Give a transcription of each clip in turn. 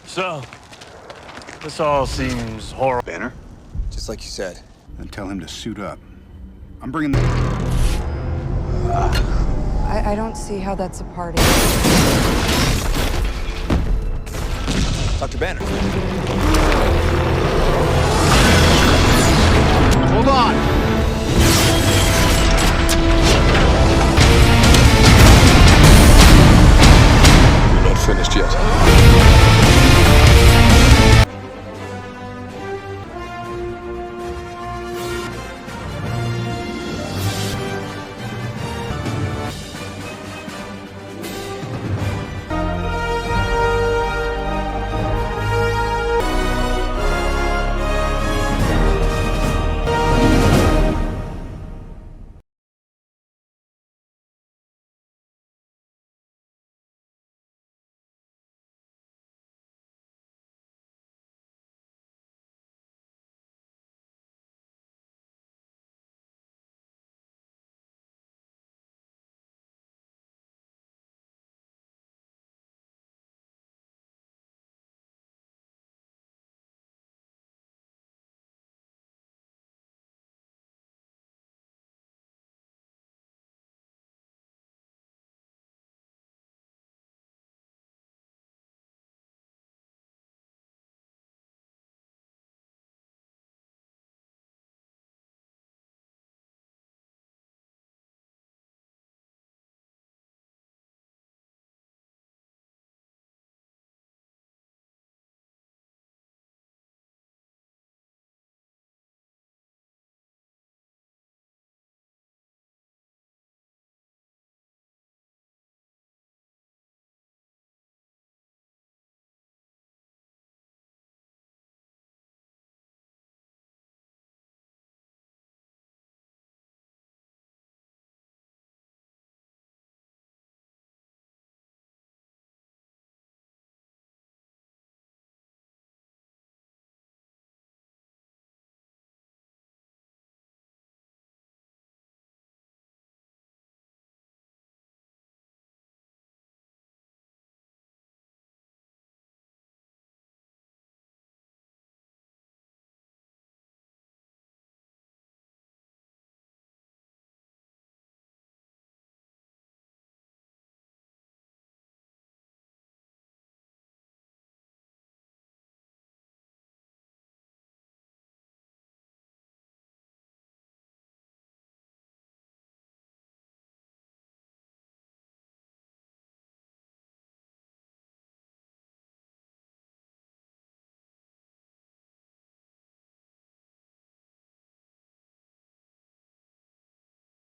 So, this all seems horrible. Banner? Just like you said. Then tell him to suit up. I'm bringing the... I don't see how that's a party. Dr. Banner. Hold on! You're not finished yet.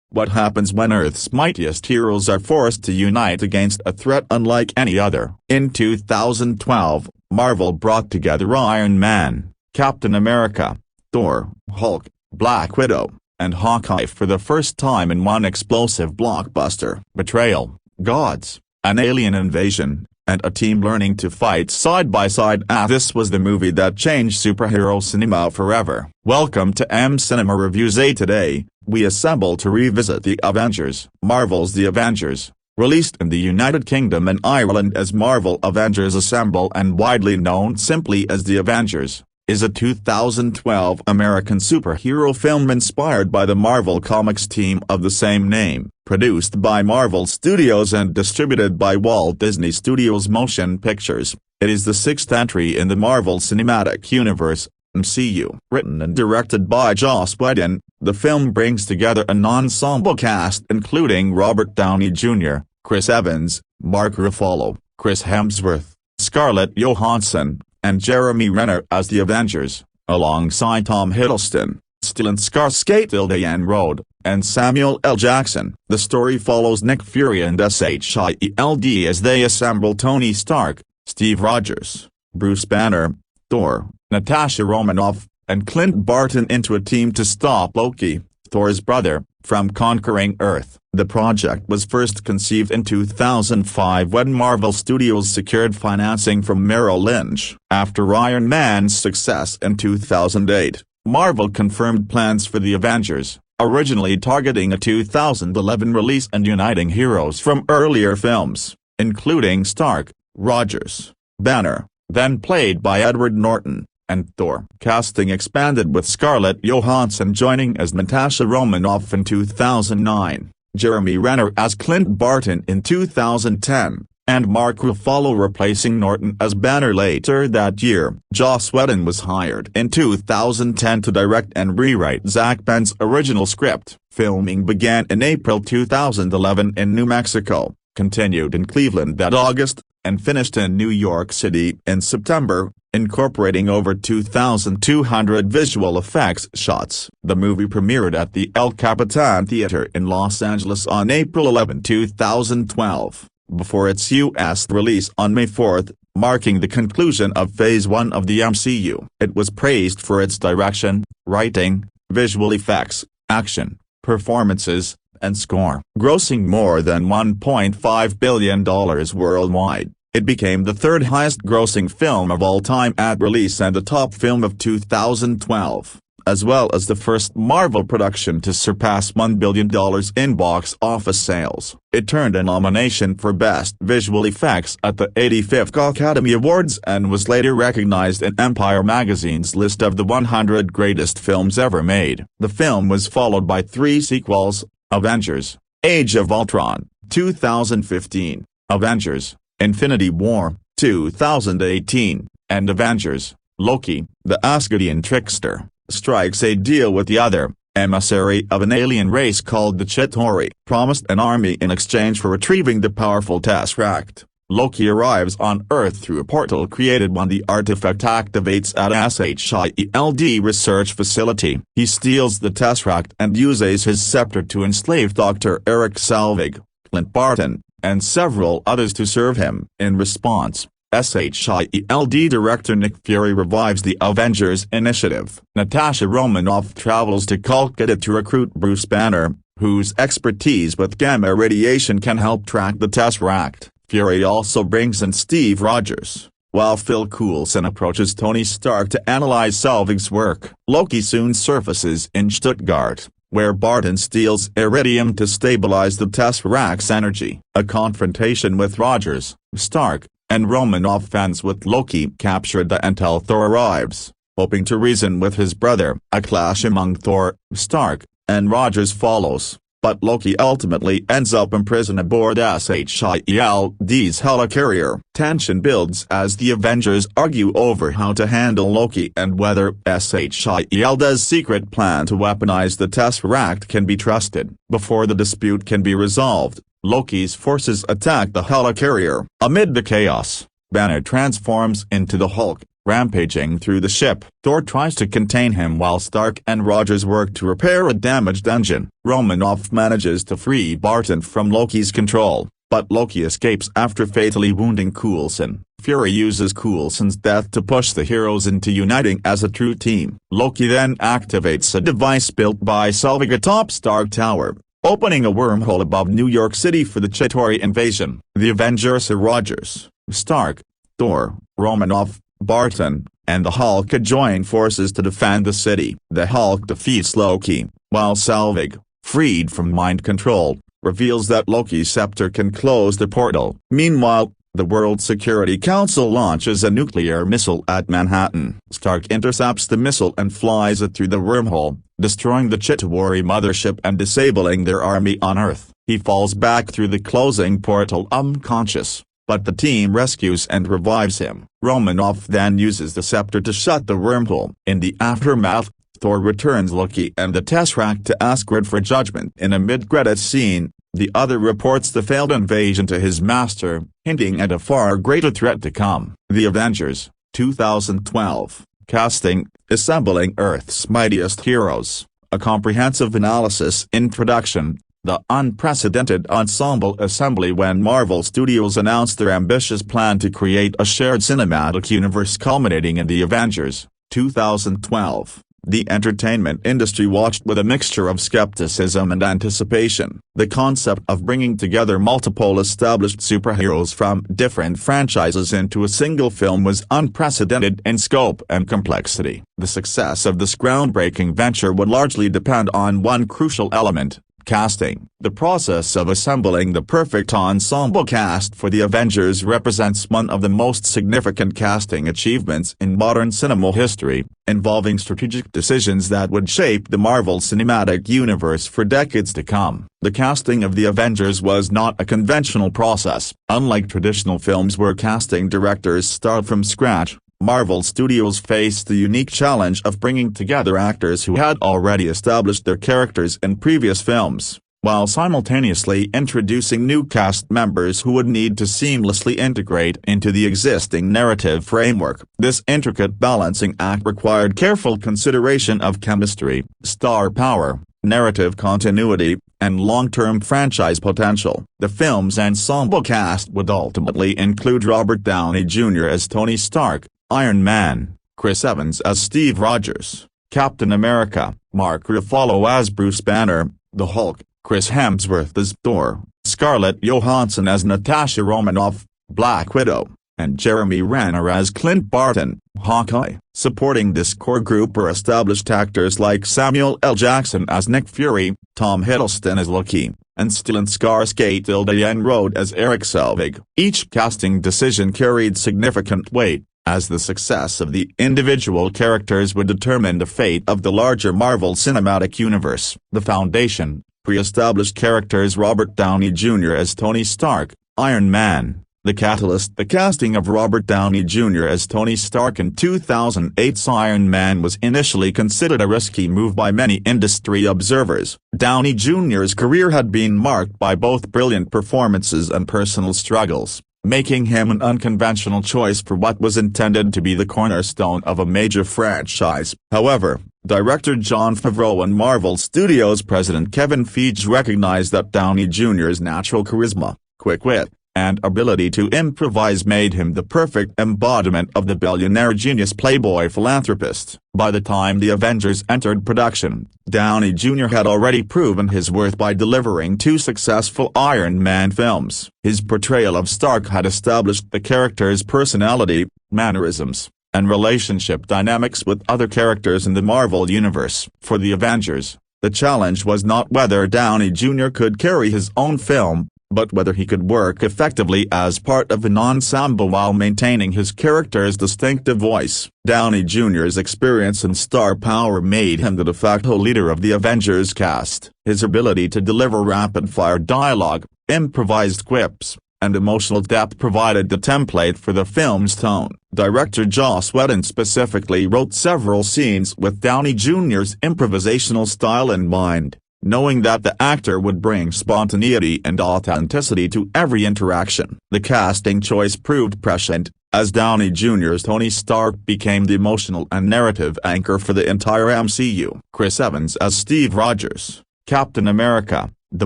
What happens when Earth's mightiest heroes are forced to unite against a threat unlike any other? In 2012, Marvel brought together Iron Man, Captain America, Thor, Hulk, Black Widow, and Hawkeye for the first time in one explosive blockbuster. Betrayal, gods, an alien invasion, and a team learning to fight side by side. This was the movie that changed superhero cinema forever. Welcome to M Cinema Reviews. Today, we assemble to revisit The Avengers. Marvel's The Avengers, released in the United Kingdom and Ireland as Marvel Avengers Assemble and widely known simply as The Avengers, is a 2012 American superhero film inspired by the Marvel Comics team of the same name, produced by Marvel Studios and distributed by Walt Disney Studios Motion Pictures. It is the sixth entry in the Marvel Cinematic Universe, MCU. Written and directed by Joss Whedon, the film brings together an ensemble cast including Robert Downey Jr., Chris Evans, Mark Ruffalo, Chris Hemsworth, Scarlett Johansson, and Jeremy Renner as the Avengers, alongside Tom Hiddleston, Stellan Skarsgård, Diane Rode, and Samuel L. Jackson. The story follows Nick Fury and Shield as they assemble Tony Stark, Steve Rogers, Bruce Banner, Thor, Natasha Romanoff, and Clint Barton into a team to stop Loki, Thor's brother, from conquering Earth. The project was first conceived in 2005 when Marvel Studios secured financing from Merrill Lynch. After Iron Man's success in 2008, Marvel confirmed plans for The Avengers, originally targeting a 2011 release and uniting heroes from earlier films, including Stark, Rogers, Banner, then played by Edward Norton, and Thor. Casting expanded with Scarlett Johansson joining as Natasha Romanoff in 2009, Jeremy Renner as Clint Barton in 2010, and Mark Ruffalo replacing Norton as Banner later that year. Joss Whedon was hired in 2010 to direct and rewrite Zach Pen's original script. Filming began in April 2011 in New Mexico, continued in Cleveland that August, and finished in New York City in September, incorporating over 2,200 visual effects shots. The movie premiered at the El Capitan Theater in Los Angeles on April 11, 2012. Before its U.S. release on May 4, marking the conclusion of Phase 1 of the MCU. It was praised for its direction, writing, visual effects, action, performances, and score. Grossing more than $1.5 billion worldwide, it became the third highest-grossing film of all time at release and the top film of 2012. As well as the first Marvel production to surpass $1 billion in box office sales. It earned a nomination for Best Visual Effects at the 85th Academy Awards and was later recognized in Empire magazine's list of the 100 greatest films ever made. The film was followed by 3 sequels: Avengers, Age of Ultron, 2015, Avengers, Infinity War, 2018, and Avengers, Loki, the Asgardian trickster, strikes a deal with the other, emissary of an alien race called the Chitauri, promised an army in exchange for retrieving the powerful Tesseract. Loki arrives on Earth through a portal created when the artifact activates at a SHIELD research facility. He steals the Tesseract and uses his scepter to enslave Dr. Eric Selvig, Clint Barton, and several others to serve him. In response, SHIELD director Nick Fury revives the Avengers initiative. Natasha Romanoff travels to Kolkata to recruit Bruce Banner, whose expertise with gamma radiation can help track the Tesseract. Fury also brings in Steve Rogers, while Phil Coulson approaches Tony Stark to analyze Selvig's work. Loki soon surfaces in Stuttgart, where Barton steals iridium to stabilize the Tesseract's energy. A confrontation with Rogers, Stark, and Romanoff ends with Loki captured until Thor arrives, hoping to reason with his brother. A clash among Thor, Stark, and Rogers follows, but Loki ultimately ends up imprisoned aboard SHIELD's helicarrier. Tension builds as the Avengers argue over how to handle Loki and whether SHIELD's secret plan to weaponize the Tesseract can be trusted. Before the dispute can be resolved, Loki's forces attack the helicarrier. Amid the chaos, Banner transforms into the Hulk, rampaging through the ship. Thor tries to contain him while Stark and Rogers work to repair a damaged engine. Romanoff manages to free Barton from Loki's control, but Loki escapes after fatally wounding Coulson. Fury uses Coulson's death to push the heroes into uniting as a true team. Loki then activates a device built by Selvig atop Stark Tower, opening a wormhole above New York City for the Chitauri invasion. The Avengers are Rogers, Stark, Thor, Romanoff, Barton, and the Hulk join forces to defend the city. The Hulk defeats Loki, while Selvig, freed from mind control, reveals that Loki's scepter can close the portal. Meanwhile, the World Security Council launches a nuclear missile at Manhattan. Stark intercepts the missile and flies it through the wormhole, destroying the Chitauri mothership and disabling their army on Earth. He falls back through the closing portal unconscious, but the team rescues and revives him. Romanoff then uses the scepter to shut the wormhole. In the aftermath, Thor returns Loki and the Tesseract to Asgard for judgment. In a mid-credits scene, the other reports the failed invasion to his master, hinting at a far greater threat to come. The Avengers, 2012, casting, assembling Earth's mightiest heroes, a comprehensive analysis. Introduction. The unprecedented ensemble assembly. When Marvel Studios announced their ambitious plan to create a shared cinematic universe culminating in the Avengers, 2012, the entertainment industry watched with a mixture of skepticism and anticipation. The concept of bringing together multiple established superheroes from different franchises into a single film was unprecedented in scope and complexity. The success of this groundbreaking venture would largely depend on one crucial element: Casting. The process of assembling the perfect ensemble cast for the Avengers represents one of the most significant casting achievements in modern cinema history, involving strategic decisions that would shape the Marvel Cinematic Universe for decades to come. The casting of the Avengers was not a conventional process. Unlike traditional films where casting directors start from scratch, Marvel Studios faced the unique challenge of bringing together actors who had already established their characters in previous films, while simultaneously introducing new cast members who would need to seamlessly integrate into the existing narrative framework. This intricate balancing act required careful consideration of chemistry, star power, narrative continuity, and long-term franchise potential. The film's ensemble cast would ultimately include Robert Downey Jr. as Tony Stark, Iron Man; Chris Evans as Steve Rogers, Captain America; Mark Ruffalo as Bruce Banner, the Hulk; Chris Hemsworth as Thor; Scarlett Johansson as Natasha Romanoff, Black Widow; and Jeremy Renner as Clint Barton, Hawkeye. Supporting this core group were established actors like Samuel L. Jackson as Nick Fury, Tom Hiddleston as Loki, and Stellan Skarsgård as Eric Selvig. Each casting decision carried significant weight, as the success of the individual characters would determine the fate of the larger Marvel Cinematic Universe. The foundation: pre-established characters Robert Downey Jr. as Tony Stark, Iron Man. The catalyst: the casting of Robert Downey Jr. as Tony Stark in 2008's Iron Man was initially considered a risky move by many industry observers. Downey Jr.'s career had been marked by both brilliant performances and personal struggles, making him an unconventional choice for what was intended to be the cornerstone of a major franchise. However, director Jon Favreau and Marvel Studios president Kevin Feige recognized that Downey Jr.'s natural charisma, quick wit, and ability to improvise made him the perfect embodiment of the billionaire genius playboy philanthropist. By the time the Avengers entered production, Downey Jr. had already proven his worth by delivering 2 successful Iron Man films. His portrayal of Stark had established the character's personality, mannerisms, and relationship dynamics with other characters in the Marvel Universe. For the Avengers, the challenge was not whether Downey Jr. could carry his own film, but whether he could work effectively as part of an ensemble while maintaining his character's distinctive voice. Downey Jr.'s experience and star power made him the de facto leader of the Avengers cast. His ability to deliver rapid-fire dialogue, improvised quips, and emotional depth provided the template for the film's tone. Director Joss Whedon specifically wrote several scenes with Downey Jr.'s improvisational style in mind, knowing that the actor would bring spontaneity and authenticity to every interaction. The casting choice proved prescient, as Downey Jr.'s Tony Stark became the emotional and narrative anchor for the entire MCU. Chris Evans as Steve Rogers, Captain America, the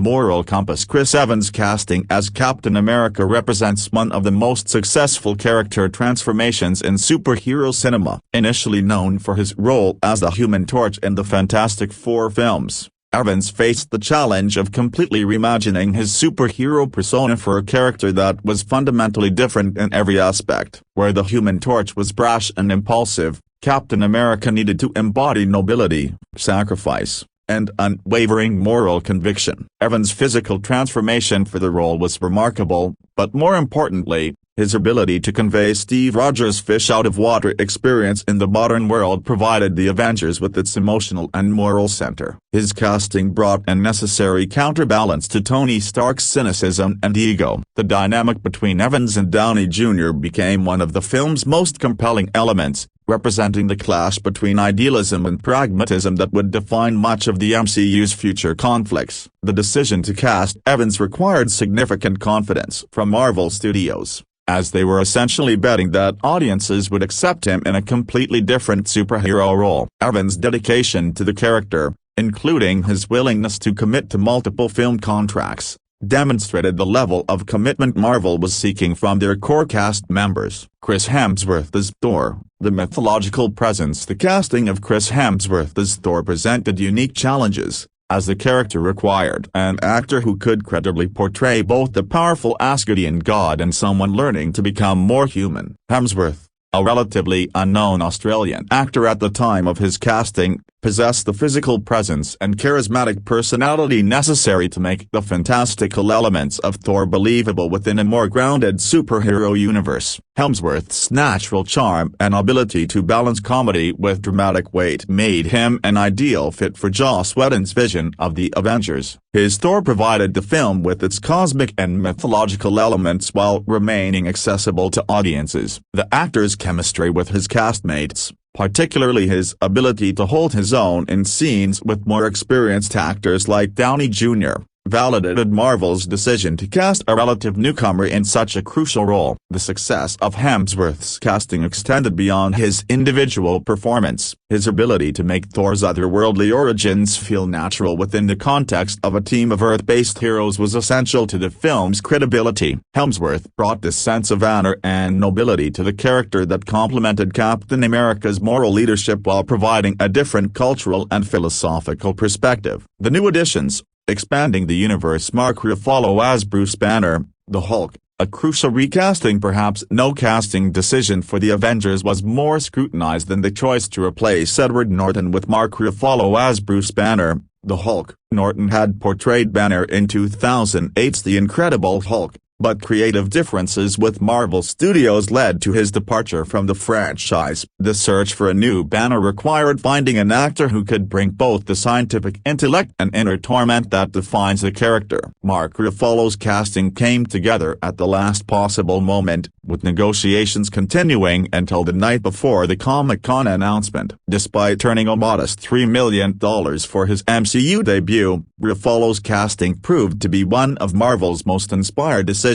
moral compass. Chris Evans' casting as Captain America represents one of the most successful character transformations in superhero cinema. Initially known for his role as the Human Torch in the Fantastic Four films, Evans faced the challenge of completely reimagining his superhero persona for a character that was fundamentally different in every aspect. Where the Human Torch was brash and impulsive, Captain America needed to embody nobility, sacrifice, and unwavering moral conviction. Evans' physical transformation for the role was remarkable, but more importantly, his ability to convey Steve Rogers' fish-out-of-water experience in the modern world provided the Avengers with its emotional and moral center. His casting brought a necessary counterbalance to Tony Stark's cynicism and ego. The dynamic between Evans and Downey Jr. became one of the film's most compelling elements, representing the clash between idealism and pragmatism that would define much of the MCU's future conflicts. The decision to cast Evans required significant confidence from Marvel Studios, as they were essentially betting that audiences would accept him in a completely different superhero role. Evans' dedication to the character, including his willingness to commit to multiple film contracts, demonstrated the level of commitment Marvel was seeking from their core cast members. Chris Hemsworth as Thor, the mythological presence. The casting of Chris Hemsworth as Thor presented unique challenges, as the character required an actor who could credibly portray both the powerful Asgardian god and someone learning to become more human. Hemsworth, a relatively unknown Australian actor at the time of his casting, possessed the physical presence and charismatic personality necessary to make the fantastical elements of Thor believable within a more grounded superhero universe. Hemsworth's natural charm and ability to balance comedy with dramatic weight made him an ideal fit for Joss Whedon's vision of the Avengers. His Thor provided the film with its cosmic and mythological elements while remaining accessible to audiences. The actor's chemistry with his castmates, particularly his ability to hold his own in scenes with more experienced actors like Downey Jr., validated Marvel's decision to cast a relative newcomer in such a crucial role. The success of Hemsworth's casting extended beyond his individual performance. His ability to make Thor's otherworldly origins feel natural within the context of a team of Earth-based heroes was essential to the film's credibility. Hemsworth brought this sense of honor and nobility to the character that complemented Captain America's moral leadership while providing a different cultural and philosophical perspective. The new additions, expanding the universe. Mark Ruffalo as Bruce Banner, the Hulk, a crucial recasting. Perhaps no casting decision for the Avengers was more scrutinized than the choice to replace Edward Norton with Mark Ruffalo as Bruce Banner, the Hulk. Norton had portrayed Banner in 2008's The Incredible Hulk, but creative differences with Marvel Studios led to his departure from the franchise. The search for a new Banner required finding an actor who could bring both the scientific intellect and inner torment that defines the character. Mark Ruffalo's casting came together at the last possible moment, with negotiations continuing until the night before the Comic-Con announcement. Despite turning a modest $3 million for his MCU debut, Ruffalo's casting proved to be one of Marvel's most inspired decisions.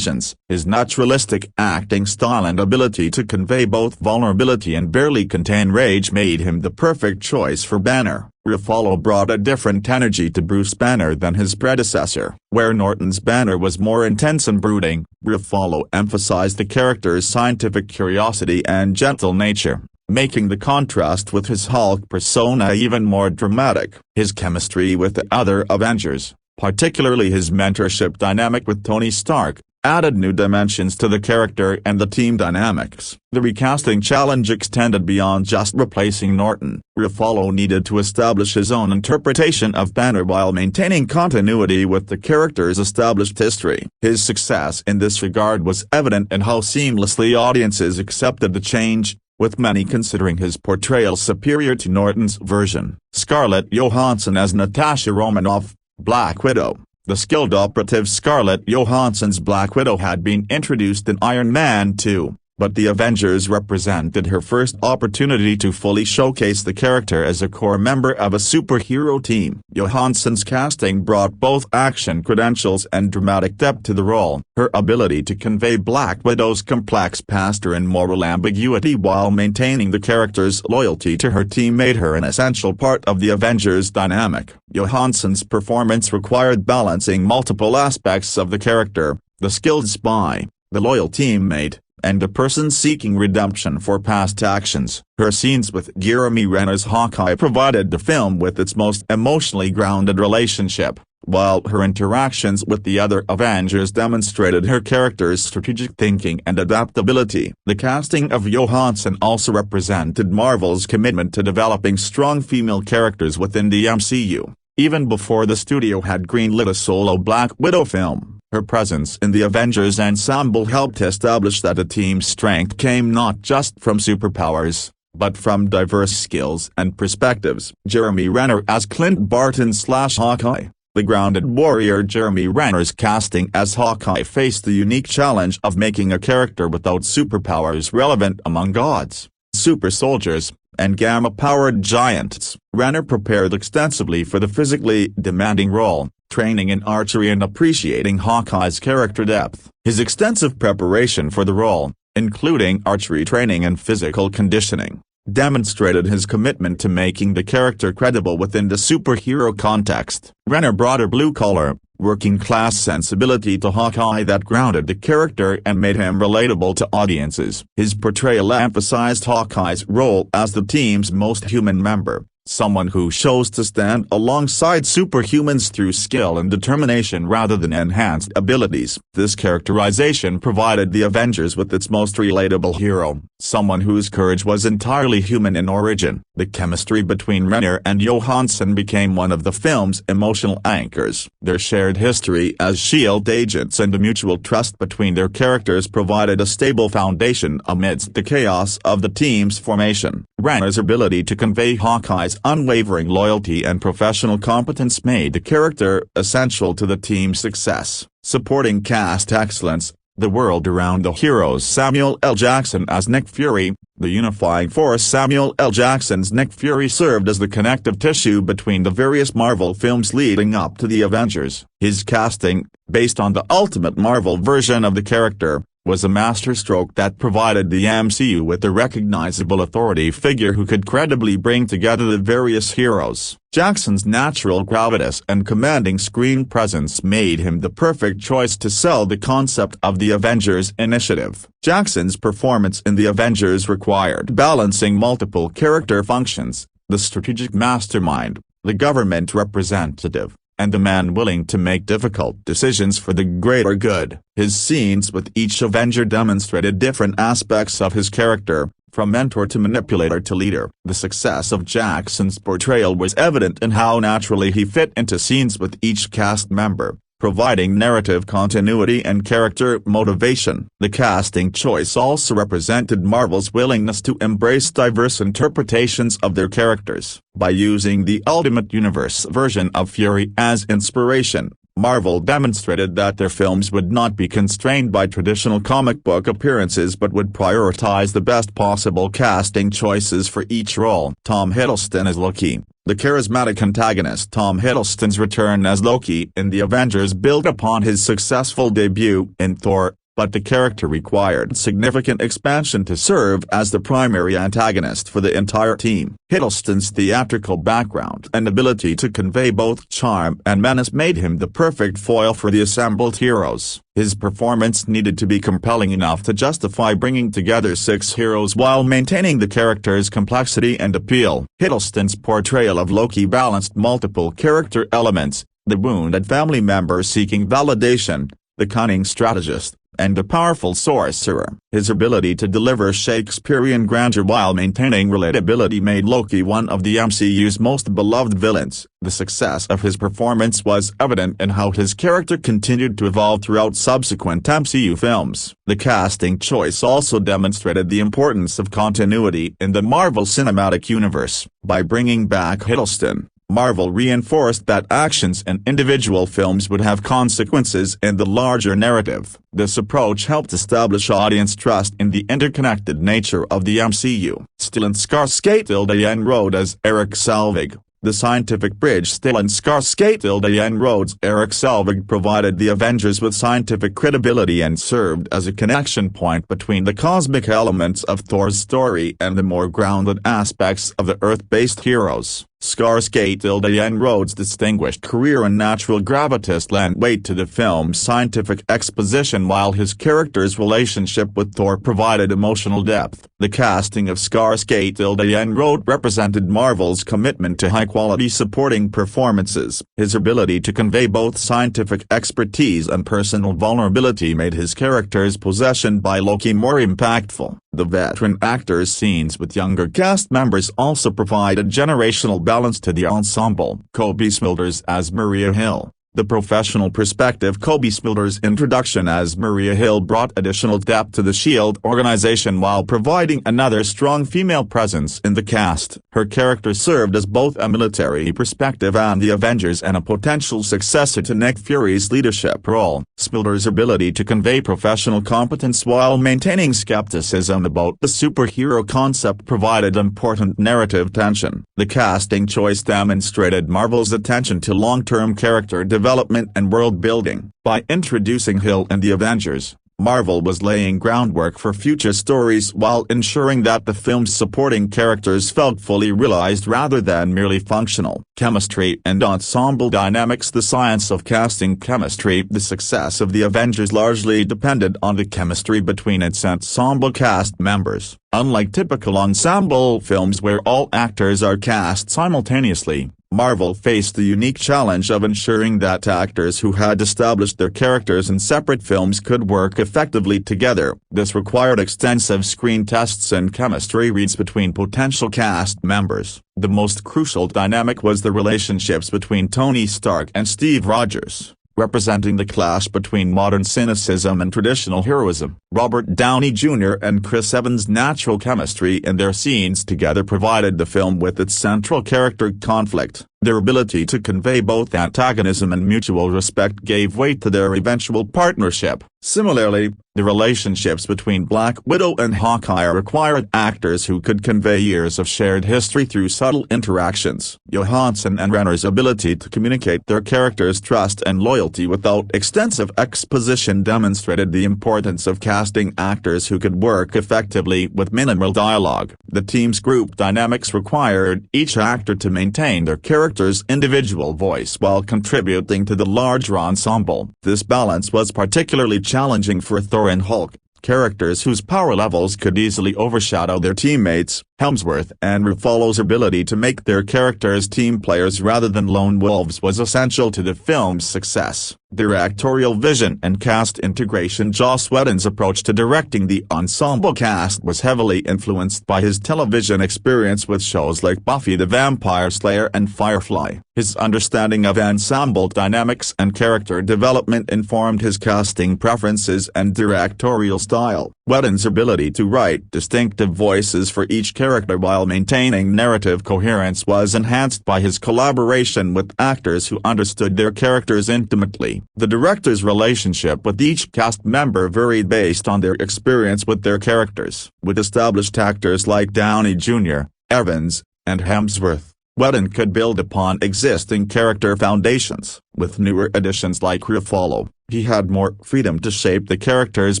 His naturalistic acting style and ability to convey both vulnerability and barely contain rage made him the perfect choice for Banner. Ruffalo brought a different energy to Bruce Banner than his predecessor. Where Norton's Banner was more intense and brooding, Ruffalo emphasized the character's scientific curiosity and gentle nature, making the contrast with his Hulk persona even more dramatic. His chemistry with the other Avengers, particularly his mentorship dynamic with Tony Stark, added new dimensions to the character and the team dynamics. The recasting challenge extended beyond just replacing Norton. Ruffalo needed to establish his own interpretation of Banner while maintaining continuity with the character's established history. His success in this regard was evident in how seamlessly audiences accepted the change, with many considering his portrayal superior to Norton's version. Scarlett Johansson as Natasha Romanoff, Black Widow. The skilled operative Scarlett Johansson's Black Widow had been introduced in Iron Man 2, but the Avengers represented her first opportunity to fully showcase the character as a core member of a superhero team. Johansson's casting brought both action credentials and dramatic depth to the role. Her ability to convey Black Widow's complex past and moral ambiguity while maintaining the character's loyalty to her team made her an essential part of the Avengers dynamic. Johansson's performance required balancing multiple aspects of the character: the skilled spy, the loyal teammate, and a person seeking redemption for past actions. Her scenes with Jeremy Renner's Hawkeye provided the film with its most emotionally grounded relationship, while her interactions with the other Avengers demonstrated her character's strategic thinking and adaptability. The casting of Johansson also represented Marvel's commitment to developing strong female characters within the MCU. Even before the studio had greenlit a solo Black Widow film, her presence in the Avengers Ensemble helped establish that the team's strength came not just from superpowers, but from diverse skills and perspectives. Jeremy Renner as Clint Barton/Hawkeye. The grounded warrior Jeremy Renner's casting as Hawkeye faced the unique challenge of making a character without superpowers relevant among gods, super soldiers, and gamma-powered giants. Renner prepared extensively for the physically demanding role, training in archery and appreciating Hawkeye's character depth. His extensive preparation for the role, including archery training and physical conditioning, demonstrated his commitment to making the character credible within the superhero context. Renner brought a blue-collar, working-class sensibility to Hawkeye that grounded the character and made him relatable to audiences. His portrayal emphasized Hawkeye's role as the team's most human member, someone who chose to stand alongside superhumans through skill and determination rather than enhanced abilities. This characterization provided the Avengers with its most relatable hero, someone whose courage was entirely human in origin. The chemistry between Renner and Johansson became one of the film's emotional anchors. Their shared history as S.H.I.E.L.D. agents and the mutual trust between their characters provided a stable foundation amidst the chaos of the team's formation. Renner's ability to convey Hawkeye's unwavering loyalty and professional competence made the character essential to the team's success. Supporting cast excellence: the world around the heroes. Samuel L. Jackson as Nick Fury. The unifying force. Samuel L. Jackson's Nick Fury served as the connective tissue between the various Marvel films leading up to the Avengers. His casting, based on the Ultimate Marvel version of the character, was a masterstroke that provided the MCU with a recognizable authority figure who could credibly bring together the various heroes. Jackson's natural gravitas and commanding screen presence made him the perfect choice to sell the concept of the Avengers Initiative. Jackson's performance in the Avengers required balancing multiple character functions: the strategic mastermind, the government representative, and the man willing to make difficult decisions for the greater good. His scenes with each Avenger demonstrated different aspects of his character, from mentor to manipulator to leader. The success of Jackson's portrayal was evident in how naturally he fit into scenes with each cast member, providing narrative continuity and character motivation. The casting choice also represented Marvel's willingness to embrace diverse interpretations of their characters. By using the Ultimate Universe version of Fury as inspiration, Marvel demonstrated that their films would not be constrained by traditional comic book appearances but would prioritize the best possible casting choices for each role. Tom Hiddleston as Loki. The charismatic antagonist Tom Hiddleston's return as Loki in the Avengers built upon his successful debut in Thor, but the character required significant expansion to serve as the primary antagonist for the entire team. Hiddleston's theatrical background and ability to convey both charm and menace made him the perfect foil for the assembled heroes. His performance needed to be compelling enough to justify bringing together 6 heroes while maintaining the character's complexity and appeal. Hiddleston's portrayal of Loki balanced multiple character elements: the wounded family member seeking validation, the cunning strategist, and the powerful sorcerer. His ability to deliver Shakespearean grandeur while maintaining relatability made Loki one of the MCU's most beloved villains. The success of his performance was evident in how his character continued to evolve throughout subsequent MCU films. The casting choice also demonstrated the importance of continuity in the Marvel Cinematic Universe. By bringing back Hiddleston, Marvel reinforced that actions in individual films would have consequences in the larger narrative. This approach helped establish audience trust in the interconnected nature of the MCU. Stellan Skarsgård wrote as Eric Selvig. The scientific bridge Stellan Skarsgård Eric Selvig provided the Avengers with scientific credibility and served as a connection point between the cosmic elements of Thor's story and the more grounded aspects of the Earth-based heroes. Skarsgård's distinguished career and natural gravitas lent weight to the film's scientific exposition while his character's relationship with Thor provided emotional depth. The casting of Skarsgård represented Marvel's commitment to high-quality supporting performances. His ability to convey both scientific expertise and personal vulnerability made his character's possession by Loki more impactful. The veteran actor's scenes with younger cast members also provided generational balance to the ensemble. Cobie Smulders as Maria Hill. The professional perspective. Cobie Smulders' introduction as Maria Hill brought additional depth to the S.H.I.E.L.D. organization while providing another strong female presence in the cast. Her character served as both a military perspective and the Avengers and a potential successor to Nick Fury's leadership role. Smulders' ability to convey professional competence while maintaining skepticism about the superhero concept provided important narrative tension. The casting choice demonstrated Marvel's attention to long-term character development and world building. By introducing Hill and the Avengers, Marvel was laying groundwork for future stories while ensuring that the film's supporting characters felt fully realized rather than merely functional. Chemistry and ensemble dynamics. The science of casting chemistry. The success of the Avengers largely depended on the chemistry between its ensemble cast members. Unlike typical ensemble films where all actors are cast simultaneously, Marvel faced the unique challenge of ensuring that actors who had established their characters in separate films could work effectively together. This required extensive screen tests and chemistry reads between potential cast members. The most crucial dynamic was the relationships between Tony Stark and Steve Rogers, representing the clash between modern cynicism and traditional heroism. Robert Downey Jr. and Chris Evans' natural chemistry in their scenes together provided the film with its central character conflict. Their ability to convey both antagonism and mutual respect gave weight to their eventual partnership. Similarly, the relationships between Black Widow and Hawkeye required actors who could convey years of shared history through subtle interactions. Johansson and Renner's ability to communicate their characters' trust and loyalty without extensive exposition demonstrated the importance of casting actors who could work effectively with minimal dialogue. The team's group dynamics required each actor to maintain their character's individual voice while contributing to the larger ensemble. This balance was particularly challenging for Thor and Hulk, characters whose power levels could easily overshadow their teammates. Hemsworth and Ruffalo's ability to make their characters team players rather than lone wolves was essential to the film's success. Directorial vision and cast integration. Joss Whedon's approach to directing the ensemble cast was heavily influenced by his television experience with shows like Buffy the Vampire Slayer and Firefly. His understanding of ensemble dynamics and character development informed his casting preferences and directorial style. Whedon's ability to write distinctive voices for each character while maintaining narrative coherence was enhanced by his collaboration with actors who understood their characters intimately. The director's relationship with each cast member varied based on their experience with their characters. With established actors like Downey Jr., Evans, and Hemsworth, Whedon could build upon existing character foundations. With newer additions like Ruffalo, he had more freedom to shape the character's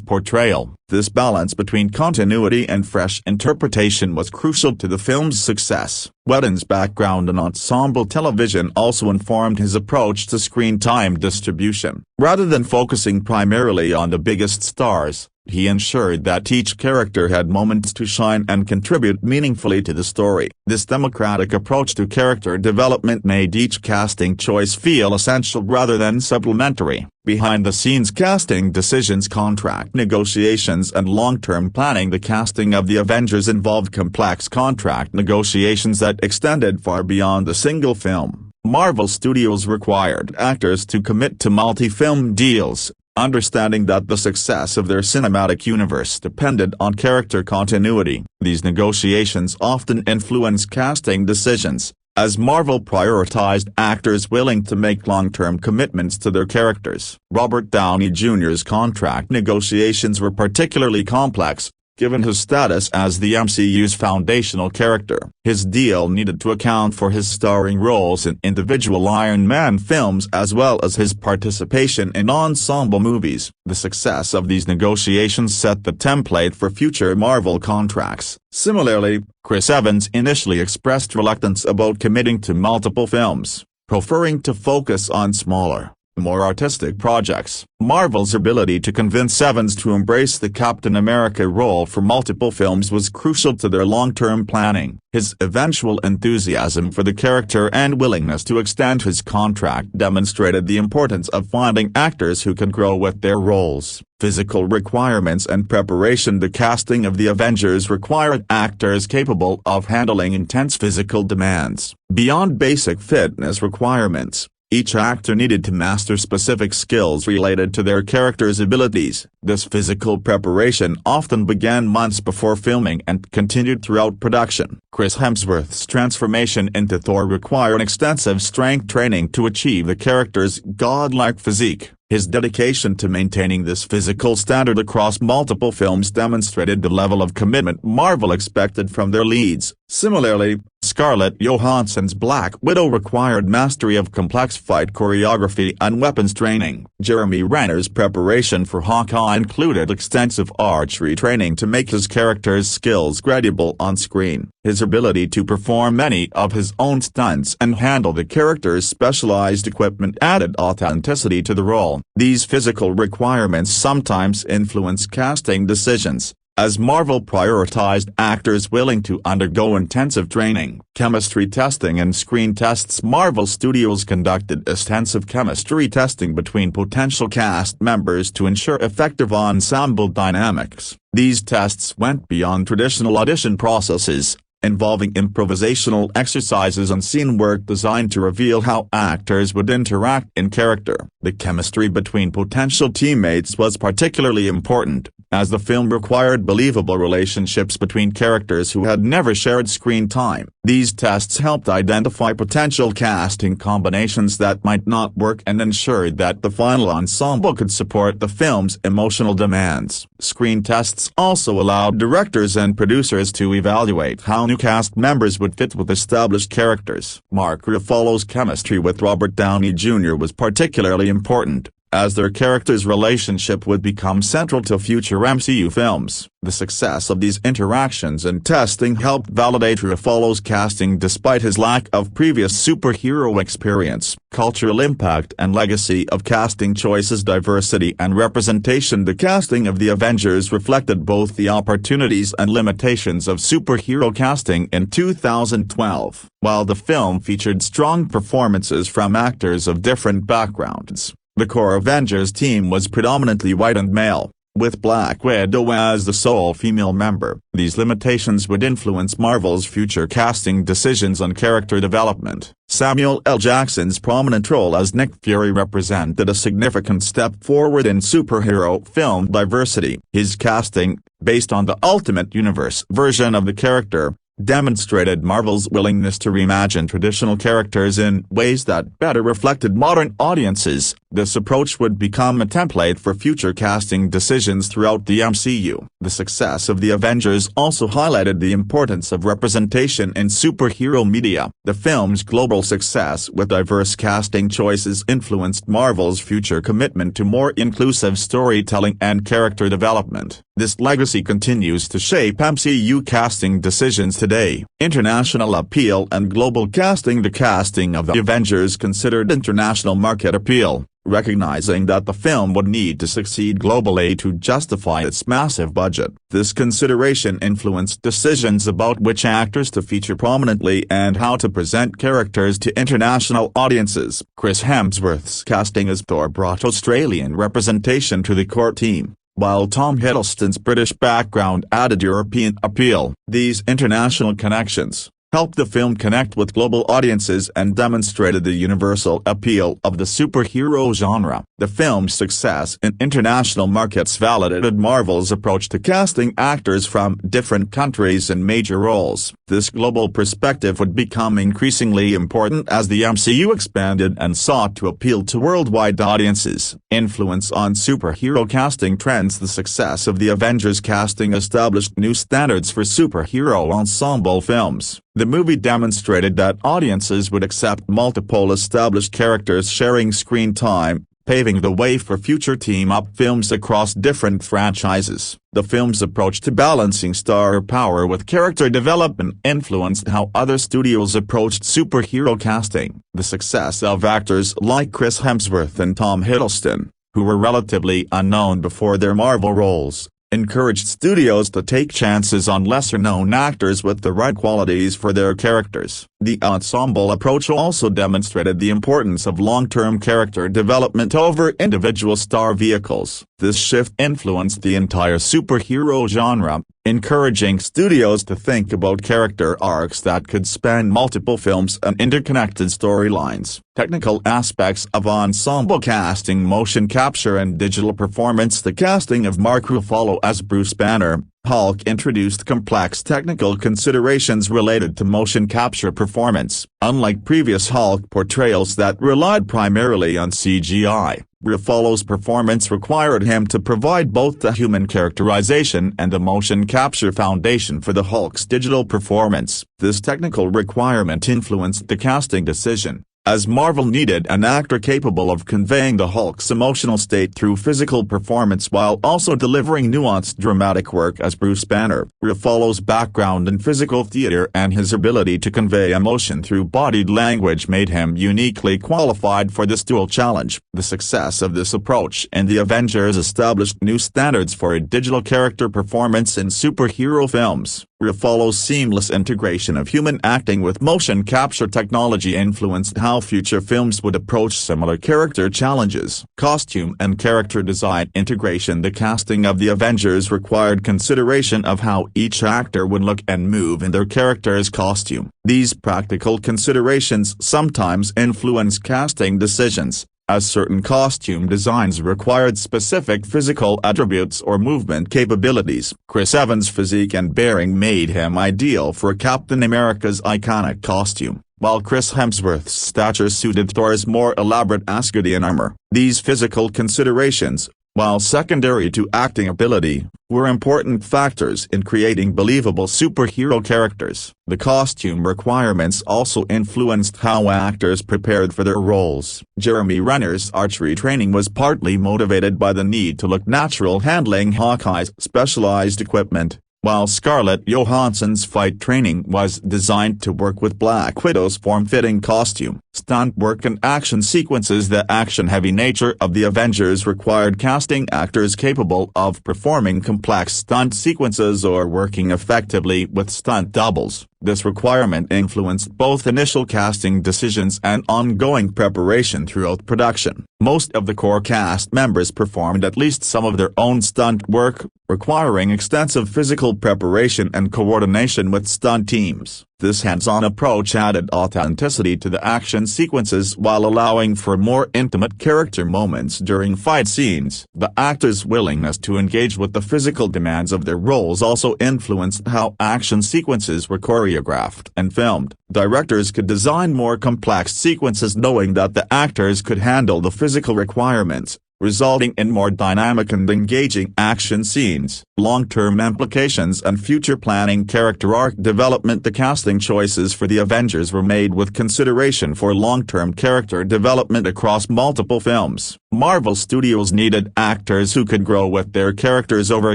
portrayal. This balance between continuity and fresh interpretation was crucial to the film's success. Whedon's background in ensemble television also informed his approach to screen time distribution. Rather than focusing primarily on the biggest stars, he ensured that each character had moments to shine and contribute meaningfully to the story. This democratic approach to character development made each casting choice feel essential rather than supplementary. Behind-the-scenes casting decisions, contract negotiations and long-term planning. The casting of the Avengers involved complex contract negotiations that extended far beyond the single film. Marvel Studios required actors to commit to multi-film deals, understanding that the success of their cinematic universe depended on character continuity. These negotiations often influenced casting decisions, as Marvel prioritized actors willing to make long-term commitments to their characters. Robert Downey Jr.'s contract negotiations were particularly complex, given his status as the MCU's foundational character. His deal needed to account for his starring roles in individual Iron Man films as well as his participation in ensemble movies. The success of these negotiations set the template for future Marvel contracts. Similarly, Chris Evans initially expressed reluctance about committing to multiple films, preferring to focus on smaller, more artistic projects. Marvel's ability to convince Evans to embrace the Captain America role for multiple films was crucial to their long-term planning. His eventual enthusiasm for the character and willingness to extend his contract demonstrated the importance of finding actors who can grow with their roles. Physical requirements and preparation. The casting of the Avengers required actors capable of handling intense physical demands. Beyond basic fitness requirements, each actor needed to master specific skills related to their character's abilities. This physical preparation often began months before filming and continued throughout production. Chris Hemsworth's transformation into Thor required extensive strength training to achieve the character's godlike physique. His dedication to maintaining this physical standard across multiple films demonstrated the level of commitment Marvel expected from their leads. Similarly, Scarlett Johansson's Black Widow required mastery of complex fight choreography and weapons training. Jeremy Renner's preparation for Hawkeye included extensive archery training to make his character's skills credible on screen. His ability to perform many of his own stunts and handle the character's specialized equipment added authenticity to the role. These physical requirements sometimes influence casting decisions, as Marvel prioritized actors willing to undergo intensive training. Chemistry testing and screen tests. Marvel Studios conducted extensive chemistry testing between potential cast members to ensure effective ensemble dynamics. These tests went beyond traditional audition processes, involving improvisational exercises and scene work designed to reveal how actors would interact in character. The chemistry between potential teammates was particularly important, as the film required believable relationships between characters who had never shared screen time. These tests helped identify potential casting combinations that might not work and ensured that the final ensemble could support the film's emotional demands. Screen tests also allowed directors and producers to evaluate how new cast members would fit with established characters. Mark Ruffalo's chemistry with Robert Downey Jr. was particularly important, as their characters' relationship would become central to future MCU films. The success of these interactions and testing helped validate Ruffalo's casting despite his lack of previous superhero experience. Cultural impact and legacy of casting choices. Diversity and representation. The casting of the Avengers reflected both the opportunities and limitations of superhero casting in 2012. While the film featured strong performances from actors of different backgrounds, the core Avengers team was predominantly white and male, with Black Widow as the sole female member. These limitations would influence Marvel's future casting decisions on character development. Samuel L. Jackson's prominent role as Nick Fury represented a significant step forward in superhero film diversity. His casting, based on the Ultimate Universe version of the character, demonstrated Marvel's willingness to reimagine traditional characters in ways that better reflected modern audiences. This approach would become a template for future casting decisions throughout the MCU. The success of the Avengers also highlighted the importance of representation in superhero media. The film's global success with diverse casting choices influenced Marvel's future commitment to more inclusive storytelling and character development. This legacy continues to shape MCU casting decisions today. International appeal and global casting. The casting of the Avengers considered international market appeal, recognizing that the film would need to succeed globally to justify its massive budget. This consideration influenced decisions about which actors to feature prominently and how to present characters to international audiences. Chris Hemsworth's casting as Thor brought Australian representation to the core team, while Tom Hiddleston's British background added European appeal. These international connections helped the film connect with global audiences and demonstrated the universal appeal of the superhero genre. The film's success in international markets validated Marvel's approach to casting actors from different countries in major roles. This global perspective would become increasingly important as the MCU expanded and sought to appeal to worldwide audiences. Influence on superhero casting trends. The success of the Avengers casting established new standards for superhero ensemble films. The movie demonstrated that audiences would accept multiple established characters sharing screen time, paving the way for future team-up films across different franchises. The film's approach to balancing star power with character development influenced how other studios approached superhero casting. The success of actors like Chris Hemsworth and Tom Hiddleston, who were relatively unknown before their Marvel roles, encouraged studios to take chances on lesser-known actors with the right qualities for their characters. The ensemble approach also demonstrated the importance of long-term character development over individual star vehicles. This shift influenced the entire superhero genre, encouraging studios to think about character arcs that could span multiple films and interconnected storylines. Technical aspects of ensemble casting. Motion capture and digital performance. The casting of Mark Ruffalo as Bruce Banner, Hulk, introduced complex technical considerations related to motion capture performance. Unlike previous Hulk portrayals that relied primarily on CGI, Ruffalo's performance required him to provide both the human characterization and the motion capture foundation for the Hulk's digital performance. This technical requirement influenced the casting decision, as Marvel needed an actor capable of conveying the Hulk's emotional state through physical performance while also delivering nuanced dramatic work as Bruce Banner. Ruffalo's background in physical theater and his ability to convey emotion through bodied language made him uniquely qualified for this dual challenge. The success of this approach in the Avengers established new standards for a digital character performance in superhero films. Ruffalo's seamless integration of human acting with motion capture technology influenced how future films would approach similar character challenges. Costume and character design integration. The casting of the Avengers required consideration of how each actor would look and move in their character's costume. These practical considerations sometimes influence casting decisions, as certain costume designs required specific physical attributes or movement capabilities. Chris Evans' physique and bearing made him ideal for Captain America's iconic costume, while Chris Hemsworth's stature suited Thor's more elaborate Asgardian armor. These physical considerations, while secondary to acting ability, were important factors in creating believable superhero characters. The costume requirements also influenced how actors prepared for their roles. Jeremy Renner's archery training was partly motivated by the need to look natural handling Hawkeye's specialized equipment, while Scarlett Johansson's fight training was designed to work with Black Widow's form-fitting costume. Stunt work and action sequences. The action-heavy nature of the Avengers required casting actors capable of performing complex stunt sequences or working effectively with stunt doubles. This requirement influenced both initial casting decisions and ongoing preparation throughout production. Most of the core cast members performed at least some of their own stunt work, requiring extensive physical preparation and coordination with stunt teams. This hands-on approach added authenticity to the action sequences while allowing for more intimate character moments during fight scenes. The actors' willingness to engage with the physical demands of their roles also influenced how action sequences were choreographed and filmed. Directors could design more complex sequences knowing that the actors could handle the physical requirements, resulting in more dynamic and engaging action scenes. Long-term implications and future planning. Character arc development. The casting choices for the Avengers were made with consideration for long-term character development across multiple films. Marvel Studios needed actors who could grow with their characters over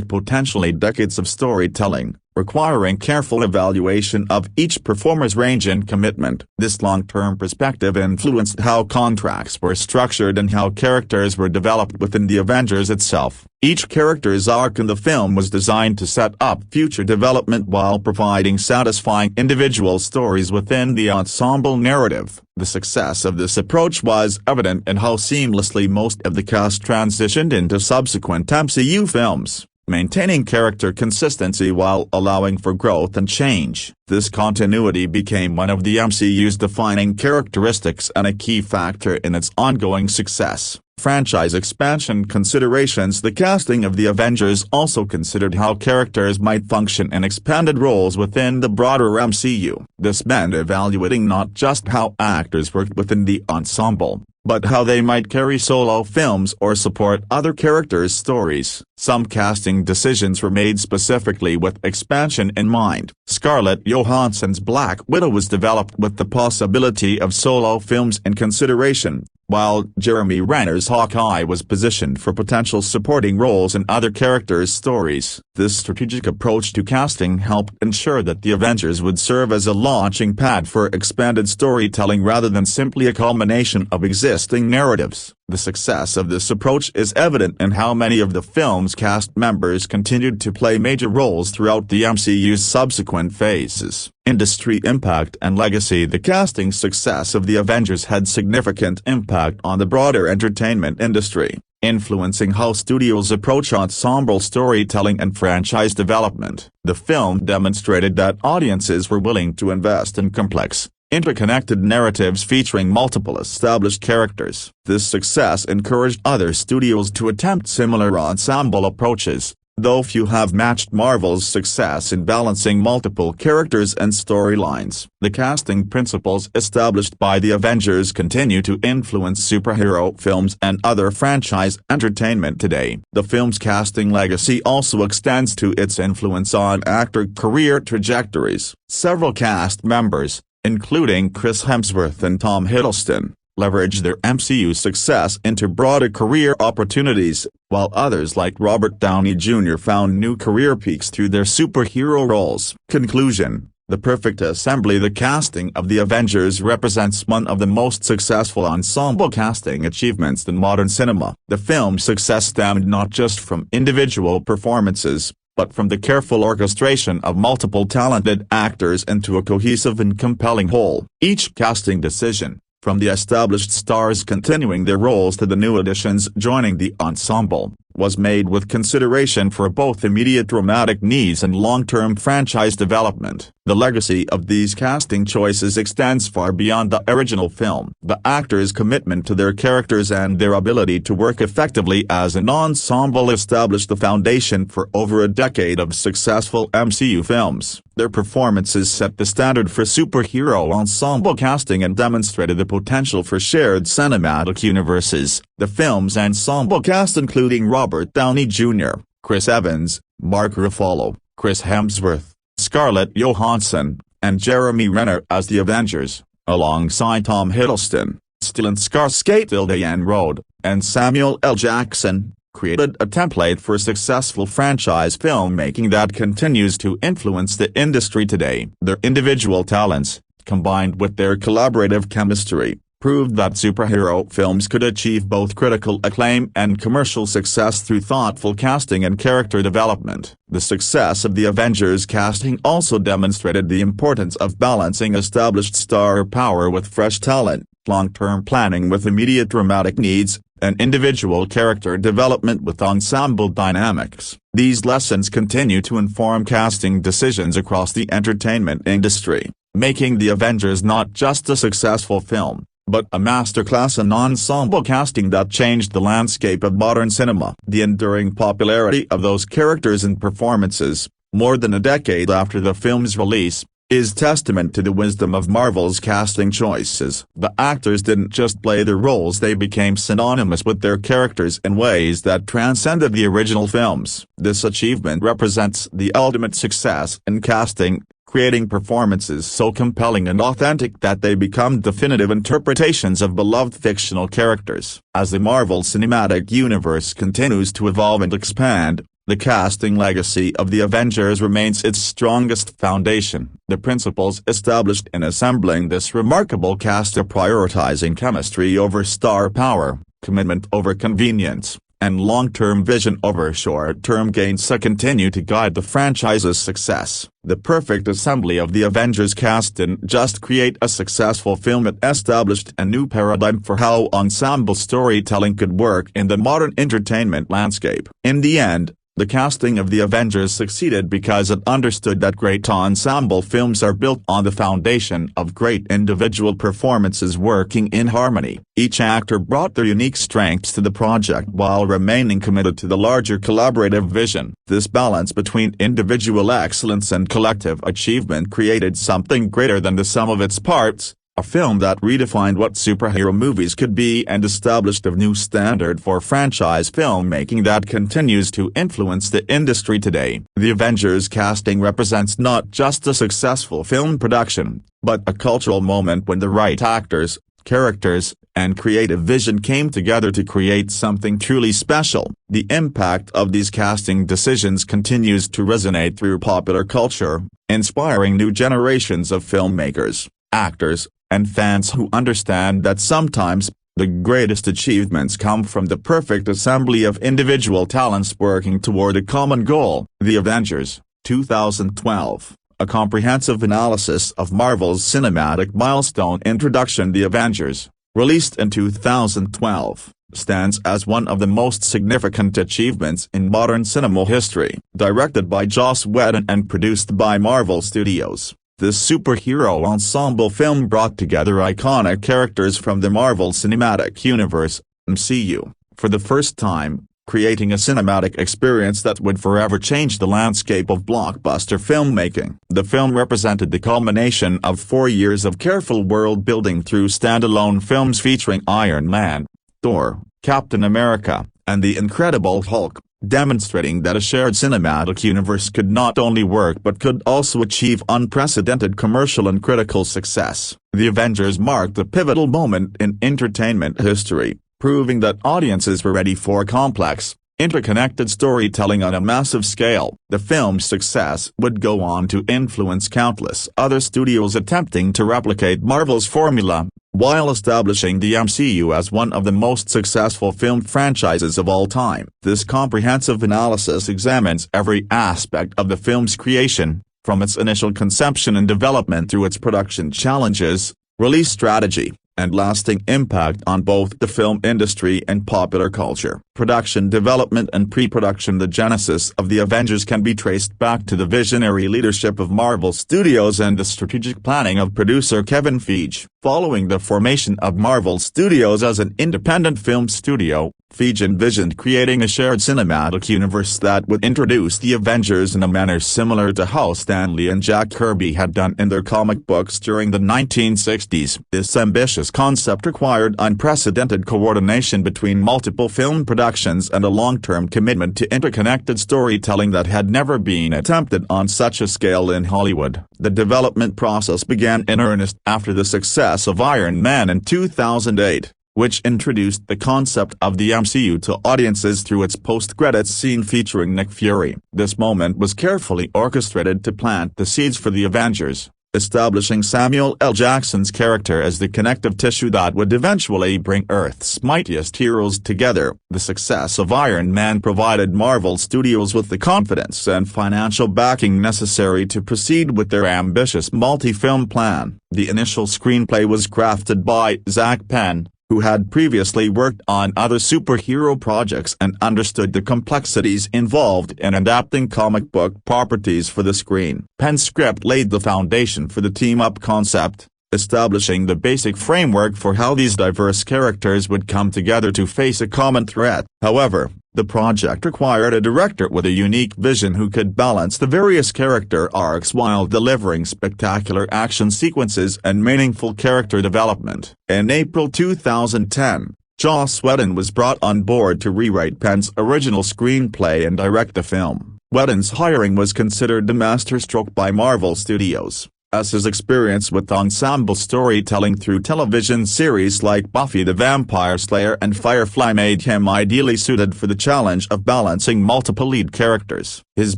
potentially decades of storytelling, requiring careful evaluation of each performer's range and commitment. This long-term perspective influenced how contracts were structured and how characters were developed within the Avengers itself. Each character's arc in the film was designed to set up future development while providing satisfying individual stories within the ensemble narrative. The success of this approach was evident in how seamlessly most of the cast transitioned into subsequent MCU films, maintaining character consistency while allowing for growth and change. This continuity became one of the MCU's defining characteristics and a key factor in its ongoing success. Franchise expansion considerations. The casting of the Avengers also considered how characters might function in expanded roles within the broader MCU. This meant evaluating not just how actors worked within the ensemble, but how they might carry solo films or support other characters' stories. Some casting decisions were made specifically with expansion in mind. Scarlett Johansson's Black Widow was developed with the possibility of solo films in consideration, while Jeremy Renner's Hawkeye was positioned for potential supporting roles in other characters' stories. This strategic approach to casting helped ensure that the Avengers would serve as a launching pad for expanded storytelling rather than simply a culmination of existing narratives. The success of this approach is evident in how many of the film's cast members continued to play major roles throughout the MCU's subsequent phases. Industry impact and legacy. The casting success of the Avengers had significant impact on the broader entertainment industry, influencing how studios approach ensemble storytelling and franchise development. The film demonstrated that audiences were willing to invest in complex, interconnected narratives featuring multiple established characters. This success encouraged other studios to attempt similar ensemble approaches, though few have matched Marvel's success in balancing multiple characters and storylines. The casting principles established by the Avengers continue to influence superhero films and other franchise entertainment today. The film's casting legacy also extends to its influence on actor career trajectories. Several cast members, including Chris Hemsworth and Tom Hiddleston, leveraged their MCU success into broader career opportunities, while others like Robert Downey Jr. found new career peaks through their superhero roles. Conclusion: the perfect assembly. The casting of the Avengers represents one of the most successful ensemble casting achievements in modern cinema. The film's success stemmed not just from individual performances, but from the careful orchestration of multiple talented actors into a cohesive and compelling whole. Each casting decision, from the established stars continuing their roles to the new additions joining the ensemble, was made with consideration for both immediate dramatic needs and long-term franchise development. The legacy of these casting choices extends far beyond the original film. The actors' commitment to their characters and their ability to work effectively as an ensemble established the foundation for over a decade of successful MCU films. Their performances set the standard for superhero ensemble casting and demonstrated the potential for shared cinematic universes. The film's ensemble cast, including Robert Downey Jr., Chris Evans, Mark Ruffalo, Chris Hemsworth, Scarlett Johansson, and Jeremy Renner as the Avengers, alongside Tom Hiddleston, Stellan Skarsgård, Diane Rode, and Samuel L. Jackson, created a template for successful franchise filmmaking that continues to influence the industry today. Their individual talents, combined with their collaborative chemistry, proved that superhero films could achieve both critical acclaim and commercial success through thoughtful casting and character development. The success of the Avengers casting also demonstrated the importance of balancing established star power with fresh talent, long-term planning with immediate dramatic needs, and individual character development with ensemble dynamics. These lessons continue to inform casting decisions across the entertainment industry, making The Avengers not just a successful film, but a masterclass in ensemble casting that changed the landscape of modern cinema. The enduring popularity of those characters and performances, more than a decade after the film's release, is testament to the wisdom of Marvel's casting choices. The actors didn't just play their roles, they became synonymous with their characters in ways that transcended the original films. This achievement represents the ultimate success in casting, creating performances so compelling and authentic that they become definitive interpretations of beloved fictional characters. As the Marvel Cinematic Universe continues to evolve and expand, the casting legacy of the Avengers remains its strongest foundation. The principles established in assembling this remarkable cast are prioritizing chemistry over star power, commitment over convenience, and long-term vision over short-term gains continue to guide the franchise's success. The perfect assembly of the Avengers cast didn't just create a successful film, it established a new paradigm for how ensemble storytelling could work in the modern entertainment landscape. In the end, the casting of the Avengers succeeded because it understood that great ensemble films are built on the foundation of great individual performances working in harmony. Each actor brought their unique strengths to the project while remaining committed to the larger collaborative vision. This balance between individual excellence and collective achievement created something greater than the sum of its parts, a film that redefined what superhero movies could be and established a new standard for franchise filmmaking that continues to influence the industry today. The Avengers casting represents not just a successful film production, but a cultural moment when the right actors, characters, and creative vision came together to create something truly special. The impact of these casting decisions continues to resonate through popular culture, inspiring new generations of filmmakers, actors, and fans who understand that sometimes, the greatest achievements come from the perfect assembly of individual talents working toward a common goal. The Avengers, 2012, a comprehensive analysis of Marvel's cinematic milestone introduction. The Avengers, released in 2012, stands as one of the most significant achievements in modern cinema history. Directed by Joss Whedon and produced by Marvel Studios, this superhero ensemble film brought together iconic characters from the Marvel Cinematic Universe, MCU, for the first time, creating a cinematic experience that would forever change the landscape of blockbuster filmmaking. The film represented the culmination of 4 years of careful world-building through standalone films featuring Iron Man, Thor, Captain America, and the Incredible Hulk, demonstrating that a shared cinematic universe could not only work but could also achieve unprecedented commercial and critical success. The Avengers marked a pivotal moment in entertainment history, proving that audiences were ready for complex, interconnected storytelling on a massive scale. The film's success would go on to influence countless other studios attempting to replicate Marvel's formula, while establishing the MCU as one of the most successful film franchises of all time. This comprehensive analysis examines every aspect of the film's creation, from its initial conception and development through its production challenges, release strategy, and lasting impact on both the film industry and popular culture. Production development and pre-production. The genesis of the Avengers can be traced back to the visionary leadership of Marvel Studios and the strategic planning of producer Kevin Feige. Following the formation of Marvel Studios as an independent film studio, Feige envisioned creating a shared cinematic universe that would introduce the Avengers in a manner similar to how Stan Lee and Jack Kirby had done in their comic books during the 1960s. This ambitious concept required unprecedented coordination between multiple film productions and a long-term commitment to interconnected storytelling that had never been attempted on such a scale in Hollywood. The development process began in earnest after the success of Iron Man in 2008. Which introduced the concept of the MCU to audiences through its post-credits scene featuring Nick Fury. This moment was carefully orchestrated to plant the seeds for the Avengers, establishing Samuel L. Jackson's character as the connective tissue that would eventually bring Earth's mightiest heroes together. The success of Iron Man provided Marvel Studios with the confidence and financial backing necessary to proceed with their ambitious multi-film plan. The initial screenplay was crafted by Zach Penn, who had previously worked on other superhero projects and understood the complexities involved in adapting comic book properties for the screen. Penn's script laid the foundation for the team-up concept, establishing the basic framework for how these diverse characters would come together to face a common threat. However, the project required a director with a unique vision who could balance the various character arcs while delivering spectacular action sequences and meaningful character development. In April 2010, Joss Whedon was brought on board to rewrite Penn's original screenplay and direct the film. Whedon's hiring was considered a masterstroke by Marvel Studios, as his experience with ensemble storytelling through television series like Buffy the Vampire Slayer and Firefly made him ideally suited for the challenge of balancing multiple lead characters. His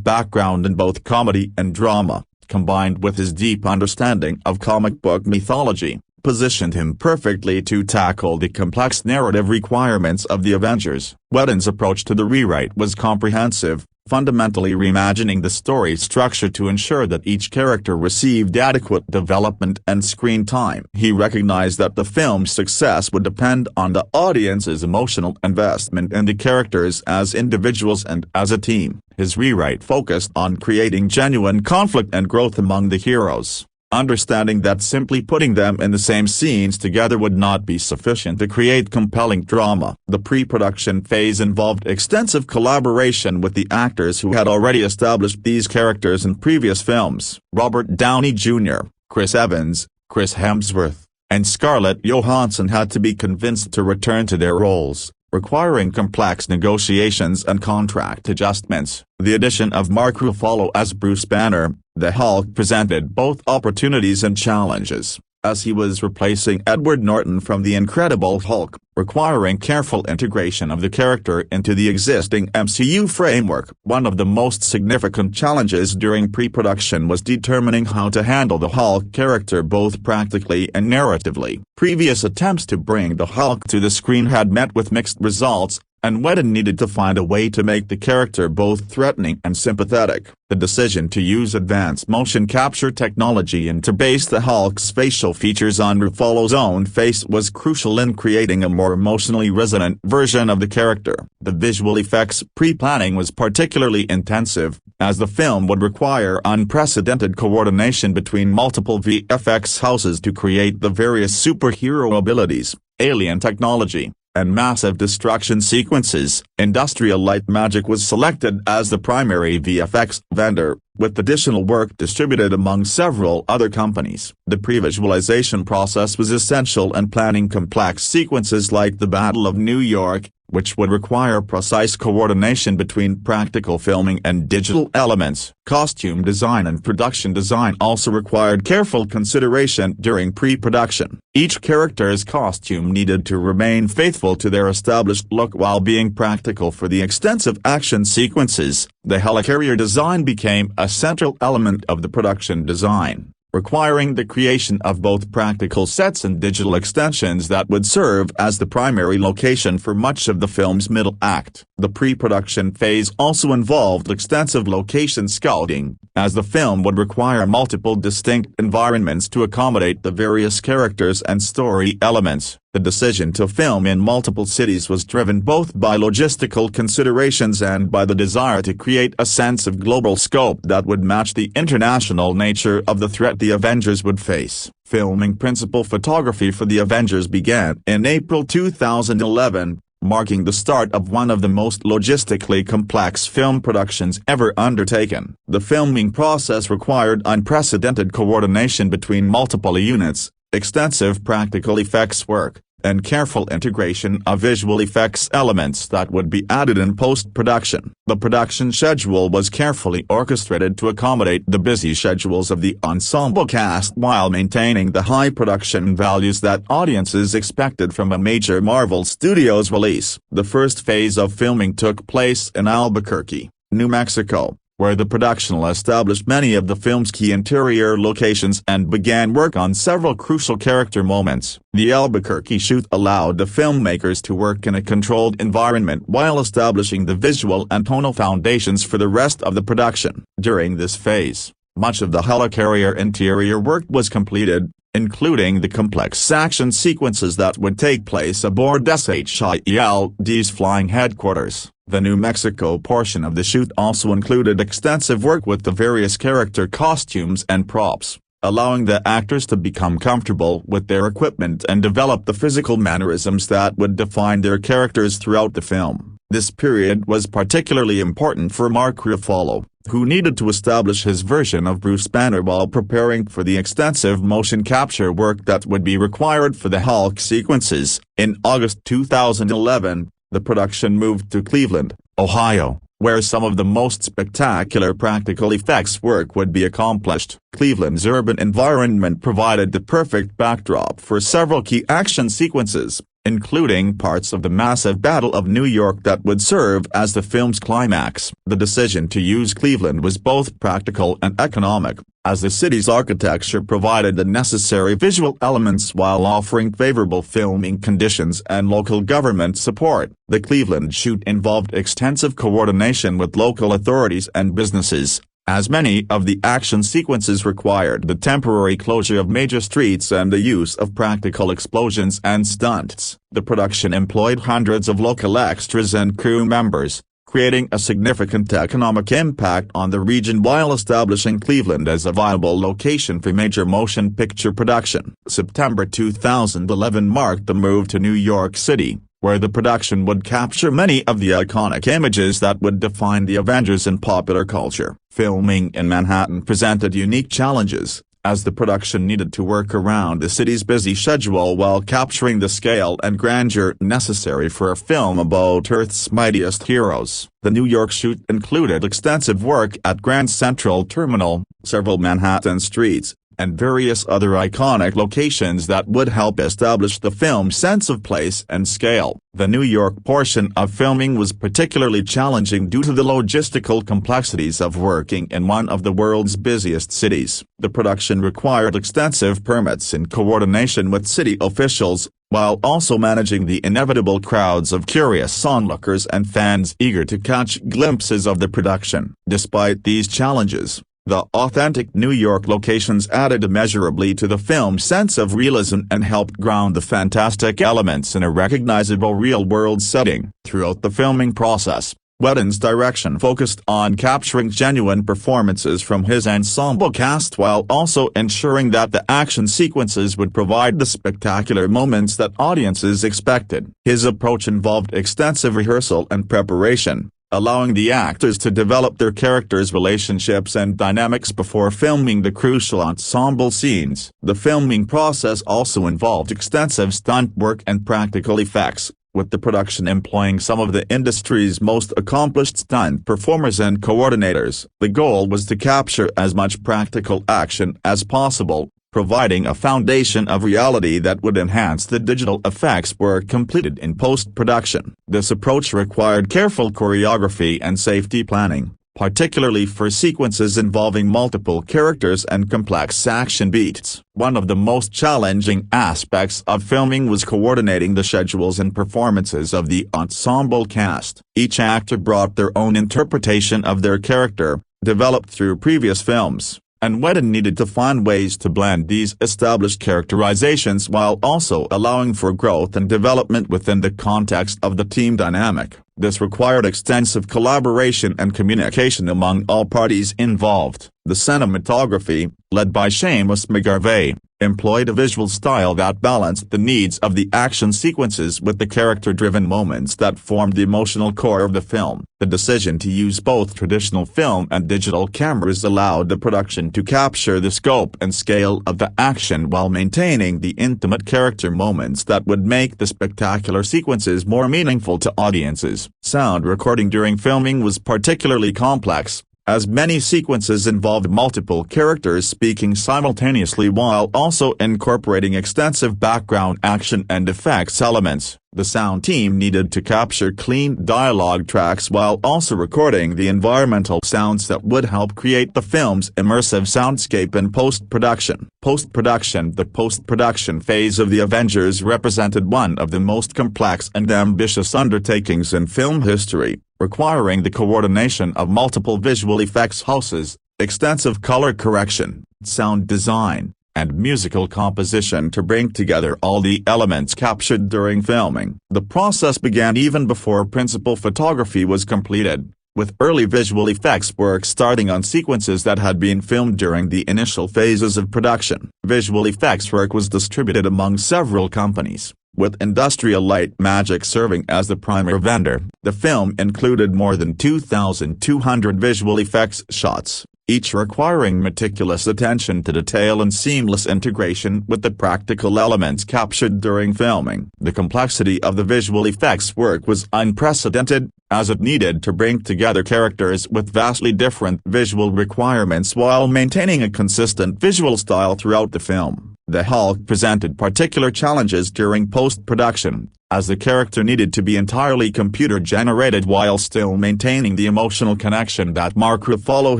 background in both comedy and drama, combined with his deep understanding of comic book mythology, positioned him perfectly to tackle the complex narrative requirements of the Avengers. Whedon's approach to the rewrite was comprehensive, fundamentally reimagining the story structure to ensure that each character received adequate development and screen time. He recognized that the film's success would depend on the audience's emotional investment in the characters as individuals and as a team. His rewrite focused on creating genuine conflict and growth among the heroes, understanding that simply putting them in the same scenes together would not be sufficient to create compelling drama. The pre-production phase involved extensive collaboration with the actors who had already established these characters in previous films. Robert Downey Jr., Chris Evans, Chris Hemsworth, and Scarlett Johansson had to be convinced to return to their roles, requiring complex negotiations and contract adjustments. The addition of Mark Ruffalo as Bruce Banner, the Hulk, presented both opportunities and challenges, as he was replacing Edward Norton from The Incredible Hulk, requiring careful integration of the character into the existing MCU framework. One of the most significant challenges during pre-production was determining how to handle the Hulk character both practically and narratively. Previous attempts to bring the Hulk to the screen had met with mixed results, and Whedon needed to find a way to make the character both threatening and sympathetic. The decision to use advanced motion capture technology and to base the Hulk's facial features on Ruffalo's own face was crucial in creating a more emotionally resonant version of the character. The visual effects pre-planning was particularly intensive, as the film would require unprecedented coordination between multiple VFX houses to create the various superhero abilities, alien technology, and massive destruction sequences. Industrial Light Magic was selected as the primary VFX vendor, with additional work distributed among several other companies. The pre-visualization process was essential in planning complex sequences like the Battle of New York, which would require precise coordination between practical filming and digital elements. Costume design and production design also required careful consideration during pre-production. Each character's costume needed to remain faithful to their established look while being practical for the extensive action sequences. The helicarrier design became a central element of the production design, requiring the creation of both practical sets and digital extensions that would serve as the primary location for much of the film's middle act. The pre-production phase also involved extensive location scouting, as the film would require multiple distinct environments to accommodate the various characters and story elements. The decision to film in multiple cities was driven both by logistical considerations and by the desire to create a sense of global scope that would match the international nature of the threat the Avengers would face. Filming principal photography for the Avengers began in April 2011, marking the start of one of the most logistically complex film productions ever undertaken. The filming process required unprecedented coordination between multiple units, extensive practical effects work, and careful integration of visual effects elements that would be added in post-production. The production schedule was carefully orchestrated to accommodate the busy schedules of the ensemble cast while maintaining the high production values that audiences expected from a major Marvel Studios release. The first phase of filming took place in Albuquerque, New Mexico, where the production established many of the film's key interior locations and began work on several crucial character moments. The Albuquerque shoot allowed the filmmakers to work in a controlled environment while establishing the visual and tonal foundations for the rest of the production. During this phase, much of the helicarrier interior work was completed, including the complex action sequences that would take place aboard SHIELD's flying headquarters. The New Mexico portion of the shoot also included extensive work with the various character costumes and props, allowing the actors to become comfortable with their equipment and develop the physical mannerisms that would define their characters throughout the film. This period was particularly important for Mark Ruffalo, who needed to establish his version of Bruce Banner while preparing for the extensive motion capture work that would be required for the Hulk sequences. In August 2011, the production moved to Cleveland, Ohio, where some of the most spectacular practical effects work would be accomplished. Cleveland's urban environment provided the perfect backdrop for several key action sequences, including parts of the massive Battle of New York that would serve as the film's climax. The decision to use Cleveland was both practical and economic, as the city's architecture provided the necessary visual elements while offering favorable filming conditions and local government support. The Cleveland shoot involved extensive coordination with local authorities and businesses, as many of the action sequences required the temporary closure of major streets and the use of practical explosions and stunts. The production employed hundreds of local extras and crew members, creating a significant economic impact on the region while establishing Cleveland as a viable location for major motion picture production. September 2011 marked the move to New York City, where the production would capture many of the iconic images that would define the Avengers in popular culture. Filming in Manhattan presented unique challenges, as the production needed to work around the city's busy schedule while capturing the scale and grandeur necessary for a film about Earth's mightiest heroes. The New York shoot included extensive work at Grand Central Terminal, several Manhattan streets, and various other iconic locations that would help establish the film's sense of place and scale. The New York portion of filming was particularly challenging due to the logistical complexities of working in one of the world's busiest cities. The production required extensive permits in coordination with city officials, while also managing the inevitable crowds of curious onlookers and fans eager to catch glimpses of the production. Despite these challenges, the authentic New York locations added immeasurably to the film's sense of realism and helped ground the fantastic elements in a recognizable real-world setting. Throughout the filming process, Whedon's direction focused on capturing genuine performances from his ensemble cast while also ensuring that the action sequences would provide the spectacular moments that audiences expected. His approach involved extensive rehearsal and preparation, allowing the actors to develop their characters' relationships and dynamics before filming the crucial ensemble scenes. The filming process also involved extensive stunt work and practical effects, with the production employing some of the industry's most accomplished stunt performers and coordinators. The goal was to capture as much practical action as possible, providing a foundation of reality that would enhance the digital effects work completed in post-production. This approach required careful choreography and safety planning, particularly for sequences involving multiple characters and complex action beats. One of the most challenging aspects of filming was coordinating the schedules and performances of the ensemble cast. Each actor brought their own interpretation of their character, developed through previous films, and Whedon needed to find ways to blend these established characterizations while also allowing for growth and development within the context of the team dynamic. This required extensive collaboration and communication among all parties involved. The cinematography, led by Seamus McGarvey, employed a visual style that balanced the needs of the action sequences with the character-driven moments that formed the emotional core of the film. The decision to use both traditional film and digital cameras allowed the production to capture the scope and scale of the action while maintaining the intimate character moments that would make the spectacular sequences more meaningful to audiences. Sound recording during filming was particularly complex, as many sequences involved multiple characters speaking simultaneously while also incorporating extensive background action and effects elements. The sound team needed to capture clean dialogue tracks while also recording the environmental sounds that would help create the film's immersive soundscape in post-production. The post-production phase of the Avengers represented one of the most complex and ambitious undertakings in film history, requiring the coordination of multiple visual effects houses, extensive color correction, sound design, and musical composition to bring together all the elements captured during filming. The process began even before principal photography was completed, with early visual effects work starting on sequences that had been filmed during the initial phases of production. Visual effects work was distributed among several companies, with Industrial Light Magic serving as the primary vendor. The film included more than 2,200 visual effects shots, each requiring meticulous attention to detail and seamless integration with the practical elements captured during filming. The complexity of the visual effects work was unprecedented, as it needed to bring together characters with vastly different visual requirements while maintaining a consistent visual style throughout the film. The Hulk presented particular challenges during post-production, as the character needed to be entirely computer-generated while still maintaining the emotional connection that Mark Ruffalo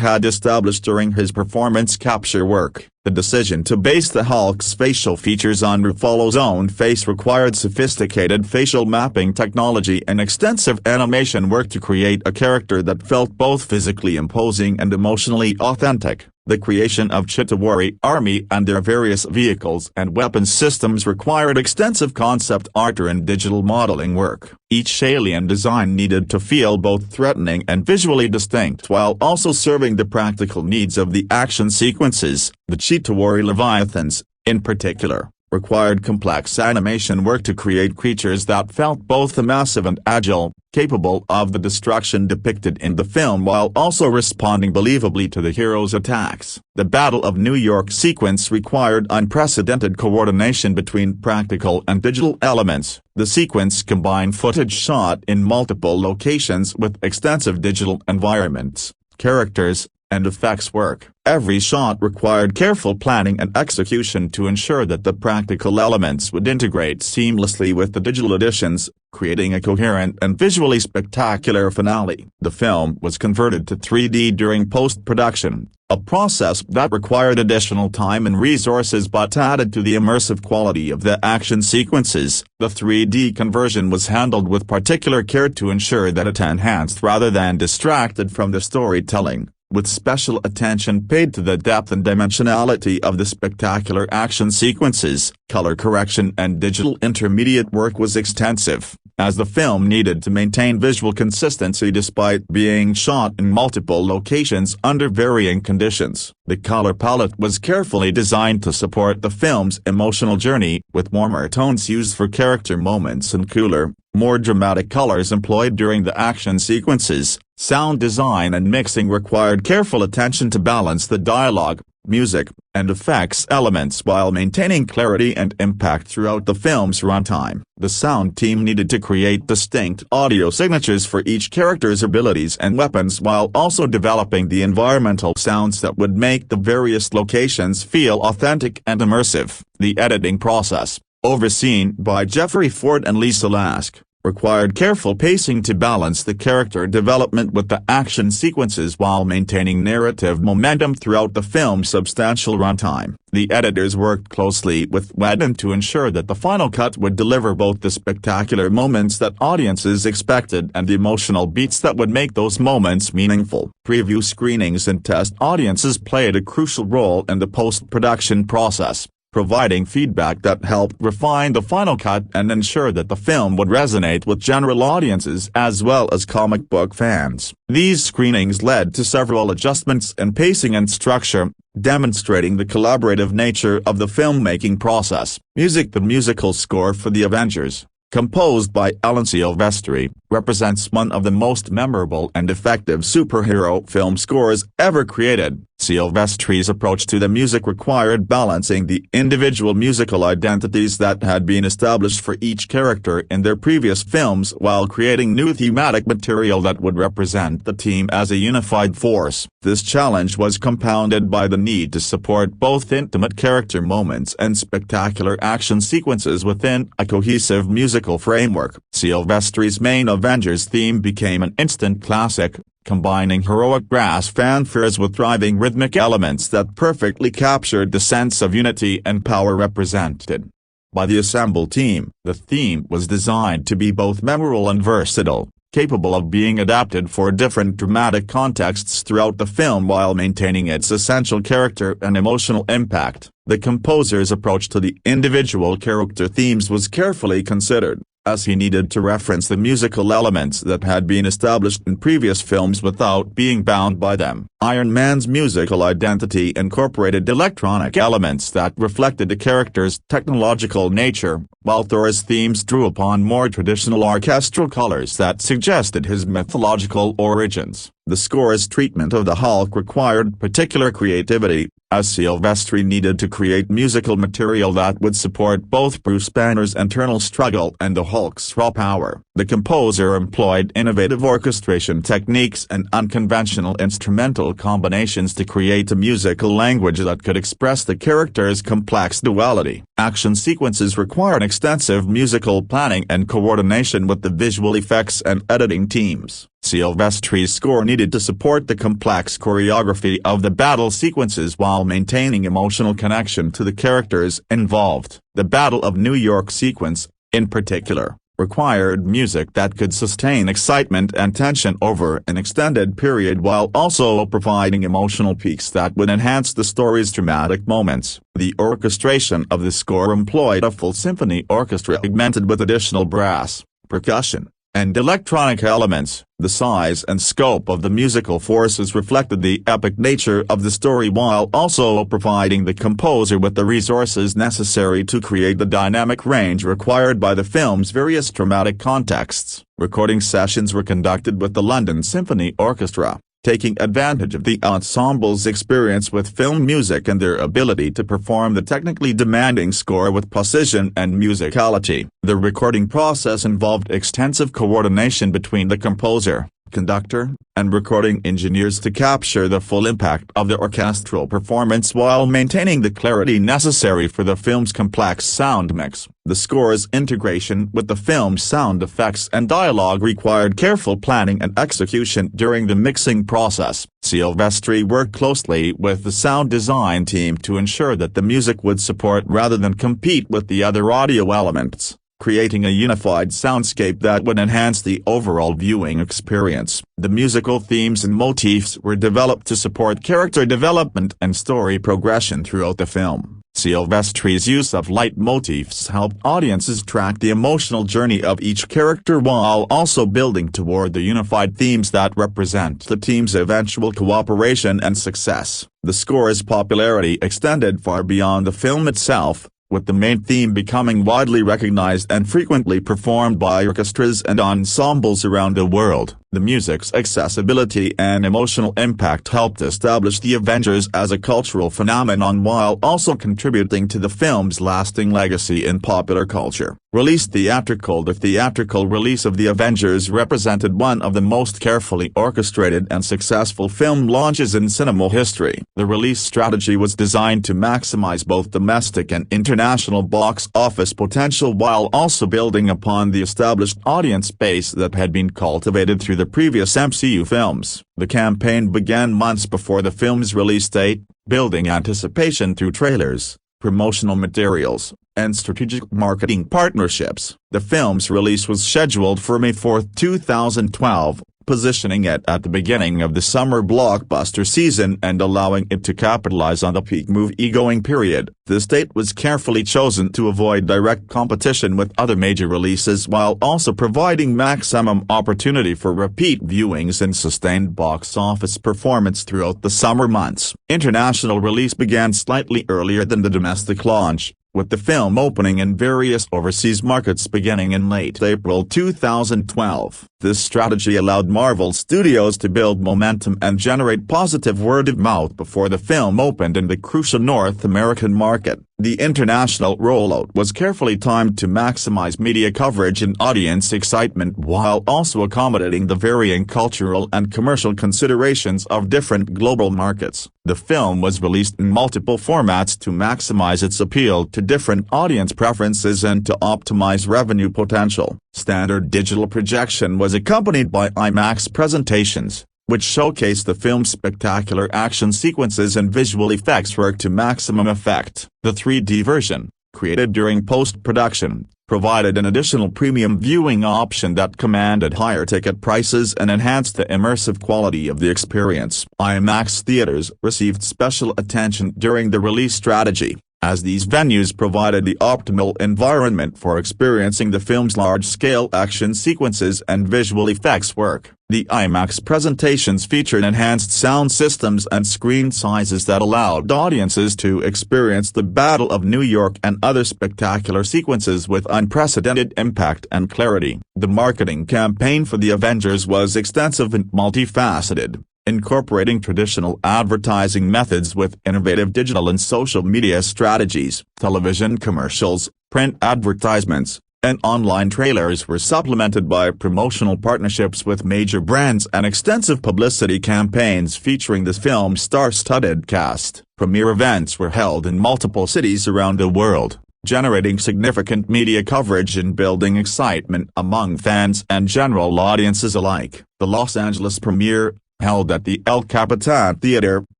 had established during his performance capture work. The decision to base the Hulk's facial features on Ruffalo's own face required sophisticated facial mapping technology and extensive animation work to create a character that felt both physically imposing and emotionally authentic. The creation of Chitauri Army and their various vehicles and weapons systems required extensive concept art and digital modeling work. Each alien design needed to feel both threatening and visually distinct while also serving the practical needs of the action sequences. The Chitauri Leviathans, in particular, required complex animation work to create creatures that felt both massive and agile, capable of the destruction depicted in the film while also responding believably to the hero's attacks. The Battle of New York sequence required unprecedented coordination between practical and digital elements. The sequence combined footage shot in multiple locations with extensive digital environments, characters, and effects work. Every shot required careful planning and execution to ensure that the practical elements would integrate seamlessly with the digital additions, creating a coherent and visually spectacular finale. The film was converted to 3D during post-production, a process that required additional time and resources but added to the immersive quality of the action sequences. The 3D conversion was handled with particular care to ensure that it enhanced rather than distracted from the storytelling, with special attention paid to the depth and dimensionality of the spectacular action sequences. Color correction and digital intermediate work was extensive, as the film needed to maintain visual consistency despite being shot in multiple locations under varying conditions. The color palette was carefully designed to support the film's emotional journey, with warmer tones used for character moments and cooler, more dramatic colors employed during the action sequences. Sound design and mixing required careful attention to balance the dialogue, music, and effects elements while maintaining clarity and impact throughout the film's runtime. The sound team needed to create distinct audio signatures for each character's abilities and weapons while also developing the environmental sounds that would make the various locations feel authentic and immersive. The editing process, overseen by Jeffrey Ford and Lisa Lask, required careful pacing to balance the character development with the action sequences while maintaining narrative momentum throughout the film's substantial runtime. The editors worked closely with Whedon to ensure that the final cut would deliver both the spectacular moments that audiences expected and the emotional beats that would make those moments meaningful. Preview screenings and test audiences played a crucial role in the post-production process, providing feedback that helped refine the final cut and ensure that the film would resonate with general audiences as well as comic book fans. These screenings led to several adjustments in pacing and structure, demonstrating the collaborative nature of the filmmaking process. Music. The musical score for the Avengers, composed by Alan Silvestri, represents one of the most memorable and effective superhero film scores ever created. Silvestri's approach to the music required balancing the individual musical identities that had been established for each character in their previous films while creating new thematic material that would represent the team as a unified force. This challenge was compounded by the need to support both intimate character moments and spectacular action sequences within a cohesive musical framework. Silvestri's main Avengers theme became an instant classic, combining heroic brass fanfares with thriving rhythmic elements that perfectly captured the sense of unity and power represented by the Ensemble team. The theme was designed to be both memorable and versatile, capable of being adapted for different dramatic contexts throughout the film while maintaining its essential character and emotional impact. The composer's approach to the individual character themes was carefully considered, as he needed to reference the musical elements that had been established in previous films without being bound by them. Iron Man's musical identity incorporated electronic elements that reflected the character's technological nature, while Thor's themes drew upon more traditional orchestral colors that suggested his mythological origins. The score's treatment of the Hulk required particular creativity, as Silvestri needed to create musical material that would support both Bruce Banner's internal struggle and the Hulk's raw power. The composer employed innovative orchestration techniques and unconventional instrumental combinations to create a musical language that could express the character's complex duality. Action sequences required extensive musical planning and coordination with the visual effects and editing teams. Silvestri's score needed to support the complex choreography of the battle sequences while maintaining emotional connection to the characters involved. The Battle of New York sequence, in particular, required music that could sustain excitement and tension over an extended period while also providing emotional peaks that would enhance the story's dramatic moments. The orchestration of the score employed a full symphony orchestra augmented with additional brass, percussion, and electronic elements. The size and scope of the musical forces reflected the epic nature of the story while also providing the composer with the resources necessary to create the dynamic range required by the film's various dramatic contexts. Recording sessions were conducted with the London Symphony Orchestra, taking advantage of the ensemble's experience with film music and their ability to perform the technically demanding score with precision and musicality. The recording process involved extensive coordination between the composer, conductor, and recording engineers to capture the full impact of the orchestral performance while maintaining the clarity necessary for the film's complex sound mix. The score's integration with the film's sound effects and dialogue required careful planning and execution during the mixing process. Silvestri worked closely with the sound design team to ensure that the music would support rather than compete with the other audio elements, creating a unified soundscape that would enhance the overall viewing experience. The musical themes and motifs were developed to support character development and story progression throughout the film. Silvestri's use of leitmotifs helped audiences track the emotional journey of each character while also building toward the unified themes that represent the team's eventual cooperation and success. The score's popularity extended far beyond the film itself, with the main theme becoming widely recognized and frequently performed by orchestras and ensembles around the world. The music's accessibility and emotional impact helped establish the Avengers as a cultural phenomenon while also contributing to the film's lasting legacy in popular culture. Released theatrical. The theatrical release of The Avengers represented one of the most carefully orchestrated and successful film launches in cinema history. The release strategy was designed to maximize both domestic and international box office potential while also building upon the established audience base that had been cultivated through the previous MCU films. The campaign began months before the film's release date, building anticipation through trailers, promotional materials, and strategic marketing partnerships. The film's release was scheduled for May 4, 2012, positioning it at the beginning of the summer blockbuster season and allowing it to capitalize on the peak movie-going period. This date was carefully chosen to avoid direct competition with other major releases while also providing maximum opportunity for repeat viewings and sustained box office performance throughout the summer months. International release began slightly earlier than the domestic launch, with the film opening in various overseas markets beginning in late April 2012. This strategy allowed Marvel Studios to build momentum and generate positive word of mouth before the film opened in the crucial North American market. The international rollout was carefully timed to maximize media coverage and audience excitement while also accommodating the varying cultural and commercial considerations of different global markets. The film was released in multiple formats to maximize its appeal to different audience preferences and to optimize revenue potential. Standard digital projection was accompanied by IMAX presentations, which showcased the film's spectacular action sequences and visual effects work to maximum effect. The 3D version, created during post-production, provided an additional premium viewing option that commanded higher ticket prices and enhanced the immersive quality of the experience. IMAX theaters received special attention during the release strategy, as these venues provided the optimal environment for experiencing the film's large-scale action sequences and visual effects work. The IMAX presentations featured enhanced sound systems and screen sizes that allowed audiences to experience the Battle of New York and other spectacular sequences with unprecedented impact and clarity. The marketing campaign for The Avengers was extensive and multifaceted, incorporating traditional advertising methods with innovative digital and social media strategies. Television commercials, print advertisements, and online trailers were supplemented by promotional partnerships with major brands and extensive publicity campaigns featuring the film's star-studded cast. Premiere events were held in multiple cities around the world, generating significant media coverage and building excitement among fans and general audiences alike. The Los Angeles premiere, held at the El Capitan Theater,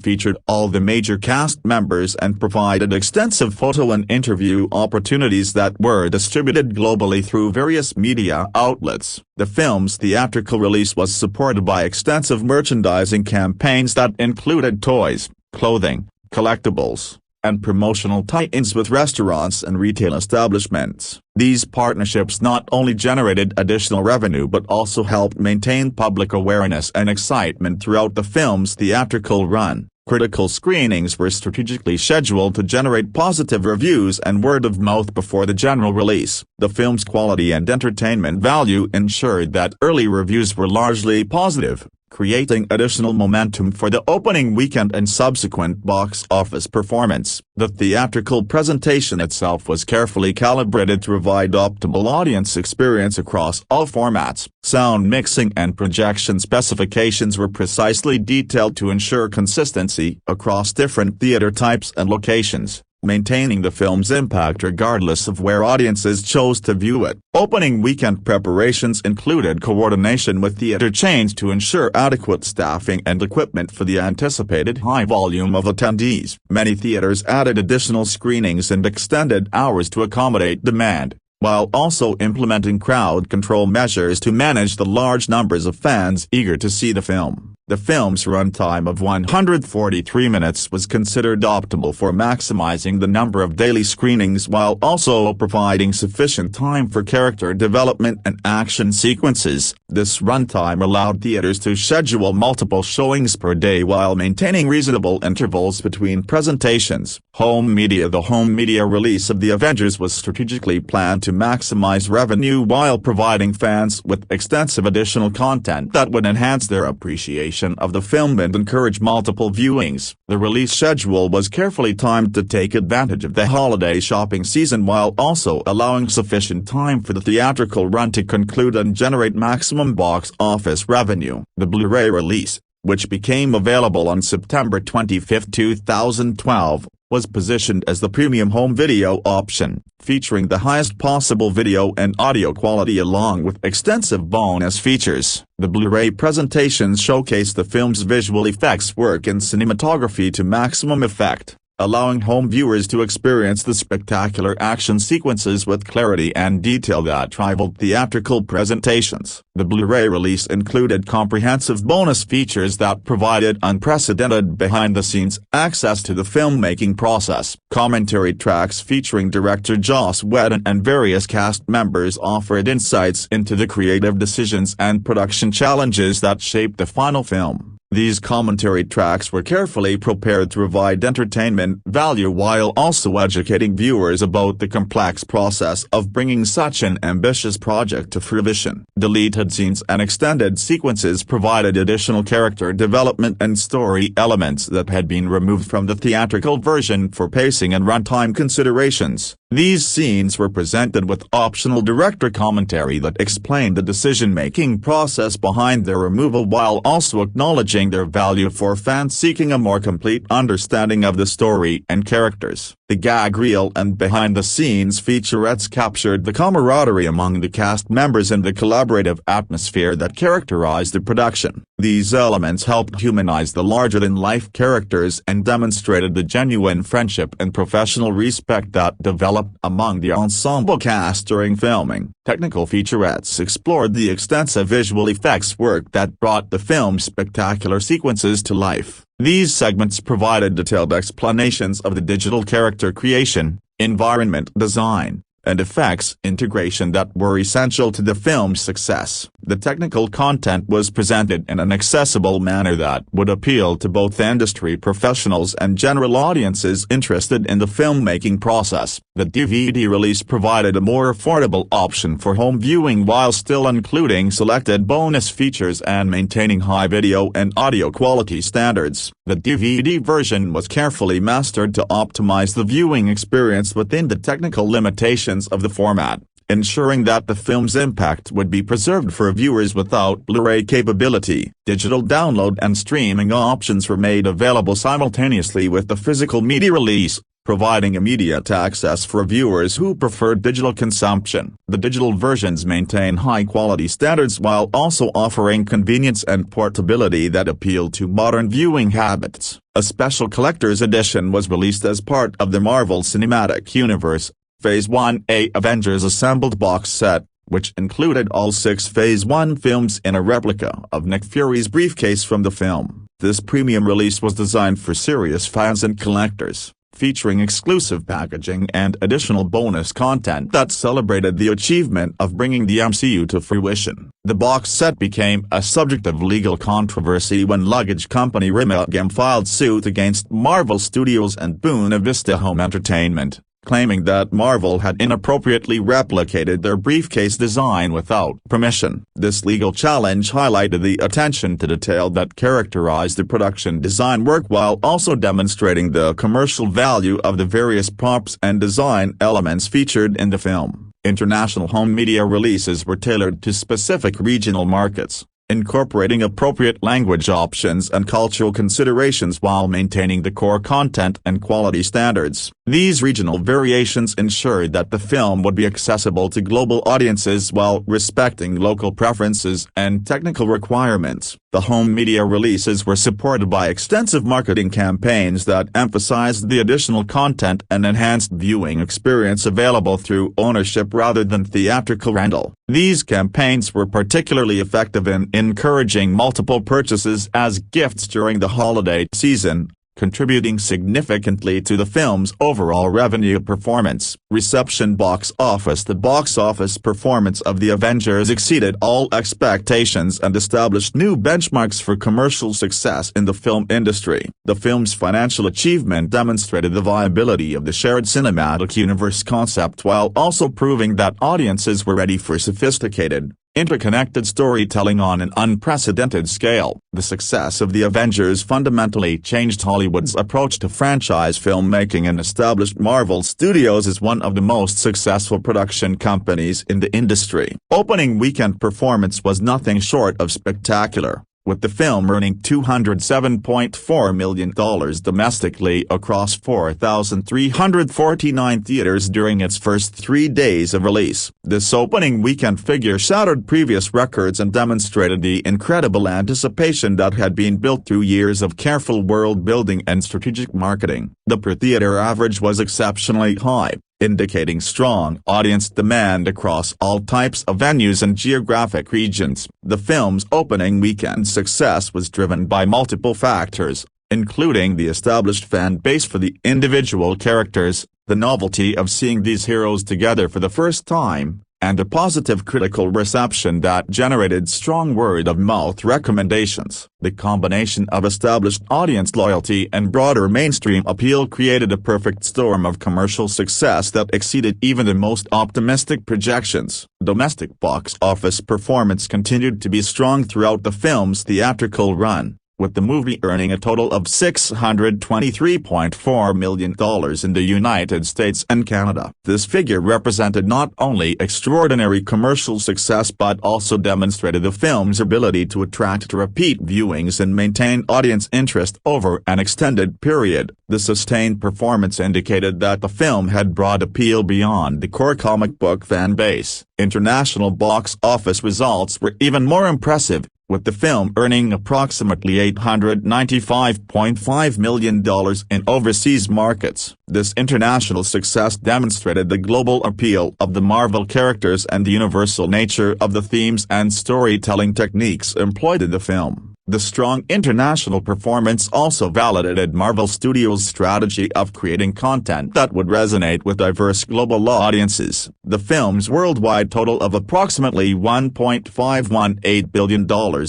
featured all the major cast members and provided extensive photo and interview opportunities that were distributed globally through various media outlets. The film's theatrical release was supported by extensive merchandising campaigns that included toys, clothing, collectibles, and promotional tie-ins with restaurants and retail establishments. These partnerships not only generated additional revenue but also helped maintain public awareness and excitement throughout the film's theatrical run. Critical screenings were strategically scheduled to generate positive reviews and word of mouth before the general release. The film's quality and entertainment value ensured that early reviews were largely positive, creating additional momentum for the opening weekend and subsequent box office performance. The theatrical presentation itself was carefully calibrated to provide optimal audience experience across all formats. Sound mixing and projection specifications were precisely detailed to ensure consistency across different theater types and locations, maintaining the film's impact regardless of where audiences chose to view it. Opening weekend preparations included coordination with theater chains to ensure adequate staffing and equipment for the anticipated high volume of attendees. Many theaters added additional screenings and extended hours to accommodate demand, while also implementing crowd control measures to manage the large numbers of fans eager to see the film. The film's runtime of 143 minutes was considered optimal for maximizing the number of daily screenings while also providing sufficient time for character development and action sequences. This runtime allowed theaters to schedule multiple showings per day while maintaining reasonable intervals between presentations. Home media. The home media release of The Avengers was strategically planned to maximize revenue while providing fans with extensive additional content that would enhance their appreciation of the film and encourage multiple viewings. The release schedule was carefully timed to take advantage of the holiday shopping season while also allowing sufficient time for the theatrical run to conclude and generate maximum box office revenue. The Blu-ray release, which became available on September 25, 2012, was positioned as the premium home video option, featuring the highest possible video and audio quality along with extensive bonus features. The Blu-ray presentations showcased the film's visual effects work and cinematography to maximum effect, allowing home viewers to experience the spectacular action sequences with clarity and detail that rivaled theatrical presentations. The Blu-ray release included comprehensive bonus features that provided unprecedented behind-the-scenes access to the filmmaking process. Commentary tracks featuring director Joss Whedon and various cast members offered insights into the creative decisions and production challenges that shaped the final film. These commentary tracks were carefully prepared to provide entertainment value while also educating viewers about the complex process of bringing such an ambitious project to fruition. Deleted scenes and extended sequences provided additional character development and story elements that had been removed from the theatrical version for pacing and runtime considerations. These scenes were presented with optional director commentary that explained the decision-making process behind their removal while also acknowledging their value for fans seeking a more complete understanding of the story and characters. The gag reel and behind-the-scenes featurettes captured the camaraderie among the cast members and the collaborative atmosphere that characterized the production. These elements helped humanize the larger-than-life characters and demonstrated the genuine friendship and professional respect that developed among the ensemble cast during filming. Technical featurettes explored the extensive visual effects work that brought the film's spectacular sequences to life. These segments provided detailed explanations of the digital character creation, environment design, and effects integration that were essential to the film's success. The technical content was presented in an accessible manner that would appeal to both industry professionals and general audiences interested in the filmmaking process. The DVD release provided a more affordable option for home viewing while still including selected bonus features and maintaining high video and audio quality standards. The DVD version was carefully mastered to optimize the viewing experience within the technical limitations of the format, ensuring that the film's impact would be preserved for viewers without Blu-ray capability. Digital download and streaming options were made available simultaneously with the physical media release, providing immediate access for viewers who prefer digital consumption. The digital versions maintain high-quality standards while also offering convenience and portability that appeal to modern viewing habits. A special collector's edition was released as part of the Marvel Cinematic Universe Phase 1A Avengers Assembled box set, which included all 6 Phase 1 films in a replica of Nick Fury's briefcase from the film. This premium release was designed for serious fans and collectors, featuring exclusive packaging and additional bonus content that celebrated the achievement of bringing the MCU to fruition. The box set became a subject of legal controversy when luggage company Rimagam filed suit against Marvel Studios and Buena Vista Home Entertainment, claiming that Marvel had inappropriately replicated their briefcase design without permission. This legal challenge highlighted the attention to detail that characterized the production design work while also demonstrating the commercial value of the various props and design elements featured in the film. International home media releases were tailored to specific regional markets, incorporating appropriate language options and cultural considerations while maintaining the core content and quality standards. These regional variations ensured that the film would be accessible to global audiences while respecting local preferences and technical requirements. The home media releases were supported by extensive marketing campaigns that emphasized the additional content and enhanced viewing experience available through ownership rather than theatrical rental. These campaigns were particularly effective in encouraging multiple purchases as gifts during the holiday season, contributing significantly to the film's overall revenue performance. Reception box office. The box office performance of The Avengers exceeded all expectations and established new benchmarks for commercial success in the film industry. The film's financial achievement demonstrated the viability of the shared cinematic universe concept while also proving that audiences were ready for sophisticated, interconnected storytelling on an unprecedented scale. The success of The Avengers fundamentally changed Hollywood's approach to franchise filmmaking and established Marvel Studios as one of the most successful production companies in the industry. Opening weekend performance was nothing short of spectacular, with the film earning $207.4 million domestically across 4,349 theaters during its first 3 days of release. This opening weekend figure shattered previous records and demonstrated the incredible anticipation that had been built through years of careful world-building and strategic marketing. The per-theater average was exceptionally high, indicating strong audience demand across all types of venues and geographic regions. The film's opening weekend success was driven by multiple factors, including the established fan base for the individual characters, the novelty of seeing these heroes together for the first time, and a positive critical reception that generated strong word-of-mouth recommendations. The combination of established audience loyalty and broader mainstream appeal created a perfect storm of commercial success that exceeded even the most optimistic projections. Domestic box office performance continued to be strong throughout the film's theatrical run, with the movie earning a total of $623.4 million in the United States and Canada. This figure represented not only extraordinary commercial success but also demonstrated the film's ability to attract repeat viewings and maintain audience interest over an extended period. The sustained performance indicated that the film had broad appeal beyond the core comic book fan base. International box office results were even more impressive, with the film earning approximately $895.5 million in overseas markets. This international success demonstrated the global appeal of the Marvel characters and the universal nature of the themes and storytelling techniques employed in the film. The strong international performance also validated Marvel Studios' strategy of creating content that would resonate with diverse global audiences. The film's worldwide total of approximately $1.518 billion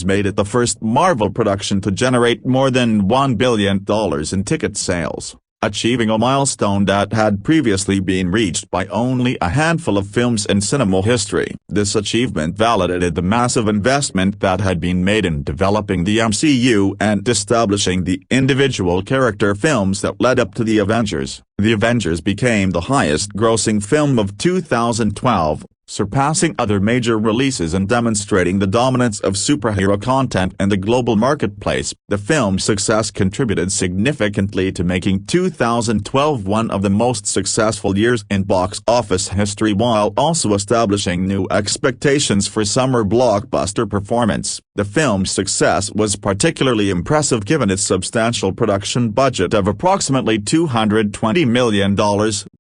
made it the first Marvel production to generate more than $1 billion in ticket sales, achieving a milestone that had previously been reached by only a handful of films in cinema history. This achievement validated the massive investment that had been made in developing the MCU and establishing the individual character films that led up to The Avengers. The Avengers became the highest-grossing film of 2012, surpassing other major releases and demonstrating the dominance of superhero content in the global marketplace. The film's success contributed significantly to making 2012 one of the most successful years in box office history while also establishing new expectations for summer blockbuster performance. The film's success was particularly impressive given its substantial production budget of approximately $220 million,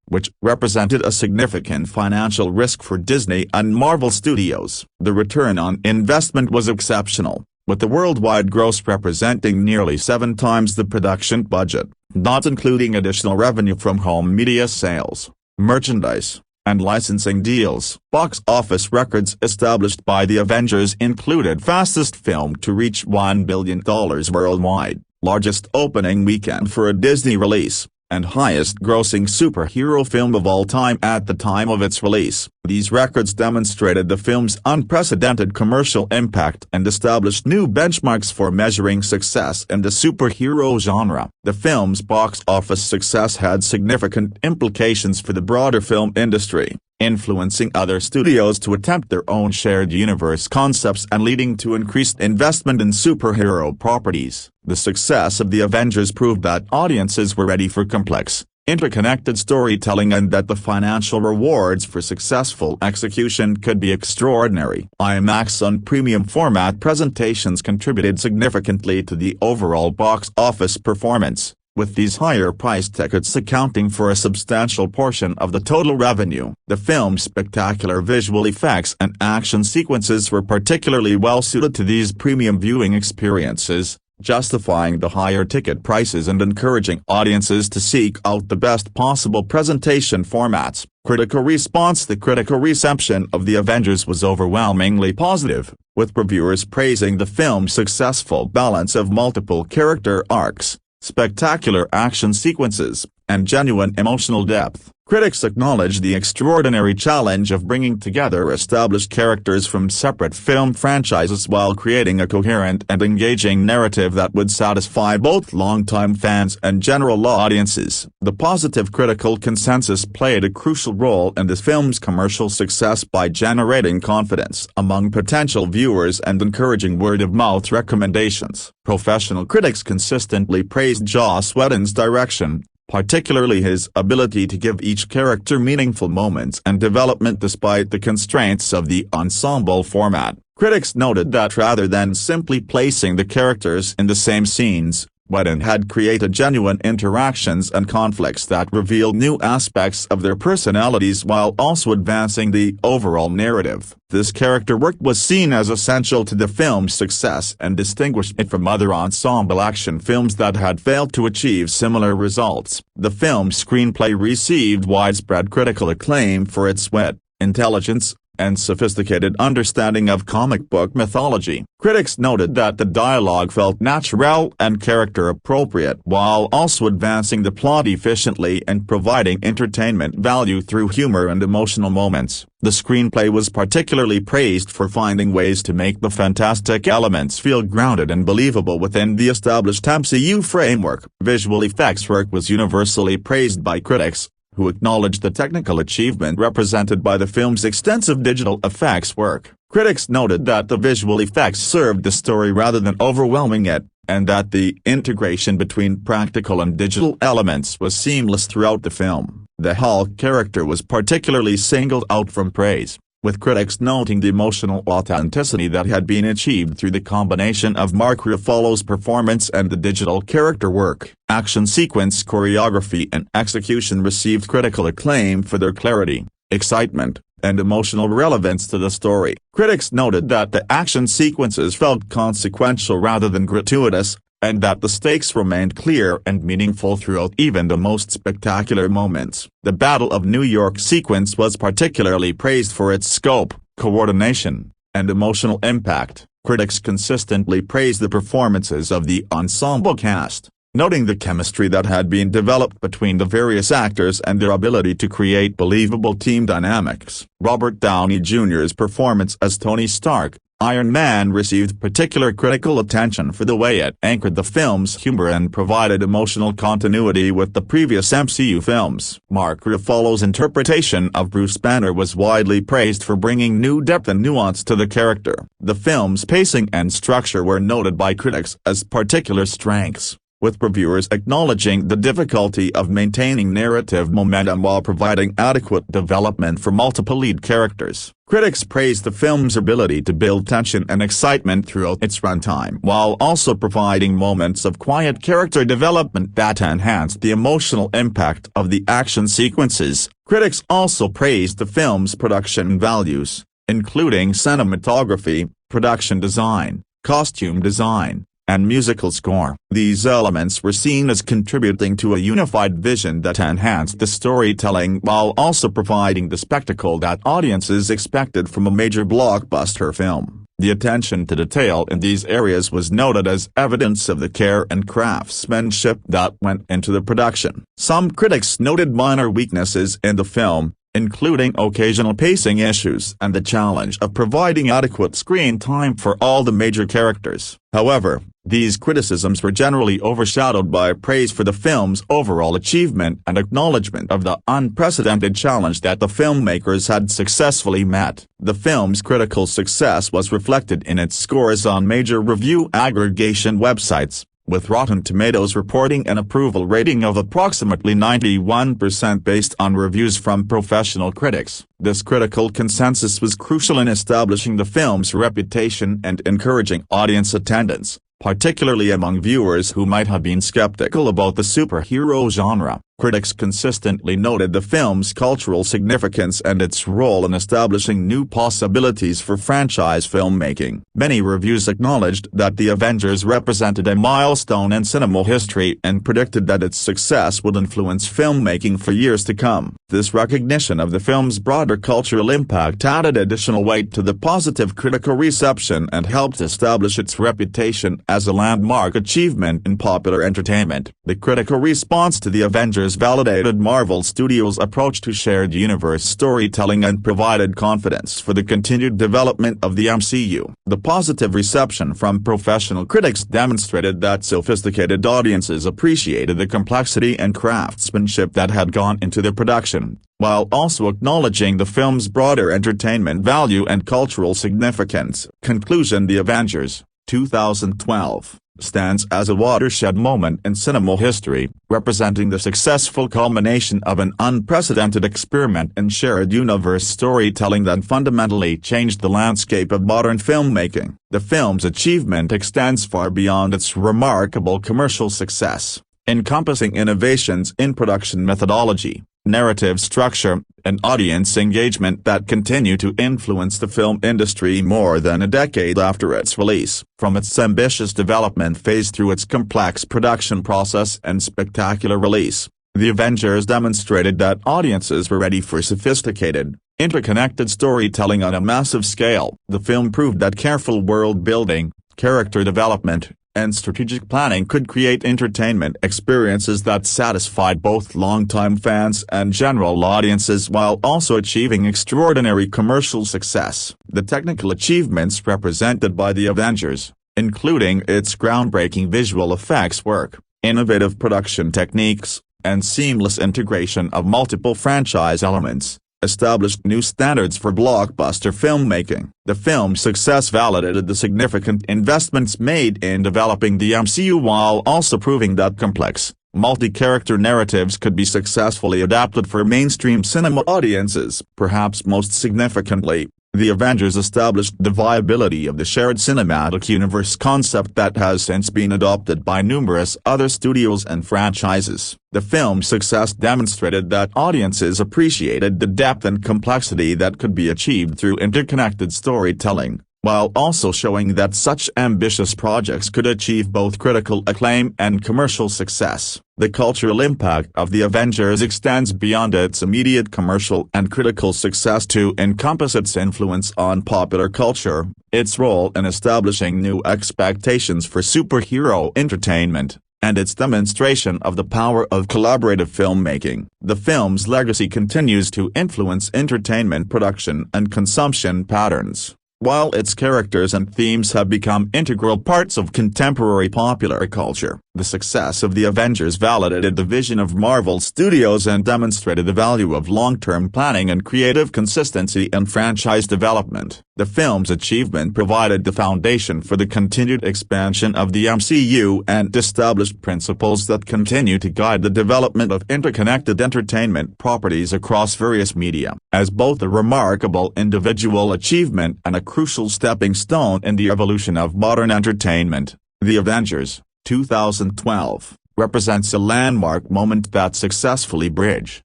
which represented a significant financial risk for Disney and Marvel Studios. The return on investment was exceptional, with the worldwide gross representing nearly 7 times the production budget, not including additional revenue from home media sales, merchandise, and licensing deals. Box office records established by The Avengers included fastest film to reach $1 billion worldwide, largest opening weekend for a Disney release, and highest-grossing superhero film of all time at the time of its release. These records demonstrated the film's unprecedented commercial impact and established new benchmarks for measuring success in the superhero genre. The film's box office success had significant implications for the broader film industry, influencing other studios to attempt their own shared universe concepts and leading to increased investment in superhero properties. The success of The Avengers proved that audiences were ready for complex, interconnected storytelling and that the financial rewards for successful execution could be extraordinary. IMAX and premium format presentations contributed significantly to the overall box office performance, with these higher-priced tickets accounting for a substantial portion of the total revenue. The film's spectacular visual effects and action sequences were particularly well-suited to these premium viewing experiences, justifying the higher ticket prices and encouraging audiences to seek out the best possible presentation formats. Critical response. The critical reception of The Avengers was overwhelmingly positive, with reviewers praising the film's successful balance of multiple character arcs, spectacular action sequences, and genuine emotional depth. Critics acknowledged the extraordinary challenge of bringing together established characters from separate film franchises while creating a coherent and engaging narrative that would satisfy both longtime fans and general audiences. The positive critical consensus played a crucial role in the film's commercial success by generating confidence among potential viewers and encouraging word-of-mouth recommendations. Professional critics consistently praised Joss Whedon's direction, particularly his ability to give each character meaningful moments and development despite the constraints of the ensemble format. Critics noted that rather than simply placing the characters in the same scenes, Whedon had created genuine interactions and conflicts that revealed new aspects of their personalities while also advancing the overall narrative. This character work was seen as essential to the film's success and distinguished it from other ensemble action films that had failed to achieve similar results. The film's screenplay received widespread critical acclaim for its wit, intelligence, and sophisticated understanding of comic book mythology. Critics noted that the dialogue felt natural and character-appropriate while also advancing the plot efficiently and providing entertainment value through humor and emotional moments. The screenplay was particularly praised for finding ways to make the fantastic elements feel grounded and believable within the established MCU framework. Visual effects work was universally praised by critics, who acknowledged the technical achievement represented by the film's extensive digital effects work. Critics noted that the visual effects served the story rather than overwhelming it, and that the integration between practical and digital elements was seamless throughout the film. The Hulk character was particularly singled out from praise, with critics noting the emotional authenticity that had been achieved through the combination of Mark Ruffalo's performance and the digital character work. Action sequence choreography and execution received critical acclaim for their clarity, excitement, and emotional relevance to the story. Critics noted that the action sequences felt consequential rather than gratuitous, and that the stakes remained clear and meaningful throughout even the most spectacular moments. The Battle of New York sequence was particularly praised for its scope, coordination, and emotional impact. Critics consistently praised the performances of the ensemble cast, noting the chemistry that had been developed between the various actors and their ability to create believable team dynamics. Robert Downey Jr.'s performance as Tony Stark, Iron Man, received particular critical attention for the way it anchored the film's humor and provided emotional continuity with the previous MCU films. Mark Ruffalo's interpretation of Bruce Banner was widely praised for bringing new depth and nuance to the character. The film's pacing and structure were noted by critics as particular strengths, with reviewers acknowledging the difficulty of maintaining narrative momentum while providing adequate development for multiple lead characters. Critics praised the film's ability to build tension and excitement throughout its runtime while also providing moments of quiet character development that enhanced the emotional impact of the action sequences. Critics also praised the film's production values, including cinematography, production design, costume design, and musical score. These elements were seen as contributing to a unified vision that enhanced the storytelling while also providing the spectacle that audiences expected from a major blockbuster film. The attention to detail in these areas was noted as evidence of the care and craftsmanship that went into the production. Some critics noted minor weaknesses in the film, including occasional pacing issues and the challenge of providing adequate screen time for all the major characters. However, these criticisms were generally overshadowed by praise for the film's overall achievement and acknowledgement of the unprecedented challenge that the filmmakers had successfully met. The film's critical success was reflected in its scores on major review aggregation websites, with Rotten Tomatoes reporting an approval rating of approximately 91% based on reviews from professional critics. This critical consensus was crucial in establishing the film's reputation and encouraging audience attendance, particularly among viewers who might have been skeptical about the superhero genre. Critics consistently noted the film's cultural significance and its role in establishing new possibilities for franchise filmmaking. Many reviews acknowledged that The Avengers represented a milestone in cinema history and predicted that its success would influence filmmaking for years to come. This recognition of the film's broader cultural impact added additional weight to the positive critical reception and helped establish its reputation as a landmark achievement in popular entertainment. The critical response to The Avengers validated Marvel Studios' approach to shared universe storytelling and provided confidence for the continued development of the MCU. The positive reception from professional critics demonstrated that sophisticated audiences appreciated the complexity and craftsmanship that had gone into the production, while also acknowledging the film's broader entertainment value and cultural significance. Conclusion: The Avengers, 2012. Stands as a watershed moment in cinema history, representing the successful culmination of an unprecedented experiment in shared universe storytelling that fundamentally changed the landscape of modern filmmaking. The film's achievement extends far beyond its remarkable commercial success, encompassing innovations in production methodology, narrative structure, and audience engagement that continue to influence the film industry more than a decade after its release. From its ambitious development phase through its complex production process and spectacular release, The Avengers demonstrated that audiences were ready for sophisticated, interconnected storytelling on a massive scale. The film proved that careful world building, character development, and strategic planning could create entertainment experiences that satisfied both longtime fans and general audiences while also achieving extraordinary commercial success. The technical achievements represented by The Avengers, including its groundbreaking visual effects work, innovative production techniques, and seamless integration of multiple franchise elements, established new standards for blockbuster filmmaking. The film's success validated the significant investments made in developing the MCU while also proving that complex, multi-character narratives could be successfully adapted for mainstream cinema audiences. Perhaps most significantly, The Avengers established the viability of the shared cinematic universe concept that has since been adopted by numerous other studios and franchises. The film's success demonstrated that audiences appreciated the depth and complexity that could be achieved through interconnected storytelling, while also showing that such ambitious projects could achieve both critical acclaim and commercial success. The cultural impact of The Avengers extends beyond its immediate commercial and critical success to encompass its influence on popular culture, its role in establishing new expectations for superhero entertainment, and its demonstration of the power of collaborative filmmaking. The film's legacy continues to influence entertainment production and consumption patterns, while its characters and themes have become integral parts of contemporary popular culture. The success of The Avengers validated the vision of Marvel Studios and demonstrated the value of long-term planning and creative consistency in franchise development. The film's achievement provided the foundation for the continued expansion of the MCU and established principles that continue to guide the development of interconnected entertainment properties across various media. As both a remarkable individual achievement and a crucial stepping stone in the evolution of modern entertainment, The Avengers, 2012, represents a landmark moment that successfully bridged.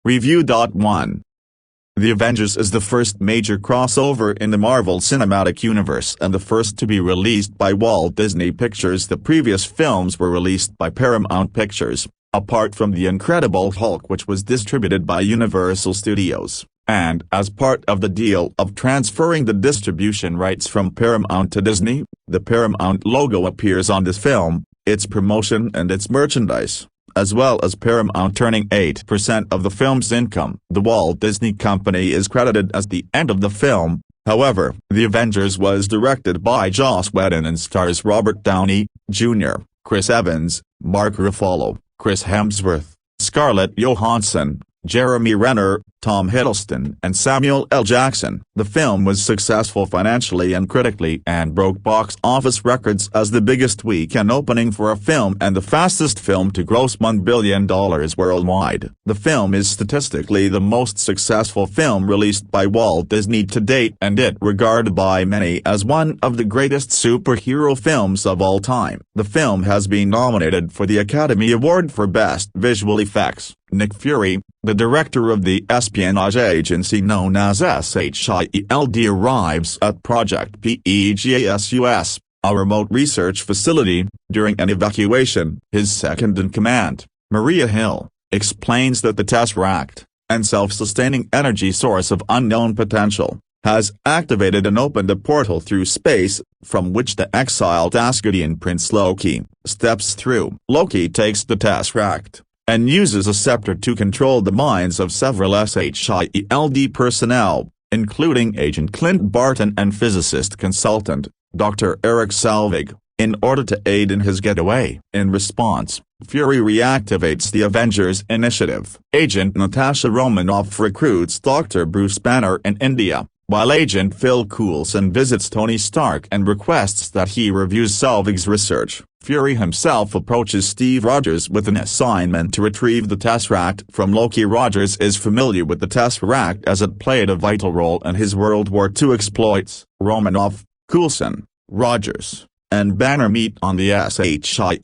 Review. 1. The Avengers is the first major crossover in the Marvel Cinematic Universe and the first to be released by Walt Disney Pictures. The previous films were released by Paramount Pictures, apart from The Incredible Hulk, which was distributed by Universal Studios. And as part of the deal of transferring the distribution rights from Paramount to Disney, the Paramount logo appears on this film, its promotion and its merchandise, as well as Paramount turning 8% of the film's income. The Walt Disney Company is credited as the end of the film. However, The Avengers was directed by Joss Whedon and stars Robert Downey, Jr., Chris Evans, Mark Ruffalo, Chris Hemsworth, Scarlett Johansson, Jeremy Renner, Tom Hiddleston and Samuel L. Jackson. The film was successful financially and critically and broke box office records as the biggest weekend opening for a film and the fastest film to gross $1 billion worldwide. The film is statistically the most successful film released by Walt Disney to date, and it regarded by many as one of the greatest superhero films of all time. The film has been nominated for the Academy Award for Best Visual Effects. Nick Fury, the director of the espionage agency known as SHIELD, arrives at Project PEGASUS, a remote research facility, during an evacuation. His second-in-command, Maria Hill, explains that the Tesseract, an self-sustaining energy source of unknown potential, has activated and opened a portal through space, from which the exiled Asgardian Prince Loki steps through. Loki takes the Tesseract and uses a scepter to control the minds of several SHIELD personnel, including Agent Clint Barton and physicist consultant, Dr. Eric Selvig, in order to aid in his getaway. In response, Fury reactivates the Avengers initiative. Agent Natasha Romanoff recruits Dr. Bruce Banner in India, while Agent Phil Coulson visits Tony Stark and requests that he reviews Selvig's research. Fury himself approaches Steve Rogers with an assignment to retrieve the Tesseract from Loki. Rogers is familiar with the Tesseract as it played a vital role in his World War II exploits. Romanoff, Coulson, Rogers, and Banner meet on the SHIELD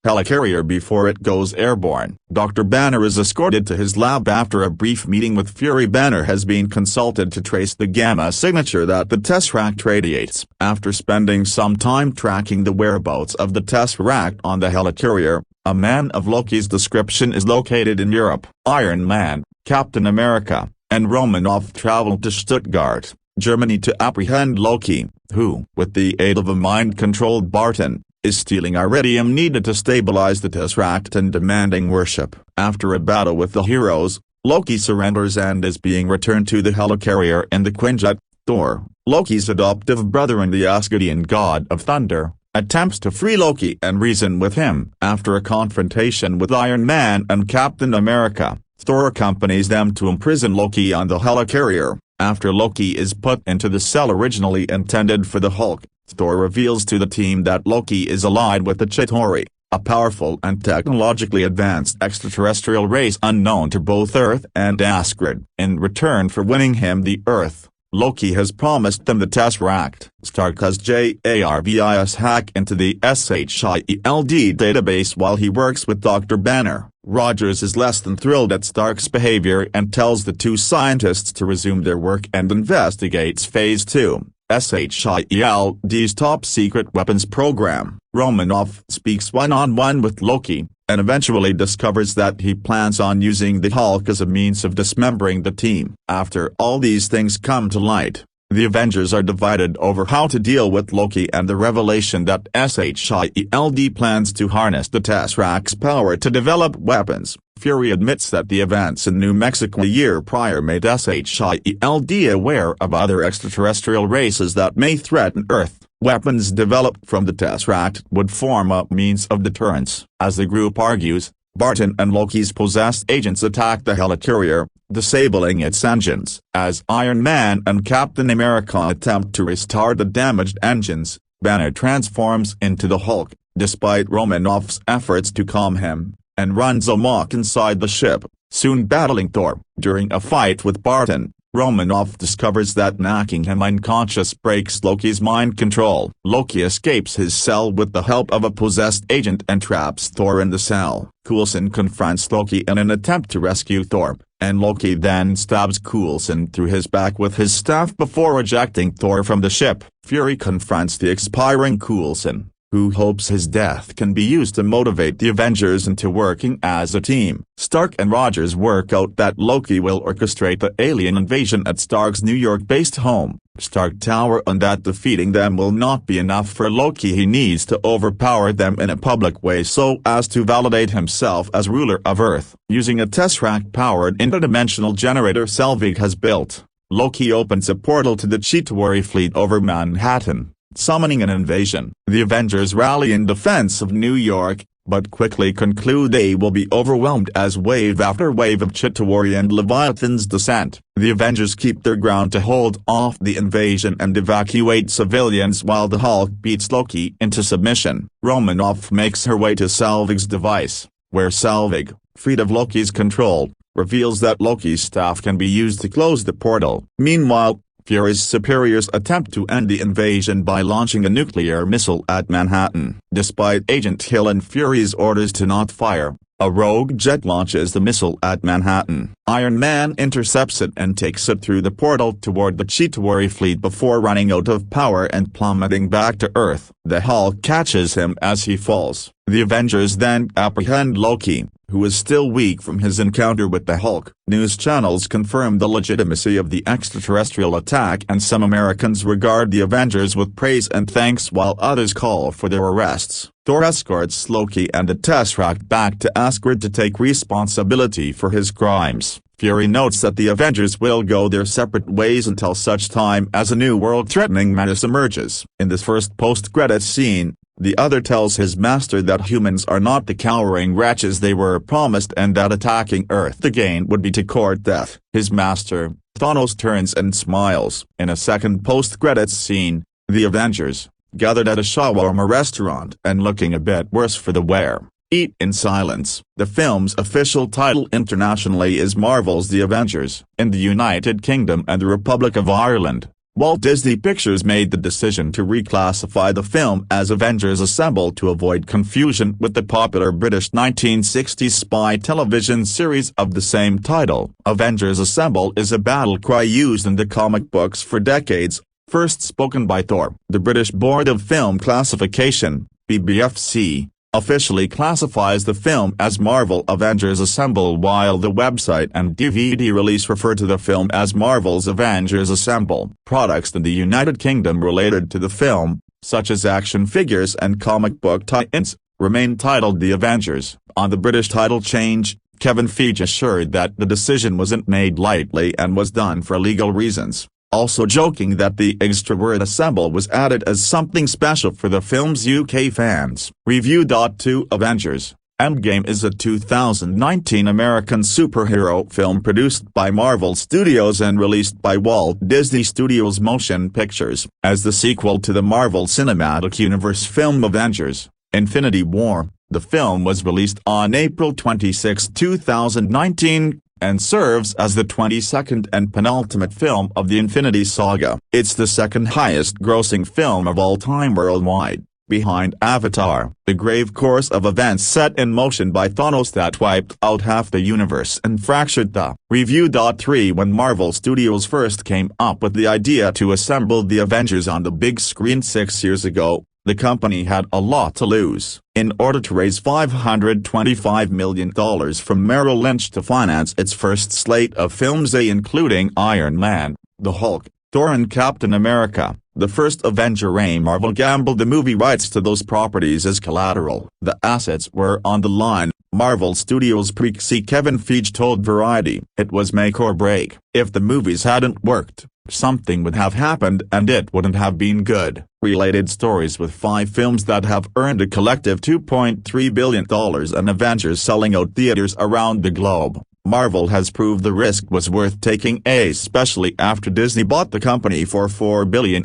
helicarrier before it goes airborne. Dr. Banner is escorted to his lab after a brief meeting with Fury. Banner has been consulted to trace the gamma signature that the Tesseract radiates. After spending some time tracking the whereabouts of the Tesseract on the helicarrier, a man of Loki's description is located in Europe. Iron Man, Captain America, and Romanoff travel to Stuttgart, Germany to apprehend Loki, who, with the aid of a mind-controlled Barton, is stealing iridium needed to stabilize the Tesseract and demanding worship. After a battle with the heroes, Loki surrenders and is being returned to the helicarrier in the Quinjet. Thor, Loki's adoptive brother and the Asgardian god of thunder, attempts to free Loki and reason with him. After a confrontation with Iron Man and Captain America, Thor accompanies them to imprison Loki on the helicarrier. After Loki is put into the cell originally intended for the Hulk, Thor reveals to the team that Loki is allied with the Chitauri, a powerful and technologically advanced extraterrestrial race unknown to both Earth and Asgard. In return for winning him the Earth, Loki has promised them the Tesseract. Stark has JARVIS hack into the SHIELD database while he works with Dr. Banner. Rogers is less than thrilled at Stark's behavior and tells the two scientists to resume their work and investigates Phase 2, SHIELD's top-secret weapons program. Romanoff speaks one-on-one with Loki, and eventually discovers that he plans on using the Hulk as a means of dismembering the team. After all these things come to light, the Avengers are divided over how to deal with Loki and the revelation that SHIELD plans to harness the Tesseract's power to develop weapons. Fury admits that the events in New Mexico a year prior made SHIELD aware of other extraterrestrial races that may threaten Earth. Weapons developed from the Tesseract would form a means of deterrence. As the group argues, Barton and Loki's possessed agents attack the helicarrier, disabling its engines. As Iron Man and Captain America attempt to restart the damaged engines, Banner transforms into the Hulk, despite Romanoff's efforts to calm him, and runs amok inside the ship, soon battling Thor. During a fight with Barton, Romanoff discovers that knocking him unconscious breaks Loki's mind control. Loki escapes his cell with the help of a possessed agent and traps Thor in the cell. Coulson confronts Loki in an attempt to rescue Thor, and Loki then stabs Coulson through his back with his staff before ejecting Thor from the ship. Fury confronts the expiring Coulson, who hopes his death can be used to motivate the Avengers into working as a team. Stark and Rogers work out that Loki will orchestrate the alien invasion at Stark's New York-based home, Stark Tower, and that defeating them will not be enough for Loki. He needs to overpower them in a public way so as to validate himself as ruler of Earth. Using a Tesseract-powered interdimensional generator Selvig has built, Loki opens a portal to the Chitauri fleet over Manhattan, summoning an invasion. The Avengers rally in defense of New York, but quickly conclude they will be overwhelmed as wave after wave of Chitauri and Leviathans descend. The Avengers keep their ground to hold off the invasion and evacuate civilians while the Hulk beats Loki into submission. Romanoff makes her way to Selvig's device, where Selvig, freed of Loki's control, reveals that Loki's staff can be used to close the portal. Meanwhile, Fury's superiors attempt to end the invasion by launching a nuclear missile at Manhattan. Despite Agent Hill and Fury's orders to not fire, a rogue jet launches the missile at Manhattan. Iron Man intercepts it and takes it through the portal toward the Chitauri fleet before running out of power and plummeting back to Earth. The Hulk catches him as he falls. The Avengers then apprehend Loki, who is still weak from his encounter with the Hulk. News channels confirm the legitimacy of the extraterrestrial attack, and some Americans regard the Avengers with praise and thanks while others call for their arrests. Thor escorts Loki and the Tesseract back to Asgard to take responsibility for his crimes. Fury notes that the Avengers will go their separate ways until such time as a new world-threatening menace emerges. In this first post-credits scene, the other tells his master that humans are not the cowering wretches they were promised and that attacking Earth again would be to court death. His master, Thanos, turns and smiles. In a second post-credits scene, the Avengers, gathered at a shawarma restaurant and looking a bit worse for the wear, eat in silence. The film's official title internationally is Marvel's The Avengers. In the United Kingdom and the Republic of Ireland, Walt Disney Pictures made the decision to reclassify the film as Avengers Assemble to avoid confusion with the popular British 1960s spy television series of the same title. Avengers Assemble is a battle cry used in the comic books for decades, first spoken by Thor. The British Board of Film Classification, BBFC, officially classifies the film as Marvel Avengers Assemble, while the website and DVD release refer to the film as Marvel's Avengers Assemble. Products in the United Kingdom related to the film, such as action figures and comic book tie-ins, remain titled The Avengers. On the British title change, Kevin Feige assured that the decision wasn't made lightly and was done for legal reasons, also joking that the extra word assemble was added as something special for the film's UK fans. Review. 2 Avengers Endgame is a 2019 American superhero film produced by Marvel Studios and released by Walt Disney Studios Motion Pictures. As the sequel to the Marvel Cinematic Universe film Avengers: Infinity War, the film was released on April 26, 2019, and serves as the 22nd and penultimate film of the Infinity Saga. It's the second highest grossing film of all time worldwide, behind Avatar, the grave course of events set in motion by Thanos that wiped out half the universe and fractured the Review. 3 When Marvel Studios first came up with the idea to assemble the Avengers on the big screen 6 years ago, the company had a lot to lose. In order to raise $525 million from Merrill Lynch to finance its first slate of films, including Iron Man, the Hulk, Thor and Captain America, the first Avenger, Marvel gambled the movie rights to those properties as collateral. The assets were on the line, Marvel Studios pre-CEO Kevin Feige told Variety. It was make or break. If the movies hadn't worked, something would have happened and it wouldn't have been good. Related stories: with 5 films that have earned a collective $2.3 billion and Avengers selling out theaters around the globe, Marvel has proved the risk was worth taking, especially after Disney bought the company for $4 billion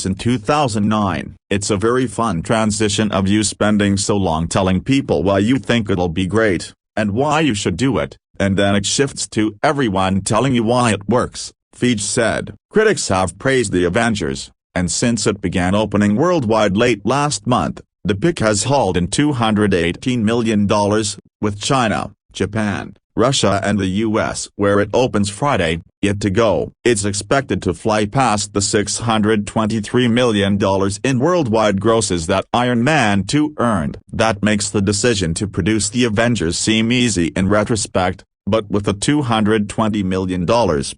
in 2009. It's a very fun transition of you spending so long telling people why you think it'll be great, and why you should do it, and then it shifts to everyone telling you why it works, Feige said. Critics have praised The Avengers, and since it began opening worldwide late last month, the pick has hauled in $218 million, with China, Japan, Russia and the US, where it opens Friday, yet to go. It's expected to fly past the $623 million in worldwide grosses that Iron Man 2 earned. That makes the decision to produce The Avengers seem easy in retrospect, but with a $220 million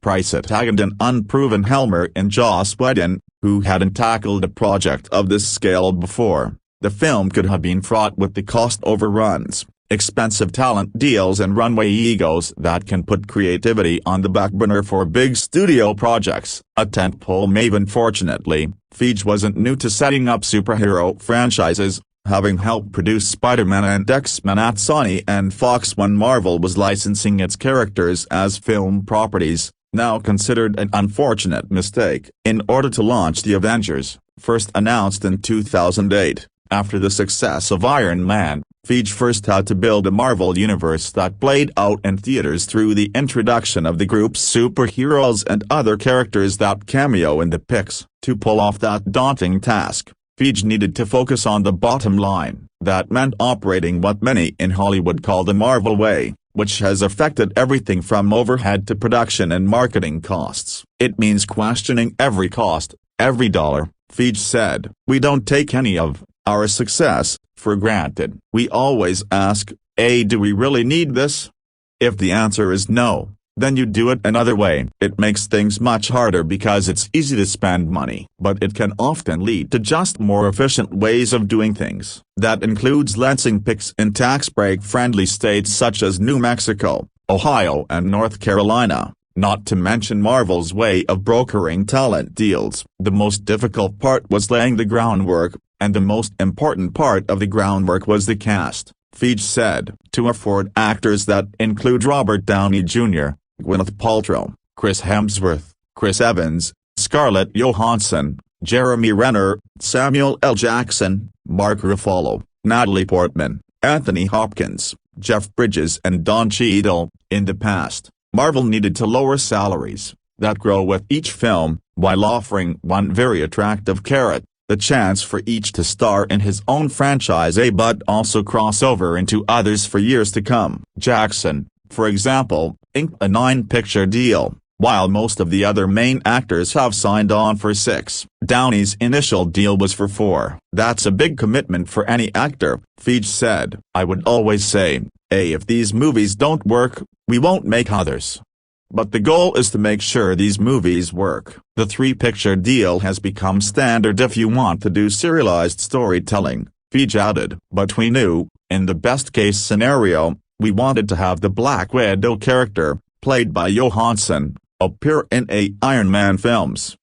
price tag and an unproven Helmer and Joss Whedon, who hadn't tackled a project of this scale before, the film could have been fraught with the cost overruns, expensive talent deals and runway egos that can put creativity on the back burner for big studio projects. A tentpole maven. Fortunately, Feige wasn't new to setting up superhero franchises. having helped produce Spider-Man and X-Men at Sony and Fox when Marvel was licensing its characters as film properties, now considered an unfortunate mistake. In order to launch the Avengers, first announced in 2008, after the success of Iron Man, Feige first had to build a Marvel universe that played out in theaters through the introduction of the group's superheroes and other characters that cameo in the pics. To pull off that daunting task, Feige needed to focus on the bottom line. That meant operating what many in Hollywood call the Marvel way, which has affected everything from overhead to production and marketing costs. It means questioning every cost, every dollar, Feige said. We don't take any of our success for granted. We always ask, do we really need this? If the answer is no, then you do it another way. It makes things much harder because it's easy to spend money, but it can often lead to just more efficient ways of doing things. That includes lancing picks in tax break-friendly states such as New Mexico, Ohio and North Carolina, not to mention Marvel's way of brokering talent deals. The most difficult part was laying the groundwork, and the most important part of the groundwork was the cast, Feige said. To afford actors that include Robert Downey Jr., Gwyneth Paltrow, Chris Hemsworth, Chris Evans, Scarlett Johansson, Jeremy Renner, Samuel L. Jackson, Mark Ruffalo, Natalie Portman, Anthony Hopkins, Jeff Bridges and Don Cheadle. In the past, Marvel needed to lower salaries that grow with each film, while offering one very attractive carrot, the chance for each to star in his own franchise but also cross over into others for years to come. Jackson, for example, inked a 9-picture deal, while most of the other main actors have signed on for 6. Downey's initial deal was for 4. That's a big commitment for any actor, Feige said. I would always say, if these movies don't work, we won't make others. But the goal is to make sure these movies work. The 3-picture deal has become standard if you want to do serialized storytelling, Feige added. But we knew, in the best-case scenario, we wanted to have the Black Widow character, played by Johansson, appear in Iron Man films,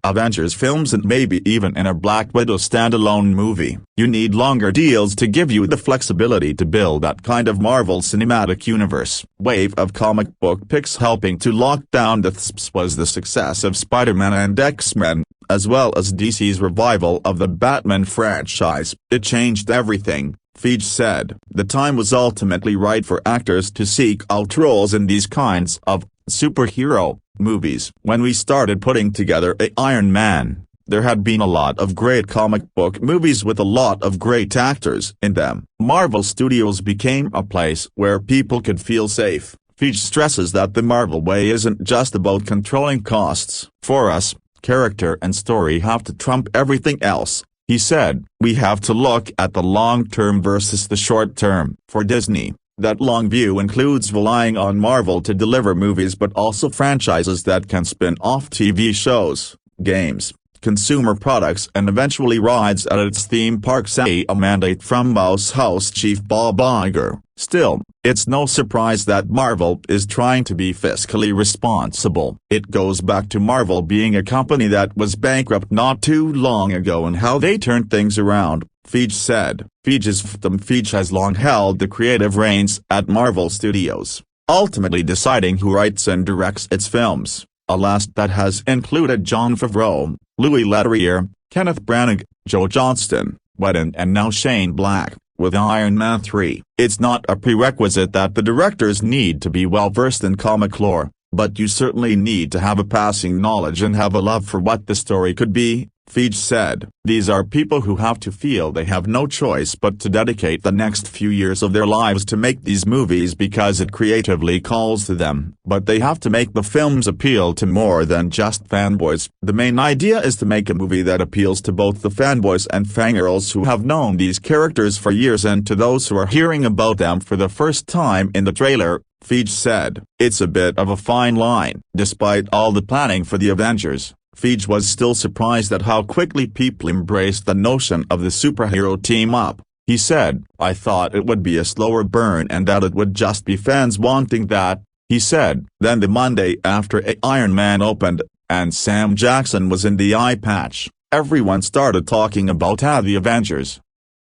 Avengers films and maybe even in a Black Widow standalone movie. You need longer deals to give you the flexibility to build that kind of Marvel Cinematic Universe. Wave of comic book picks helping to lock down the THSPs was the success of Spider-Man and X-Men, as well as DC's revival of the Batman franchise. It changed everything, Feige said. The time was ultimately right for actors to seek out roles in these kinds of superhero movies. When we started putting together Iron Man, there had been a lot of great comic book movies with a lot of great actors in them. Marvel Studios became a place where people could feel safe. Feige stresses that the Marvel way isn't just about controlling costs. For us, character and story have to trump everything else, he said. We have to look at the long term versus the short term. For Disney, that long view includes relying on Marvel to deliver movies but also franchises that can spin off TV shows, games, consumer products and eventually rides at its theme parks, a mandate from Mouse House chief Bob Iger. Still, it's no surprise that Marvel is trying to be fiscally responsible. It goes back to Marvel being a company that was bankrupt not too long ago and how they turned things around, Feige said. Feige has long held the creative reins at Marvel Studios, ultimately deciding who writes and directs its films, a list that has included Jon Favreau, Louis Leterrier, Kenneth Branagh, Joe Johnston, Whedon and now Shane Black, with Iron Man 3. It's not a prerequisite that the directors need to be well-versed in comic lore, but you certainly need to have a passing knowledge and have a love for what the story could be, Feige said. These are people who have to feel they have no choice but to dedicate the next few years of their lives to make these movies because it creatively calls to them. But they have to make the films appeal to more than just fanboys. The main idea is to make a movie that appeals to both the fanboys and fangirls who have known these characters for years and to those who are hearing about them for the first time in the trailer, Feige said. It's a bit of a fine line. Despite all the planning for the Avengers, Feige was still surprised at how quickly people embraced the notion of the superhero team-up. He said, I thought it would be a slower burn and that it would just be fans wanting that, he said. Then the Monday after Iron Man opened, and Sam Jackson was in the eye patch, everyone started talking about the Avengers.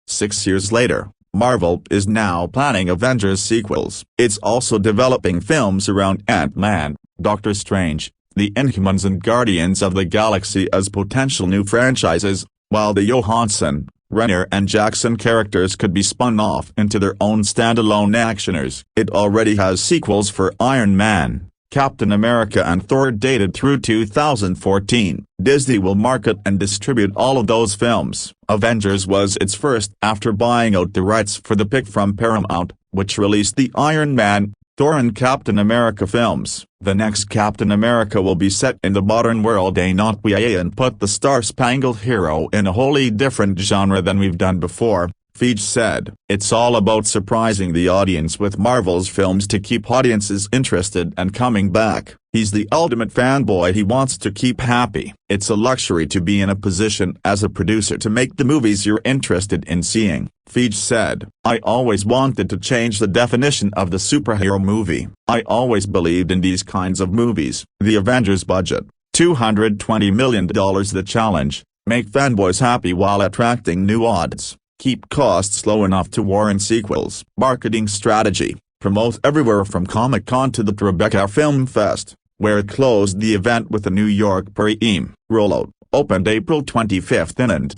6 years later, Marvel is now planning Avengers sequels. It's also developing films around Ant-Man, Doctor Strange, the Inhumans and Guardians of the Galaxy as potential new franchises, while the Johansson, Renner and Jackson characters could be spun off into their own standalone actioners. It already has sequels for Iron Man, Captain America and Thor dated through 2014. Disney will market and distribute all of those films. Avengers was its first after buying out the rights for the pick from Paramount, which released the Iron Man, Thor and Captain America films. The next Captain America will be set in the modern world and put the star-spangled hero in a wholly different genre than we've done before, Feige said. It's all about surprising the audience with Marvel's films to keep audiences interested and coming back. He's the ultimate fanboy. He wants to keep happy. It's a luxury to be in a position as a producer to make the movies you're interested in seeing, Feige said. I always wanted to change the definition of the superhero movie. I always believed in these kinds of movies. The Avengers budget, $220 million. The challenge, make fanboys happy while attracting new audience. Keep costs low enough to warrant sequels. Marketing strategy, promote everywhere from Comic-Con to the Tribeca Film Fest, where it closed the event with the New York premiere. Rollout, opened April 25 in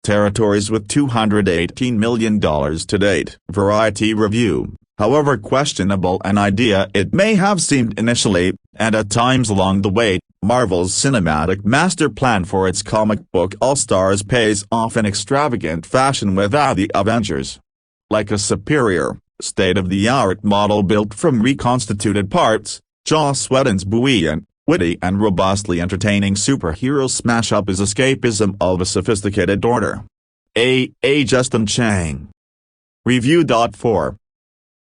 territories with $218 million to date. Variety review, however questionable an idea it may have seemed initially, and at times along the way, Marvel's cinematic master plan for its comic book all-stars pays off in extravagant fashion with the Avengers. Like a superior, state-of-the-art model built from reconstituted parts, Joss Whedon's buoyant, witty and robustly entertaining superhero smash-up is escapism of a sophisticated order. Justin Chang. Review. 4.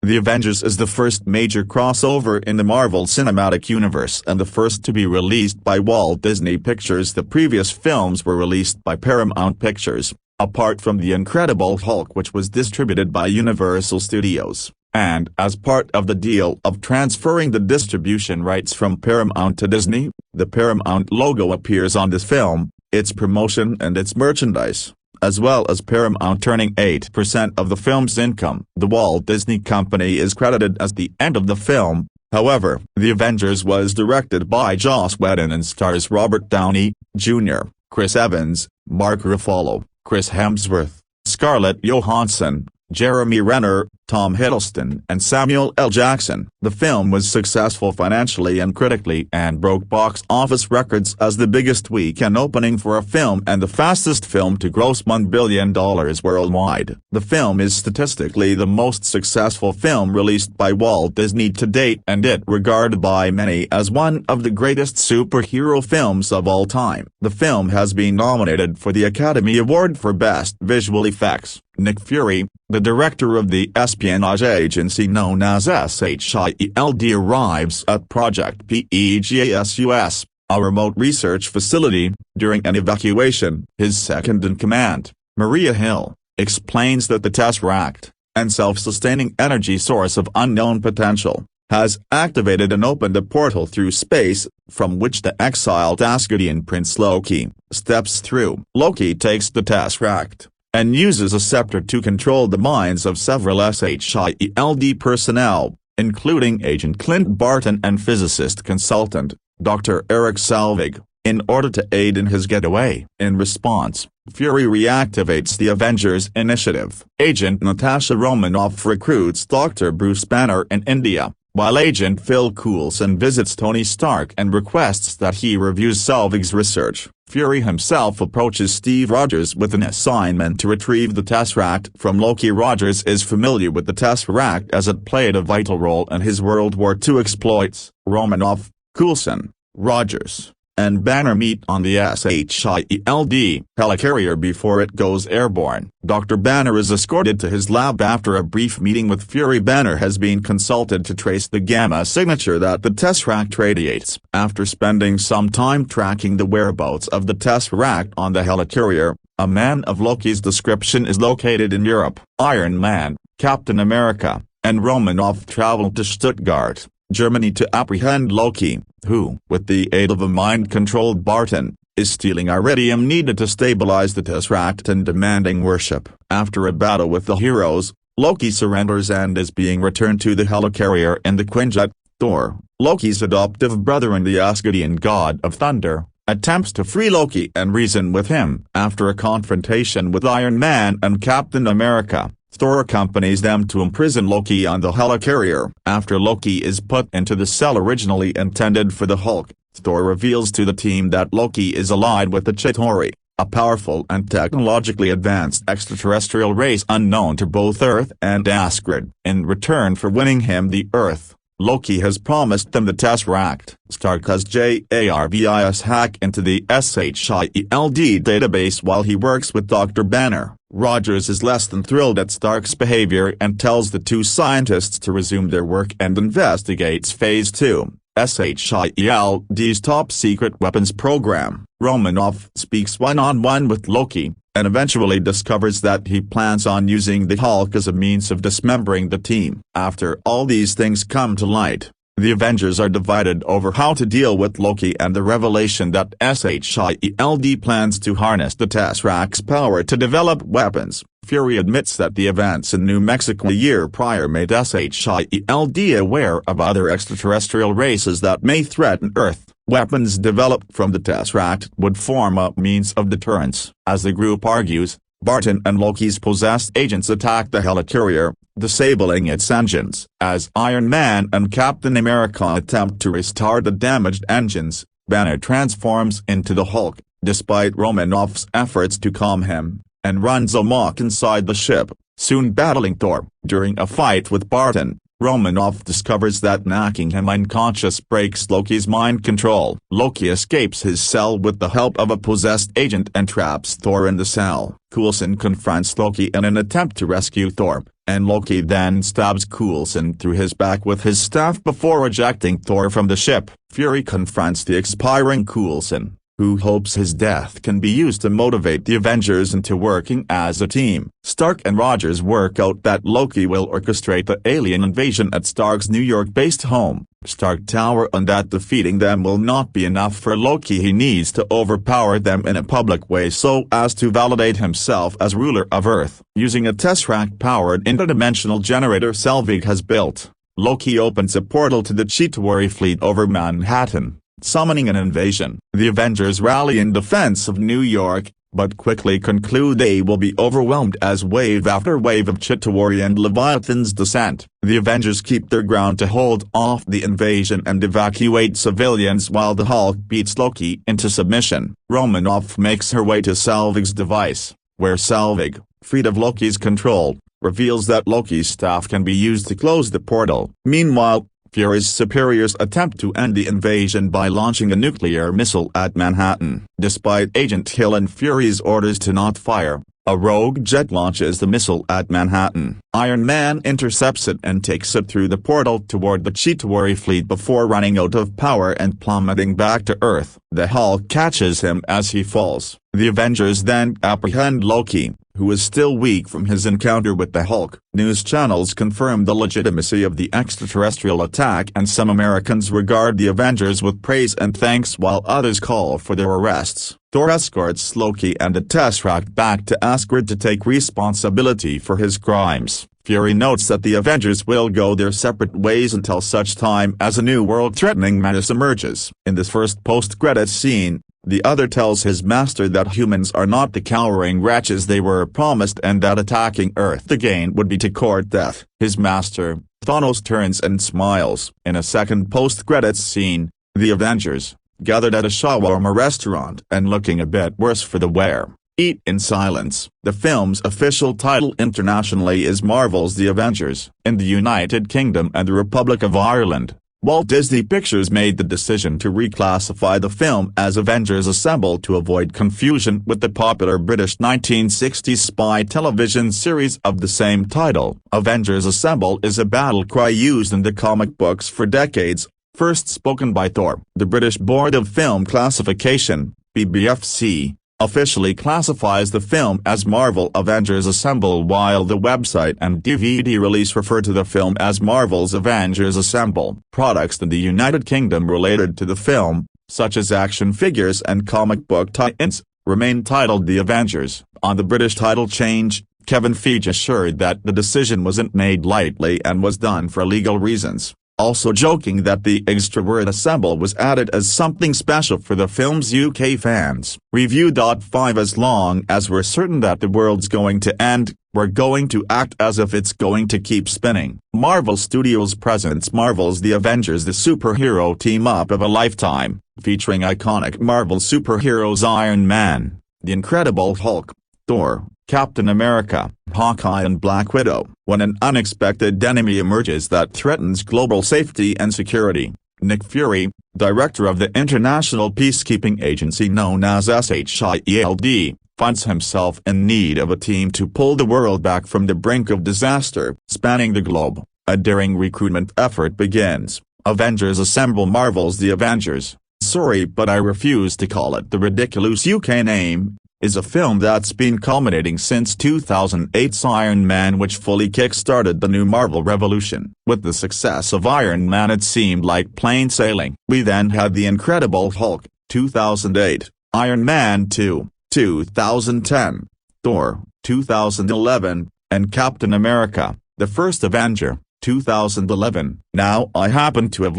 The Avengers is the first major crossover in the Marvel Cinematic Universe and the first to be released by Walt Disney Pictures. The previous films were released by Paramount Pictures, apart from The Incredible Hulk, which was distributed by Universal Studios, and as part of the deal of transferring the distribution rights from Paramount to Disney, the Paramount logo appears on this film, its promotion and its merchandise, as well as Paramount turning 8% of the film's income. The Walt Disney Company is credited as the end of the film. However, The Avengers was directed by Joss Whedon and stars Robert Downey, Jr., Chris Evans, Mark Ruffalo, Chris Hemsworth, Scarlett Johansson, Jeremy Renner, Tom Hiddleston and Samuel L. Jackson. The film was successful financially and critically and broke box office records as the biggest weekend opening for a film and the fastest film to gross $1 billion worldwide. The film is statistically the most successful film released by Walt Disney to date and it regarded by many as one of the greatest superhero films of all time. The film has been nominated for the Academy Award for Best Visual Effects. Nick Fury, the director of the espionage agency known as SHIELD, arrives at Project PEGASUS, a remote research facility, during an evacuation. His second-in-command, Maria Hill, explains that the Tesseract, an self-sustaining energy source of unknown potential, has activated and opened a portal through space, from which the exiled Asgardian prince Loki steps through. Loki takes the Tesseract and uses a scepter to control the minds of several SHIELD personnel, including Agent Clint Barton and physicist consultant, Dr. Eric Selvig, in order to aid in his getaway. In response, Fury reactivates the Avengers Initiative. Agent Natasha Romanoff recruits Dr. Bruce Banner in India, while Agent Phil Coulson visits Tony Stark and requests that he reviews Selvig's research. Fury himself approaches Steve Rogers with an assignment to retrieve the Tesseract from Loki. Rogers is familiar with the Tesseract as it played a vital role in his World War II exploits. Romanoff, Coulson, Rogers, and Banner meet on the SHIELD helicarrier before it goes airborne. Dr. Banner is escorted to his lab after a brief meeting with Fury. Banner has been consulted to trace the gamma signature that the Tesseract radiates. After spending some time tracking the whereabouts of the Tesseract on the helicarrier, a man of Loki's description is located in Europe. Iron Man, Captain America, and Romanoff travel to Stuttgart, Germany to apprehend Loki, who, with the aid of a mind-controlled Barton, is stealing iridium needed to stabilize the Tesseract and demanding worship. After a battle with the heroes, Loki surrenders and is being returned to the helicarrier in the Quinjet. Thor, Loki's adoptive brother and the Asgardian god of thunder, attempts to free Loki and reason with him. After a confrontation with Iron Man and Captain America, Thor accompanies them to imprison Loki on the helicarrier. After Loki is put into the cell originally intended for the Hulk, Thor reveals to the team that Loki is allied with the Chitauri, a powerful and technologically advanced extraterrestrial race unknown to both Earth and Asgard. In return for winning him the Earth, Loki has promised them the Tesseract. Stark has Jarvis hack into the SHIELD database while he works with Dr. Banner. Rogers is less than thrilled at Stark's behavior and tells the two scientists to resume their work and investigates Phase 2, SHIELD's top-secret weapons program. Romanoff speaks one-on-one with Loki, and eventually discovers that he plans on using the Hulk as a means of dismembering the team. After all these things come to light, the Avengers are divided over how to deal with Loki and the revelation that SHIELD plans to harness the Tesseract's power to develop weapons. Fury admits that the events in New Mexico a year prior made SHIELD aware of other extraterrestrial races that may threaten Earth. Weapons developed from the Tesseract would form a means of deterrence. As the group argues, Barton and Loki's possessed agents attack the helicarrier, disabling its engines. As Iron Man and Captain America attempt to restart the damaged engines, Banner transforms into the Hulk, despite Romanoff's efforts to calm him, and runs amok inside the ship, soon battling Thor. During a fight with Barton, Romanoff discovers that knocking him unconscious breaks Loki's mind control. Loki escapes his cell with the help of a possessed agent and traps Thor in the cell. Coulson confronts Loki in an attempt to rescue Thor, and Loki then stabs Coulson through his back with his staff before ejecting Thor from the ship. Fury confronts the expiring Coulson, who hopes his death can be used to motivate the Avengers into working as a team. Stark and Rogers work out that Loki will orchestrate the alien invasion at Stark's New York-based home, Stark Tower, and that defeating them will not be enough for Loki. He needs to overpower them in a public way so as to validate himself as ruler of Earth. Using a Tesseract-powered interdimensional generator Selvig has built, Loki opens a portal to the Chitauri fleet over Manhattan, summoning an invasion. The Avengers rally in defense of New York, but quickly conclude they will be overwhelmed as wave after wave of Chitauri and Leviathans descent. The Avengers keep their ground to hold off the invasion and evacuate civilians while the Hulk beats Loki into submission. Romanoff makes her way to Selvig's device, where Selvig, freed of Loki's control, reveals that Loki's staff can be used to close the portal. Meanwhile, Fury's superiors attempt to end the invasion by launching a nuclear missile at Manhattan. Despite Agent Hill and Fury's orders to not fire, a rogue jet launches the missile at Manhattan. Iron Man intercepts it and takes it through the portal toward the Chitauri fleet before running out of power and plummeting back to Earth. The Hulk catches him as he falls. The Avengers then apprehend Loki, who is still weak from his encounter with the Hulk. News channels confirm the legitimacy of the extraterrestrial attack, and some Americans regard the Avengers with praise and thanks while others call for their arrests. Thor escorts Loki and the Tesseract back to Asgard to take responsibility for his crimes. Fury notes that the Avengers will go their separate ways until such time as a new world-threatening menace emerges. In this first post-credits scene, the other tells his master that humans are not the cowering wretches they were promised and that attacking Earth again would be to court death. His master, Thanos, turns and smiles. In a second post-credits scene, the Avengers, gathered at a shawarma restaurant and looking a bit worse for the wear, eat in silence. The film's official title internationally is Marvel's The Avengers. In the United Kingdom and the Republic of Ireland, Walt Disney Pictures made the decision to reclassify the film as Avengers Assemble to avoid confusion with the popular British 1960s spy television series of the same title. Avengers Assemble is a battle cry used in the comic books for decades, first spoken by Thor. The British Board of Film Classification, BBFC, officially classifies the film as Marvel Avengers Assemble, while the website and DVD release refer to the film as Marvel's Avengers Assemble. Products in the United Kingdom related to the film, such as action figures and comic book tie-ins, remain titled The Avengers. On the British title change, Kevin Feige assured that the decision wasn't made lightly and was done for legal reasons, also joking that the extra word Ensemble was added as something special for the film's UK fans. Review. 5 As long as we're certain that the world's going to end, we're going to act as if it's going to keep spinning. Marvel Studios presents Marvel's The Avengers, the superhero team-up of a lifetime, featuring iconic Marvel superheroes Iron Man, The Incredible Hulk, Thor, Captain America, Hawkeye and Black Widow. When an unexpected enemy emerges that threatens global safety and security, Nick Fury, director of the international peacekeeping agency known as SHIELD, finds himself in need of a team to pull the world back from the brink of disaster. Spanning the globe, a daring recruitment effort begins. Avengers Assemble. Marvel's The Avengers, sorry but I refuse to call it the ridiculous UK name, is a film that's been culminating since 2008's Iron Man, which fully kick-started the new Marvel revolution. With the success of Iron Man, it seemed like plain sailing. We then had The Incredible Hulk, 2008, Iron Man 2, 2010, Thor, 2011, and Captain America, the First Avenger, 2011. Now I happen to have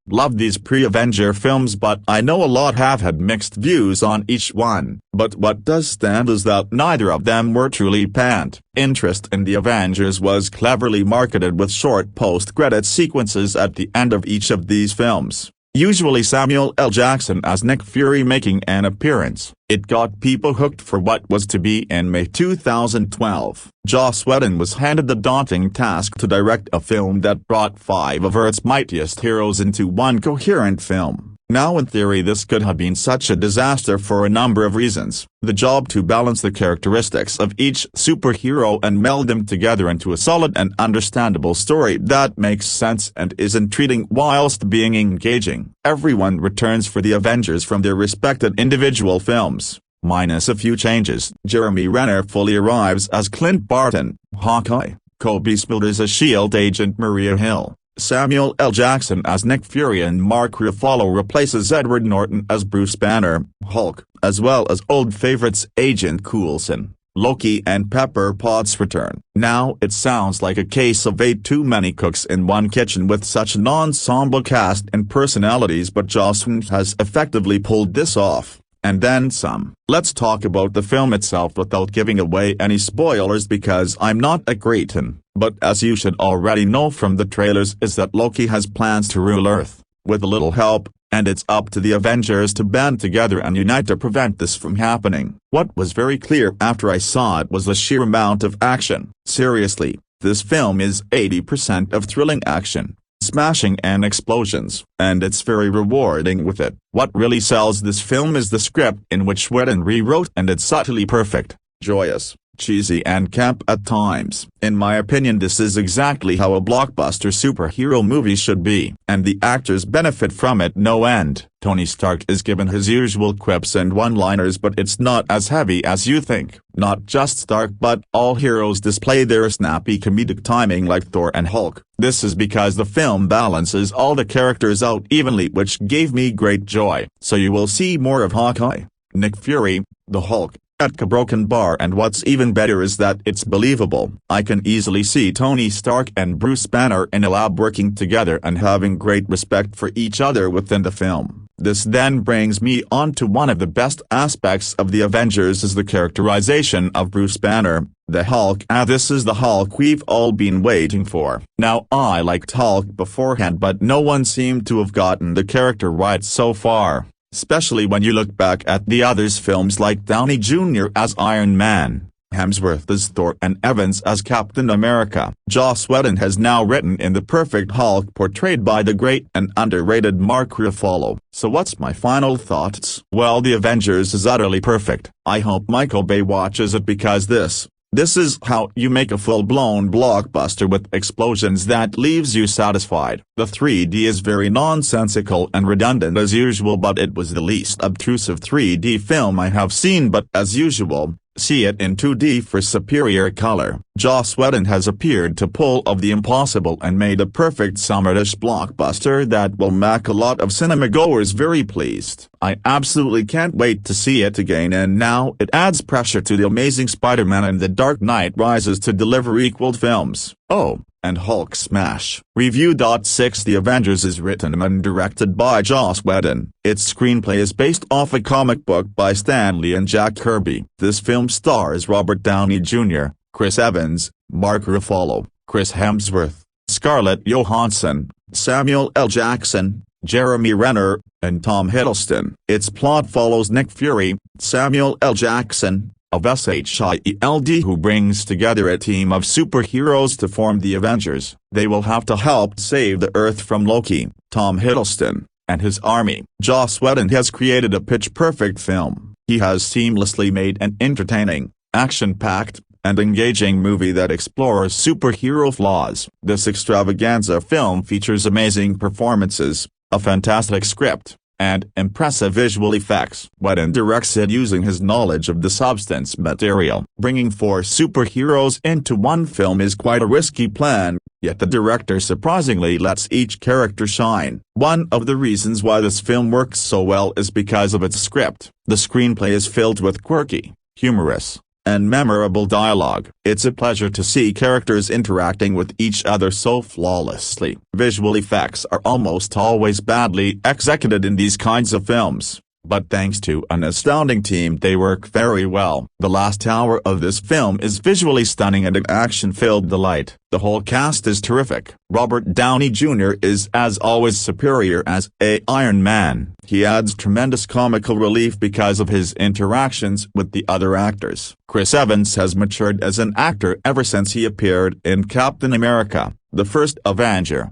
loved these pre-Avenger films, but I know a lot have had mixed views on each one. But what does stand is that neither of them were truly panned. Interest in The Avengers was cleverly marketed with short post-credit sequences at the end of each of these films, usually Samuel L. Jackson as Nick Fury making an appearance. It got people hooked for what was to be. In May 2012, Joss Whedon was handed the daunting task to direct a film that brought 5 of Earth's mightiest heroes into one coherent film. Now in theory this could have been such a disaster for a number of reasons. The job to balance the characteristics of each superhero and meld them together into a solid and understandable story that makes sense and is intriguing whilst being engaging. Everyone returns for The Avengers from their respected individual films, minus a few changes. Jeremy Renner fully arrives as Clint Barton, Hawkeye, Kobe Smulders as S.H.I.E.L.D. agent Maria Hill, Samuel L. Jackson as Nick Fury and Mark Ruffalo replaces Edward Norton as Bruce Banner, Hulk, as well as old favorites Agent Coulson, Loki and Pepper Potts return. Now it sounds like a case of 8 too many cooks in one kitchen with such an ensemble cast and personalities, but Joss Whedon has effectively pulled this off, and then some. Let's talk about the film itself without giving away any spoilers because I'm not a cretin, but as you should already know from the trailers is that Loki has plans to rule Earth, with a little help, and it's up to the Avengers to band together and unite to prevent this from happening. What was very clear after I saw it was the sheer amount of action. Seriously, this film is 80% of thrilling action, smashing and explosions, and it's very rewarding with it. What really sells this film is the script, in which Whedon rewrote, and it's subtly perfect, joyous, cheesy and camp at times. In my opinion, this is exactly how a blockbuster superhero movie should be, and the actors benefit from it no end. Tony Stark is given his usual quips and one-liners, but it's not as heavy as you think. Not just Stark but all heroes display their snappy comedic timing like Thor and Hulk. This is because the film balances all the characters out evenly, which gave me great joy. So you will see more of Hawkeye, Nick Fury, the Hulk, at a broken bar, and what's even better is that it's believable. I can easily see Tony Stark and Bruce Banner in a lab working together and having great respect for each other within the film. This then brings me on to one of the best aspects of The Avengers is the characterization of Bruce Banner, the Hulk. This is the Hulk we've all been waiting for. Now I liked Hulk beforehand, but no one seemed to have gotten the character right so far, especially when you look back at the others' films like Downey Jr. as Iron Man, Hemsworth as Thor and Evans as Captain America. Joss Whedon has now written in the perfect Hulk portrayed by the great and underrated Mark Ruffalo. So what's my final thoughts? Well, The Avengers is utterly perfect. I hope Michael Bay watches it because this is how you make a full-blown blockbuster with explosions that leaves you satisfied. The 3D is very nonsensical and redundant as usual, but it was the least obtrusive 3D film I have seen, but as usual, see it in 2D for superior color. Joss Whedon has appeared to pull off the impossible and made a perfect summer-ish blockbuster that will make a lot of cinema-goers very pleased. I absolutely can't wait to see it again, and now it adds pressure to The Amazing Spider-Man and The Dark Knight Rises to deliver equal films. Oh, and Hulk smash. Review. 6 The Avengers is written and directed by Joss Whedon. Its screenplay is based off a comic book by Stan Lee and Jack Kirby. This film stars Robert Downey Jr., Chris Evans, Mark Ruffalo, Chris Hemsworth, Scarlett Johansson, Samuel L. Jackson, Jeremy Renner, and Tom Hiddleston. Its plot follows Nick Fury, Samuel L. Jackson, of SHIELD, who brings together a team of superheroes to form the Avengers. They will have to help save the Earth from Loki, Tom Hiddleston, and his army. Joss Whedon has created a pitch-perfect film. He has seamlessly made an entertaining, action-packed, and engaging movie that explores superhero flaws. This extravaganza film features amazing performances, a fantastic script, and impressive visual effects. Whedon directs it using his knowledge of the substance material. Bringing 4 superheroes into one film is quite a risky plan, yet the director surprisingly lets each character shine. One of the reasons why this film works so well is because of its script. The screenplay is filled with quirky, humorous, and memorable dialogue. It's a pleasure to see characters interacting with each other so flawlessly. Visual effects are almost always badly executed in these kinds of films, but thanks to an astounding team they work very well. The last hour of this film is visually stunning and an action-filled delight. The whole cast is terrific. Robert Downey Jr. is as always superior as Iron Man. He adds tremendous comical relief because of his interactions with the other actors. Chris Evans has matured as an actor ever since he appeared in Captain America, the First Avenger.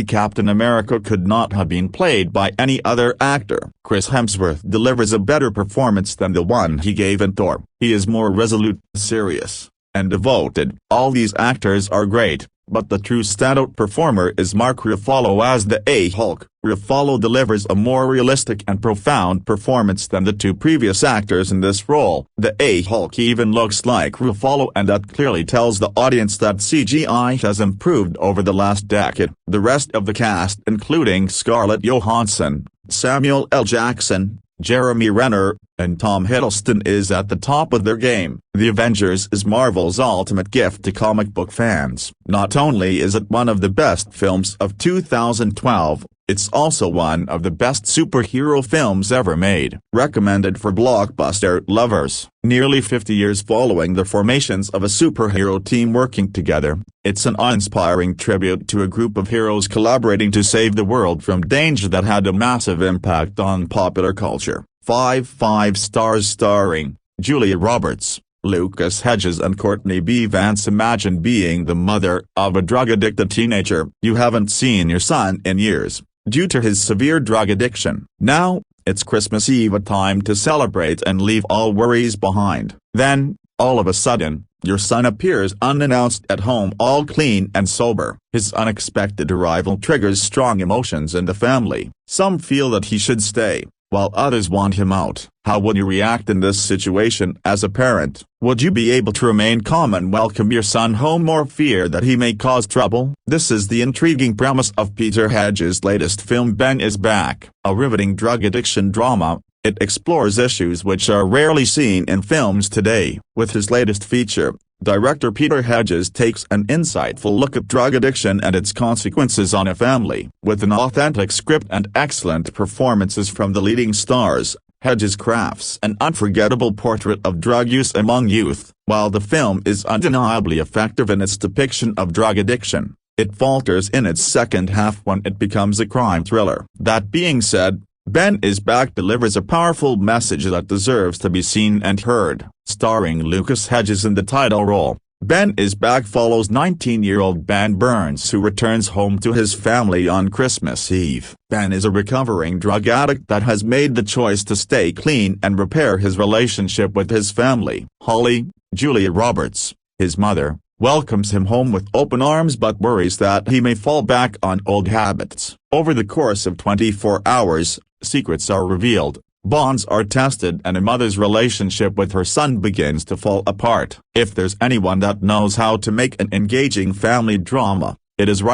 Captain America could not have been played by any other actor. Chris Hemsworth delivers a better performance than the one he gave in Thor. He is more resolute, serious, and devoted. All these actors are great, but the true standout performer is Mark Ruffalo as the Hulk. Ruffalo delivers a more realistic and profound performance than the 2 previous actors in this role. The Hulk even looks like Ruffalo, and that clearly tells the audience that CGI has improved over the last decade. The rest of the cast, including Scarlett Johansson, Samuel L. Jackson, Jeremy Renner, and Tom Hiddleston, is at the top of their game. The Avengers is Marvel's ultimate gift to comic book fans. Not only is it one of the best films of 2012, it's also one of the best superhero films ever made. Recommended for blockbuster lovers. Nearly 50 years following the formations of a superhero team working together, it's an awe-inspiring tribute to a group of heroes collaborating to save the world from danger that had a massive impact on popular culture. 5 stars starring Julia Roberts, Lucas Hedges and Courtney B. Vance. Imagine being the mother of a drug-addicted teenager. You haven't seen your son in years, due to his severe drug addiction. Now, it's Christmas Eve, a time to celebrate and leave all worries behind. Then, all of a sudden, your son appears unannounced at home, all clean and sober. His unexpected arrival triggers strong emotions in the family. Some feel that he should stay, while others want him out. How would you react in this situation as a parent? Would you be able to remain calm and welcome your son home, or fear that he may cause trouble? This is the intriguing premise of Peter Hedges' latest film Ben is Back, a riveting drug addiction drama. It explores issues which are rarely seen in films today. With his latest feature, director Peter Hedges takes an insightful look at drug addiction and its consequences on a family. With an authentic script and excellent performances from the leading stars, Hedges crafts an unforgettable portrait of drug use among youth. While the film is undeniably effective in its depiction of drug addiction, it falters in its second half when it becomes a crime thriller. That being said, Ben is Back delivers a powerful message that deserves to be seen and heard. Starring Lucas Hedges in the title role, Ben is Back follows 19-year-old Ben Burns, who returns home to his family on Christmas Eve. Ben is a recovering drug addict that has made the choice to stay clean and repair his relationship with his family. Holly, Julia Roberts, his mother, welcomes him home with open arms but worries that he may fall back on old habits. Over the course of 24 hours, secrets are revealed, Bonds are tested and a mother's relationship with her son begins to fall apart. If there's anyone that knows how to make an engaging family drama, it is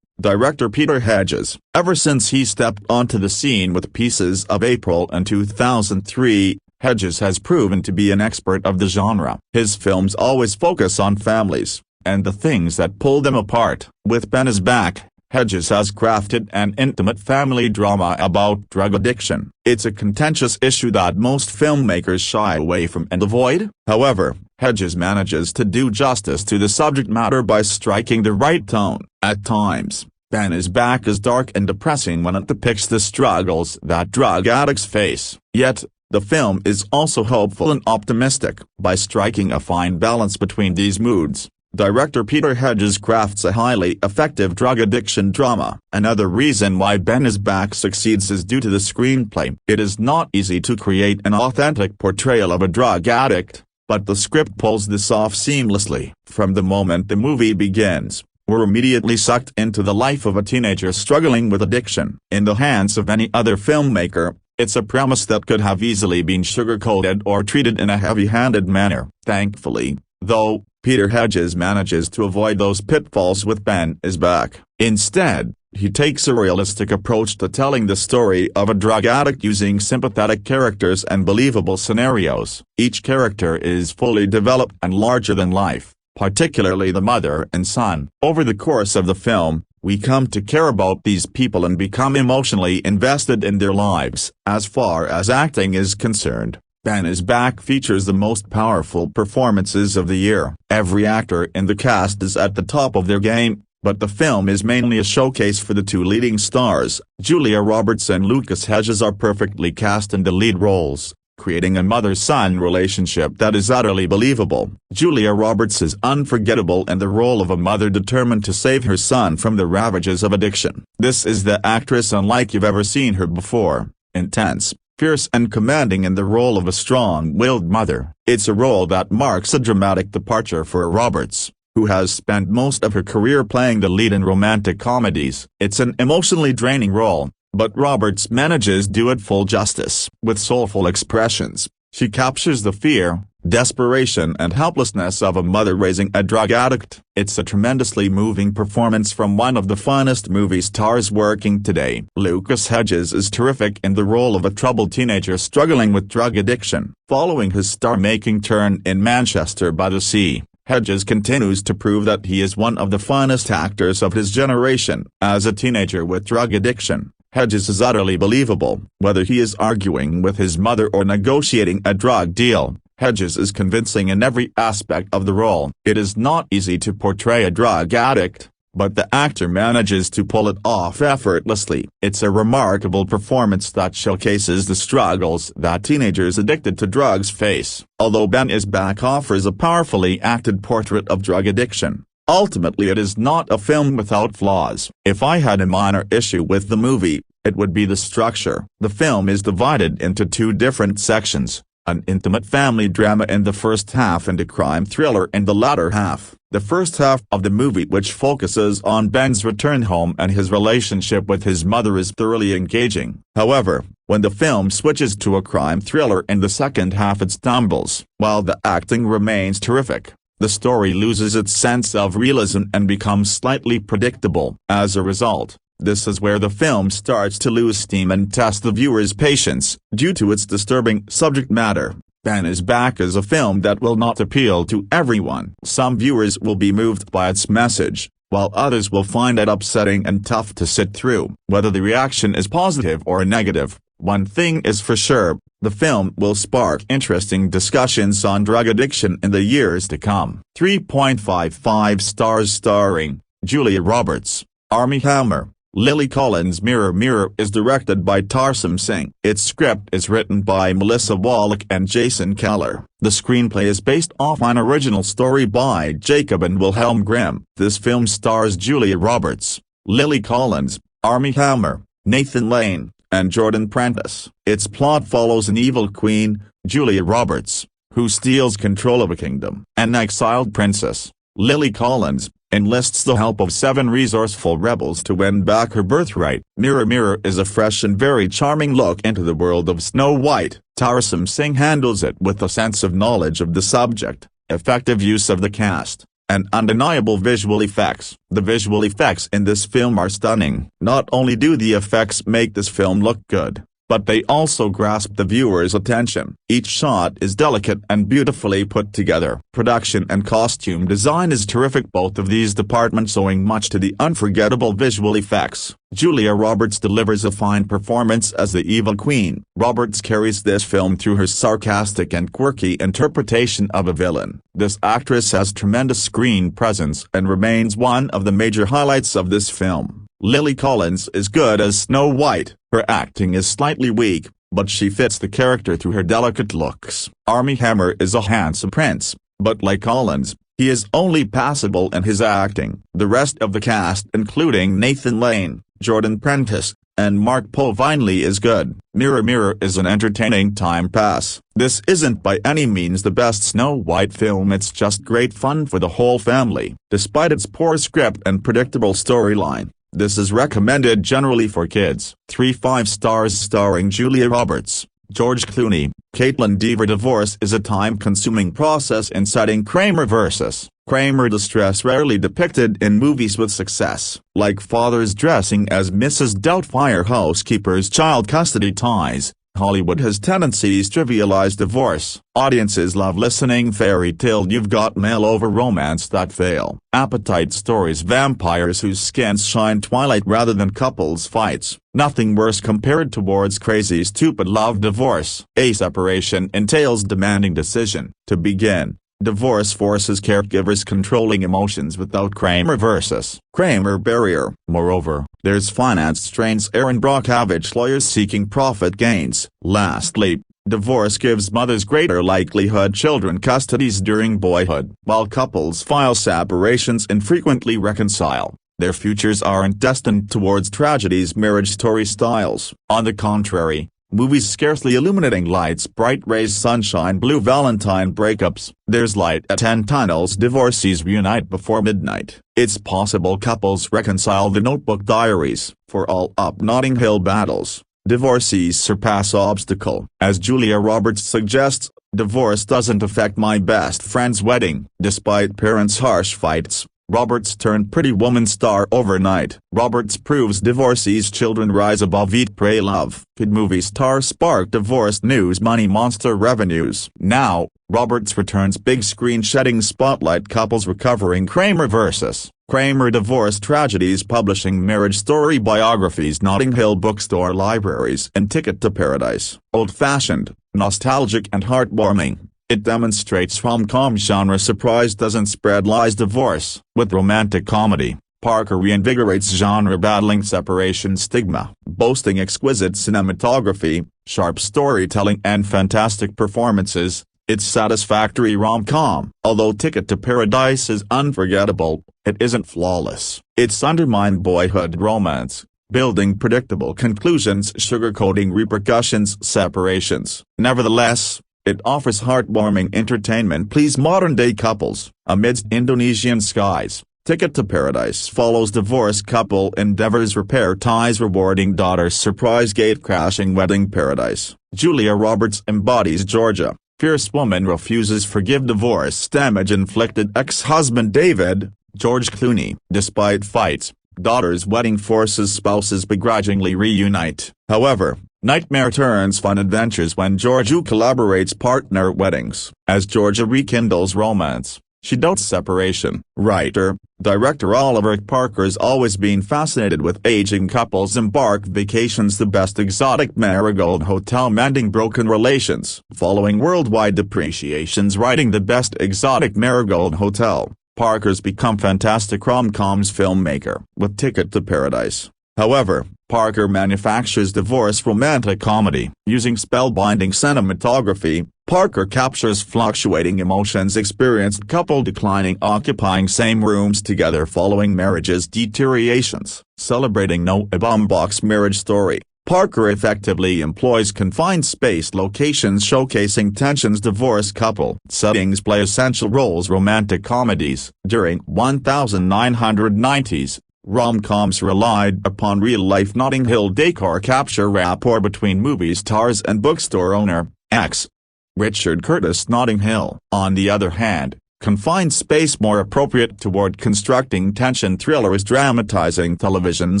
director Peter Hedges. Ever since he stepped onto the scene with Pieces of April in 2003, Hedges has proven to be an expert of the genre. His films always focus on families, and the things that pull them apart. With Ben Is Back, Hedges has crafted an intimate family drama about drug addiction. It's a contentious issue that most filmmakers shy away from and avoid. However, Hedges manages to do justice to the subject matter by striking the right tone. At times, Ben Is Back is dark and depressing when it depicts the struggles that drug addicts face. Yet, the film is also hopeful and optimistic. By striking a fine balance between these moods, director Peter Hedges crafts a highly effective drug addiction drama. Another reason why Ben Is Back succeeds is due to the screenplay. It is not easy to create an authentic portrayal of a drug addict, but the script pulls this off seamlessly. From the moment the movie begins, we're immediately sucked into the life of a teenager struggling with addiction. In the hands of any other filmmaker, it's a premise that could have easily been sugar-coated or treated in a heavy-handed manner. Thankfully, though, Peter Hedges manages to avoid those pitfalls with Ben Is Back. Instead, he takes a realistic approach to telling the story of a drug addict using sympathetic characters and believable scenarios. Each character is fully developed and larger than life, particularly the mother and son. Over the course of the film, we come to care about these people and become emotionally invested in their lives. As far as acting is concerned, Ben Is Back features the most powerful performances of the year. Every actor in the cast is at the top of their game, but the film is mainly a showcase for the two leading stars. Julia Roberts and Lucas Hedges are perfectly cast in the lead roles, creating a mother-son relationship that is utterly believable. Julia Roberts is unforgettable in the role of a mother determined to save her son from the ravages of addiction. This is the actress unlike you've ever seen her before, intense, fierce and commanding in the role of a strong-willed mother. It's a role that marks a dramatic departure for Roberts, who has spent most of her career playing the lead in romantic comedies. It's an emotionally draining role, but Roberts manages to do it full justice. With soulful expressions, she captures the fear, desperation and helplessness of a mother raising a drug addict. It's a tremendously moving performance from one of the finest movie stars working today. Lucas Hedges is terrific in the role of a troubled teenager struggling with drug addiction. Following his star-making turn in Manchester by the Sea, Hedges continues to prove that he is one of the finest actors of his generation. As a teenager with drug addiction, Hedges is utterly believable. Whether he is arguing with his mother or negotiating a drug deal, Hedges is convincing in every aspect of the role. It is not easy to portray a drug addict, but the actor manages to pull it off effortlessly. It's a remarkable performance that showcases the struggles that teenagers addicted to drugs face. Although Ben Is Back offers a powerfully acted portrait of drug addiction, ultimately it is not a film without flaws. If I had a minor issue with the movie, it would be the structure. The film is divided into two different sections, an intimate family drama in the first half and a crime thriller in the latter half. The first half of the movie, which focuses on Ben's return home and his relationship with his mother, is thoroughly engaging. However, when the film switches to a crime thriller in the second half, it stumbles. While the acting remains terrific, the story loses its sense of realism and becomes slightly predictable. As a result, this is where the film starts to lose steam and test the viewer's patience. Due to its disturbing subject matter, Ben Is Back is a film that will not appeal to everyone. Some viewers will be moved by its message, while others will find it upsetting and tough to sit through. Whether the reaction is positive or negative, one thing is for sure: the film will spark interesting discussions on drug addiction in the years to come. 3.55 stars starring Julia Roberts, Armie Hammer, Lily Collins. Mirror Mirror is directed by Tarsum Singh. Its script is written by Melissa Wallach and Jason Keller. The screenplay is based off an original story by Jacob and Wilhelm Grimm. This film stars Julia Roberts, Lily Collins, Armie Hammer, Nathan Lane, and Jordan Prentice. Its plot follows an evil queen, Julia Roberts, who steals control of a kingdom. An exiled princess, Lily Collins, enlists the help of 7 resourceful rebels to win back her birthright. Mirror Mirror is a fresh and very charming look into the world of Snow White. Tarsum Singh handles it with a sense of knowledge of the subject, effective use of the cast, and undeniable visual effects. The visual effects in this film are stunning. Not only do the effects make this film look good, but they also grasp the viewer's attention. Each shot is delicate and beautifully put together. Production and costume design is terrific, both of these departments owing much to the unforgettable visual effects. Julia Roberts delivers a fine performance as the evil queen. Roberts carries this film through her sarcastic and quirky interpretation of a villain. This actress has tremendous screen presence and remains one of the major highlights of this film. Lily Collins is good as Snow White. Her acting is slightly weak, but she fits the character through her delicate looks. Armie Hammer is a handsome prince, but like Collins, he is only passable in his acting. The rest of the cast, including Nathan Lane, Jordan Prentice, and Mark Povinelli, is good. Mirror Mirror is an entertaining time pass. This isn't by any means the best Snow White film, it's just great fun for the whole family. Despite its poor script and predictable storyline, this is recommended generally for kids. 3 5 stars starring Julia Roberts, George Clooney, Caitlin Dever. Divorce is a time-consuming process in setting Kramer vs. Kramer distress rarely depicted in movies with success, like fathers dressing as Mrs. Doubtfire, housekeepers, child custody ties. Hollywood has tendencies to trivialize divorce. Audiences love listening fairy tale you've got mail over romance that fail. Appetite stories, vampires whose skins shine, Twilight rather than couples fights. Nothing worse compared towards crazy stupid love. Divorce. A separation entails demanding decision. To begin, divorce forces caregivers controlling emotions without Kramer vs. Kramer barrier. Moreover, there's finance strains, Aaron Brockovich, lawyers seeking profit gains. Lastly, divorce gives mothers greater likelihood children custodies during boyhood. While couples file separations and frequently reconcile, their futures aren't destined towards tragedies, marriage story styles. On the contrary, movies scarcely illuminating lights, bright rays, sunshine, blue Valentine, breakups. There's light at end tunnels, divorcees reunite before midnight. It's possible couples reconcile. The Notebook Diaries. For all up Notting Hill battles, divorcees surpass obstacle. As Julia Roberts suggests, divorce doesn't affect my best friend's wedding. Despite parents' harsh fights, Roberts turned Pretty Woman star overnight. Roberts proves divorcees' children rise above eat, pray, love. Kid movie star sparked divorce news, money monster revenues. Now, Roberts returns big screen, shedding spotlight, couples recovering Kramer vs. Kramer divorce tragedies, publishing marriage story biographies, Notting Hill bookstore libraries, and Ticket to Paradise. Old-fashioned, nostalgic and heartwarming, it demonstrates rom-com genre. Surprise doesn't spread lies. Divorce. With romantic comedy, Parker reinvigorates genre battling separation stigma, boasting exquisite cinematography, sharp storytelling and fantastic performances. It's satisfactory rom-com. Although Ticket to Paradise is unforgettable, it isn't flawless. It's undermined boyhood romance, building predictable conclusions, sugarcoating repercussions, separations. Nevertheless, it offers heartwarming entertainment. Please modern-day couples. Amidst Indonesian skies, Ticket to Paradise follows divorced couple endeavors repair ties, rewarding daughter's surprise gate-crashing wedding paradise. Julia Roberts embodies Georgia. Fierce woman refuses forgive divorce damage inflicted ex-husband David. George Clooney. Despite fights, daughter's wedding forces spouses begrudgingly reunite. However, nightmare turns fun adventures when Georgia collaborates partner weddings. As Georgia rekindles romance, she doubts separation. Writer, director Oliver Parker's always been fascinated with aging couples embark vacations. The best exotic Marigold Hotel mending broken relations. Following worldwide depreciations writing The Best Exotic Marigold Hotel, Parker's become fantastic rom-coms filmmaker with Ticket to Paradise. However, Parker manufactures divorce romantic comedy. Using spellbinding cinematography, Parker captures fluctuating emotions experienced couple declining occupying same rooms together following marriage's deteriorations. Celebrating no boombox marriage story, Parker effectively employs confined space locations showcasing tensions. Divorced couple settings play essential roles. Romantic comedies during 1990s. Rom-coms relied upon real-life Notting Hill decor capture rapport between movie stars and bookstore owner, X. Richard Curtis. Notting Hill, on the other hand, confined space more appropriate toward constructing tension. Thrillers dramatizing television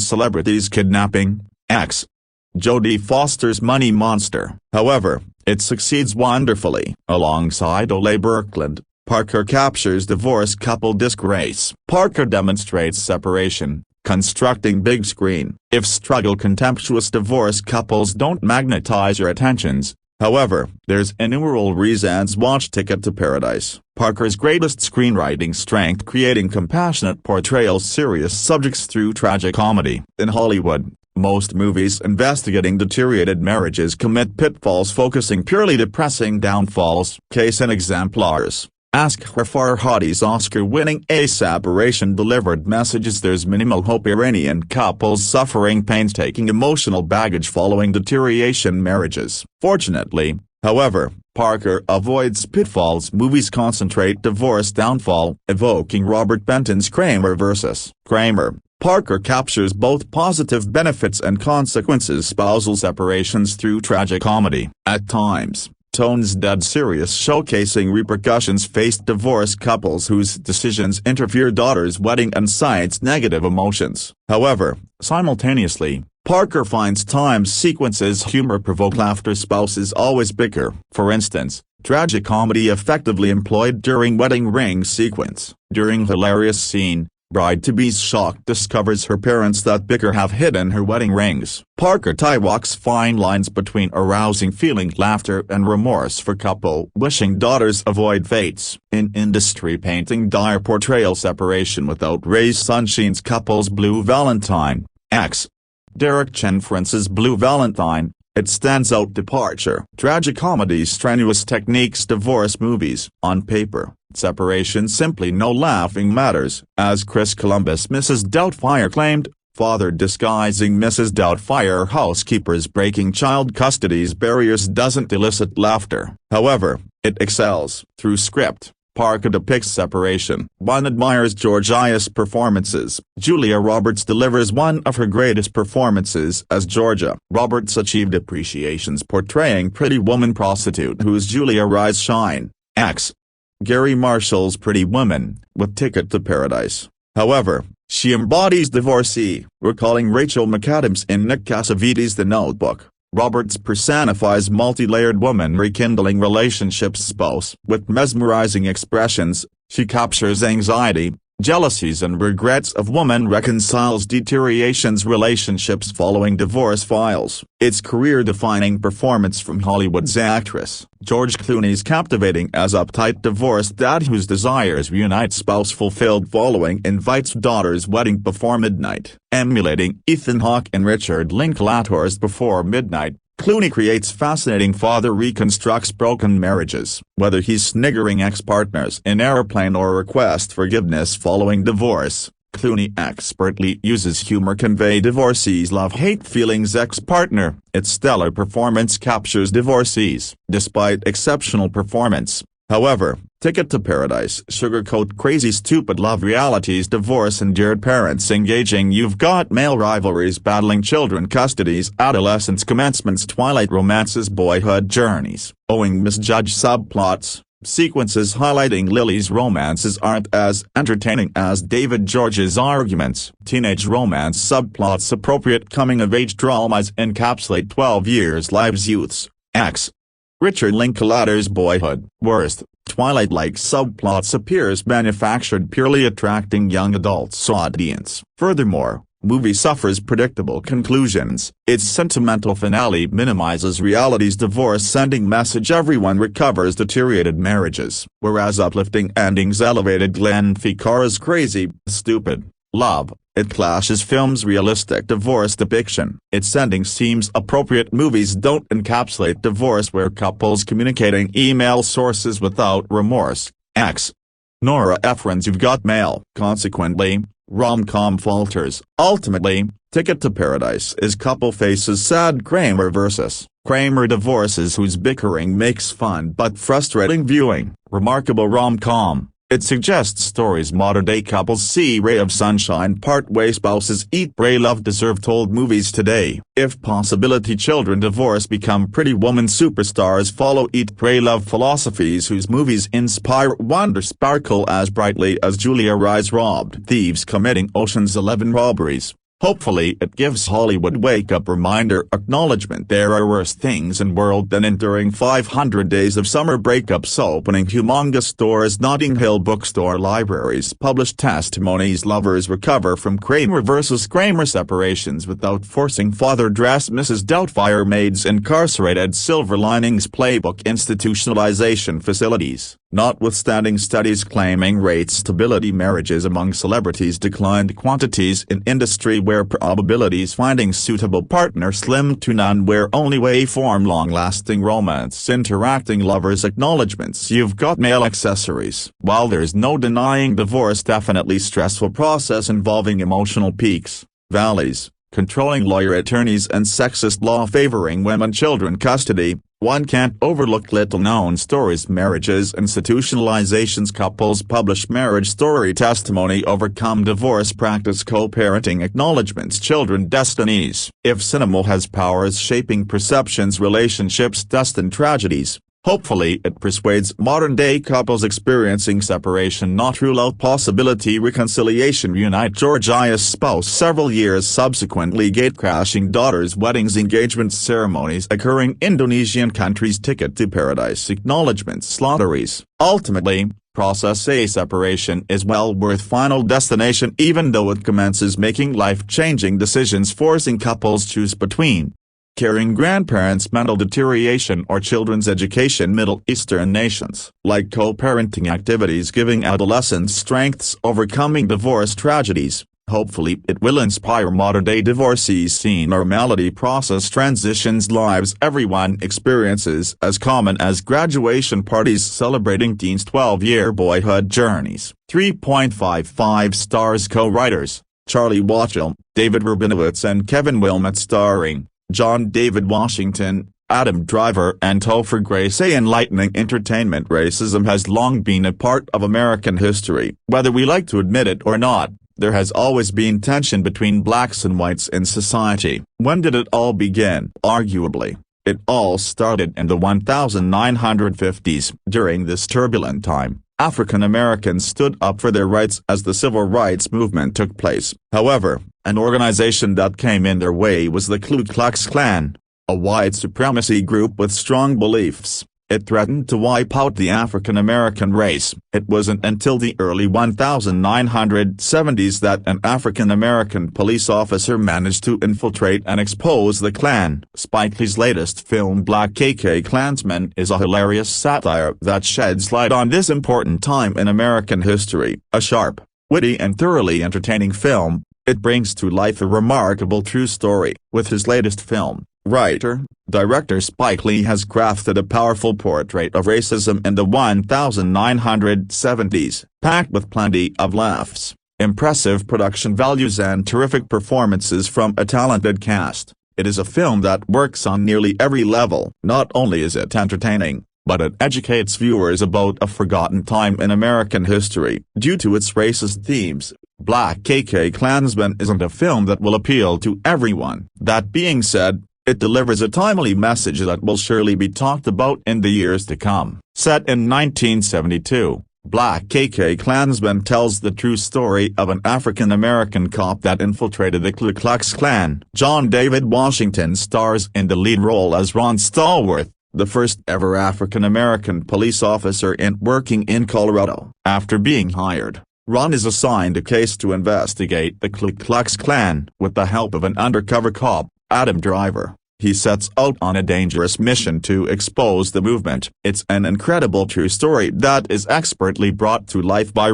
celebrities kidnapping, X. Jodie Foster's Money Monster. However, it succeeds wonderfully. Alongside Ole Birkeland, Parker captures divorced couple disgrace. Parker demonstrates separation, constructing big screen. If struggle contemptuous divorced couples don't magnetize your attentions, however, there's innumerable reasons. Watch Ticket to Paradise. Parker's greatest screenwriting strength creating compassionate portrayals serious subjects through tragic comedy. In Hollywood, most movies investigating deteriorated marriages commit pitfalls focusing purely depressing downfalls. Case in exemplars. Ask Farhadi's Oscar-winning A Separation delivered messages there's minimal hope. Iranian couples suffering painstaking emotional baggage following deterioration marriages. Fortunately, however, Parker avoids pitfalls. Movies concentrate divorce downfall, evoking Robert Benton's Kramer vs. Kramer. Parker captures both positive benefits and consequences. Spousal separations through tragic comedy. At times, tone's dead serious showcasing repercussions faced divorced couples whose decisions interfere daughter's wedding and cites negative emotions. However, simultaneously, Parker finds times sequences humor provoke laughter. Spouses always bicker. For instance, tragic comedy effectively employed during wedding ring sequence. During hilarious scene, bride-to-be's shocked discovers her parents that bicker have hidden her wedding rings. Parker walks fine lines between arousing feeling laughter and remorse for couple wishing daughters avoid fates. In industry painting dire portrayal separation without Ray Sunshine's couple's Blue Valentine, X. Derek Cianfrance's Blue Valentine, it stands out. Departure. Tragic comedies strenuous techniques. Divorce movies. On paper, separation simply no laughing matters. As Chris Columbus Mrs. Doubtfire claimed, father disguising Mrs. Doubtfire housekeepers breaking child custody's barriers doesn't elicit laughter. However, it excels. Through script, Parker depicts separation. One admires Georgia's performances. Julia Roberts delivers one of her greatest performances as Georgia. Roberts achieved appreciations portraying pretty woman prostitute whose Julia rise shine. X. Gary Marshall's Pretty Woman, with Ticket to Paradise. However, she embodies divorcee, recalling Rachel McAdams in Nick Cassavetes' The Notebook. Roberts personifies multi-layered woman rekindling relationships. Spouse. With mesmerizing expressions, she captures anxiety, jealousies and regrets of woman reconciles deteriorations relationships following divorce files. It's career-defining performance from Hollywood's actress. George Clooney's captivating as uptight divorced dad whose desires reunite spouse fulfilled following invites daughter's wedding before midnight. Emulating Ethan Hawke and Richard Linklater's Before Midnight, Clooney creates fascinating father reconstructs broken marriages. Whether he's sniggering ex-partners in Airplane or request forgiveness following divorce, Clooney expertly uses humor convey divorcees' love-hate feelings. Ex-partner, its stellar performance captures divorcees. Despite exceptional performance, however, Ticket to Paradise sugarcoat crazy stupid love realities. Divorce endured parents engaging you've got mail rivalries battling children custodies adolescence commencements twilight romances boyhood journeys. Owing misjudged subplots, sequences highlighting Lily's romances aren't as entertaining as David George's arguments. Teenage romance subplots appropriate coming-of-age dramas encapsulate 12 years lives youths. X. Richard Linklater's Boyhood. Worst, Twilight-like subplots appears manufactured purely attracting young adults audience. Furthermore, movie suffers predictable conclusions. Its sentimental finale minimizes reality's divorce sending message everyone recovers deteriorated marriages, whereas uplifting endings elevated Glenn Ficarra's Crazy, Stupid, Love. It clashes film's realistic divorce depiction. Its ending seems appropriate. Movies don't encapsulate divorce where couples communicating email sources without remorse. X. Nora Ephron's You've Got Mail. Consequently, rom-com falters. Ultimately, Ticket to Paradise is couple faces sad Kramer versus Kramer divorces whose bickering makes fun but frustrating viewing. Remarkable rom-com. It suggests stories modern-day couples see. Ray of sunshine part-way spouses eat pray love deserve told movies today. If possibility children divorce become Pretty Woman superstars follow eat pray love philosophies whose movies inspire wonder sparkle as brightly as Julia Rise robbed thieves committing Ocean's 11 robberies. Hopefully it gives Hollywood wake-up reminder acknowledgement there are worse things in world than enduring 500 days of summer breakups opening humongous stores. Notting Hill bookstore libraries publish testimonies lovers recover from Kramer vs. Kramer separations without forcing father dress Mrs. Doubtfire maids incarcerated silver linings playbook institutionalization facilities. Notwithstanding studies claiming rate stability marriages among celebrities declined quantities in industry where probabilities finding suitable partner slim to none where only way form long-lasting romance interacting lovers acknowledgements you've got male accessories. While there's no denying divorce definitely stressful process involving emotional peaks, valleys, controlling lawyer attorneys and sexist law favoring women children custody, one can't overlook little-known stories marriages institutionalizations couples publish marriage story testimony overcome divorce practice co-parenting acknowledgements children destinies. If cinema has powers shaping perceptions relationships destined tragedies, hopefully it persuades modern-day couples experiencing separation not rule out possibility reconciliation reunite Georgia's spouse several years subsequently gatecrashing daughters weddings engagements ceremonies occurring Indonesian countries Ticket to Paradise acknowledgements lotteries. Ultimately, process a separation is well worth final destination even though it commences making life-changing decisions forcing couples choose between caring grandparents' mental deterioration or children's education. Middle Eastern nations like co-parenting activities giving adolescents strengths overcoming divorce tragedies. Hopefully it will inspire modern-day divorcees seeing normality process transitions lives everyone experiences as common as graduation parties celebrating teens' 12-year boyhood journeys. 3.55 stars co-writers, Charlie Watchell, David Rabinowitz and Kevin Wilmot starring John David Washington, Adam Driver and Topher Grace. Enlightening entertainment racism has long been a part of American history. Whether we like to admit it or not, there has always been tension between blacks and whites in society. When did it all begin? Arguably, it all started in the 1950s. During this turbulent time, African Americans stood up for their rights as the civil rights movement took place. However, an organization that came in their way was the Ku Klux Klan, a white supremacy group with strong beliefs. It threatened to wipe out the African American race. It wasn't until the early 1970s that an African American police officer managed to infiltrate and expose the Klan. Spike Lee's latest film Black KK Klansman is a hilarious satire that sheds light on this important time in American history. A sharp, witty and thoroughly entertaining film, it brings to life a remarkable true story. With his latest film, director Spike Lee has crafted a powerful portrait of racism in the 1970s, packed with plenty of laughs, impressive production values and terrific performances from a talented cast. It is a film that works on nearly every level. Not only is it entertaining, but it educates viewers about a forgotten time in American history. Due to its racist themes, Black KK Klansman isn't a film that will appeal to everyone. That being said, it delivers a timely message that will surely be talked about in the years to come. Set in 1972, Black KK Klansman tells the true story of an African-American cop that infiltrated the Ku Klux Klan. John David Washington stars in the lead role as Ron Stallworth, the first ever African-American police officer working in Colorado. After being hired, Ron is assigned a case to investigate the Ku Klux Klan. With the help of an undercover cop, Adam Driver, he sets out on a dangerous mission to expose the movement. It's an incredible true story that is expertly brought to life by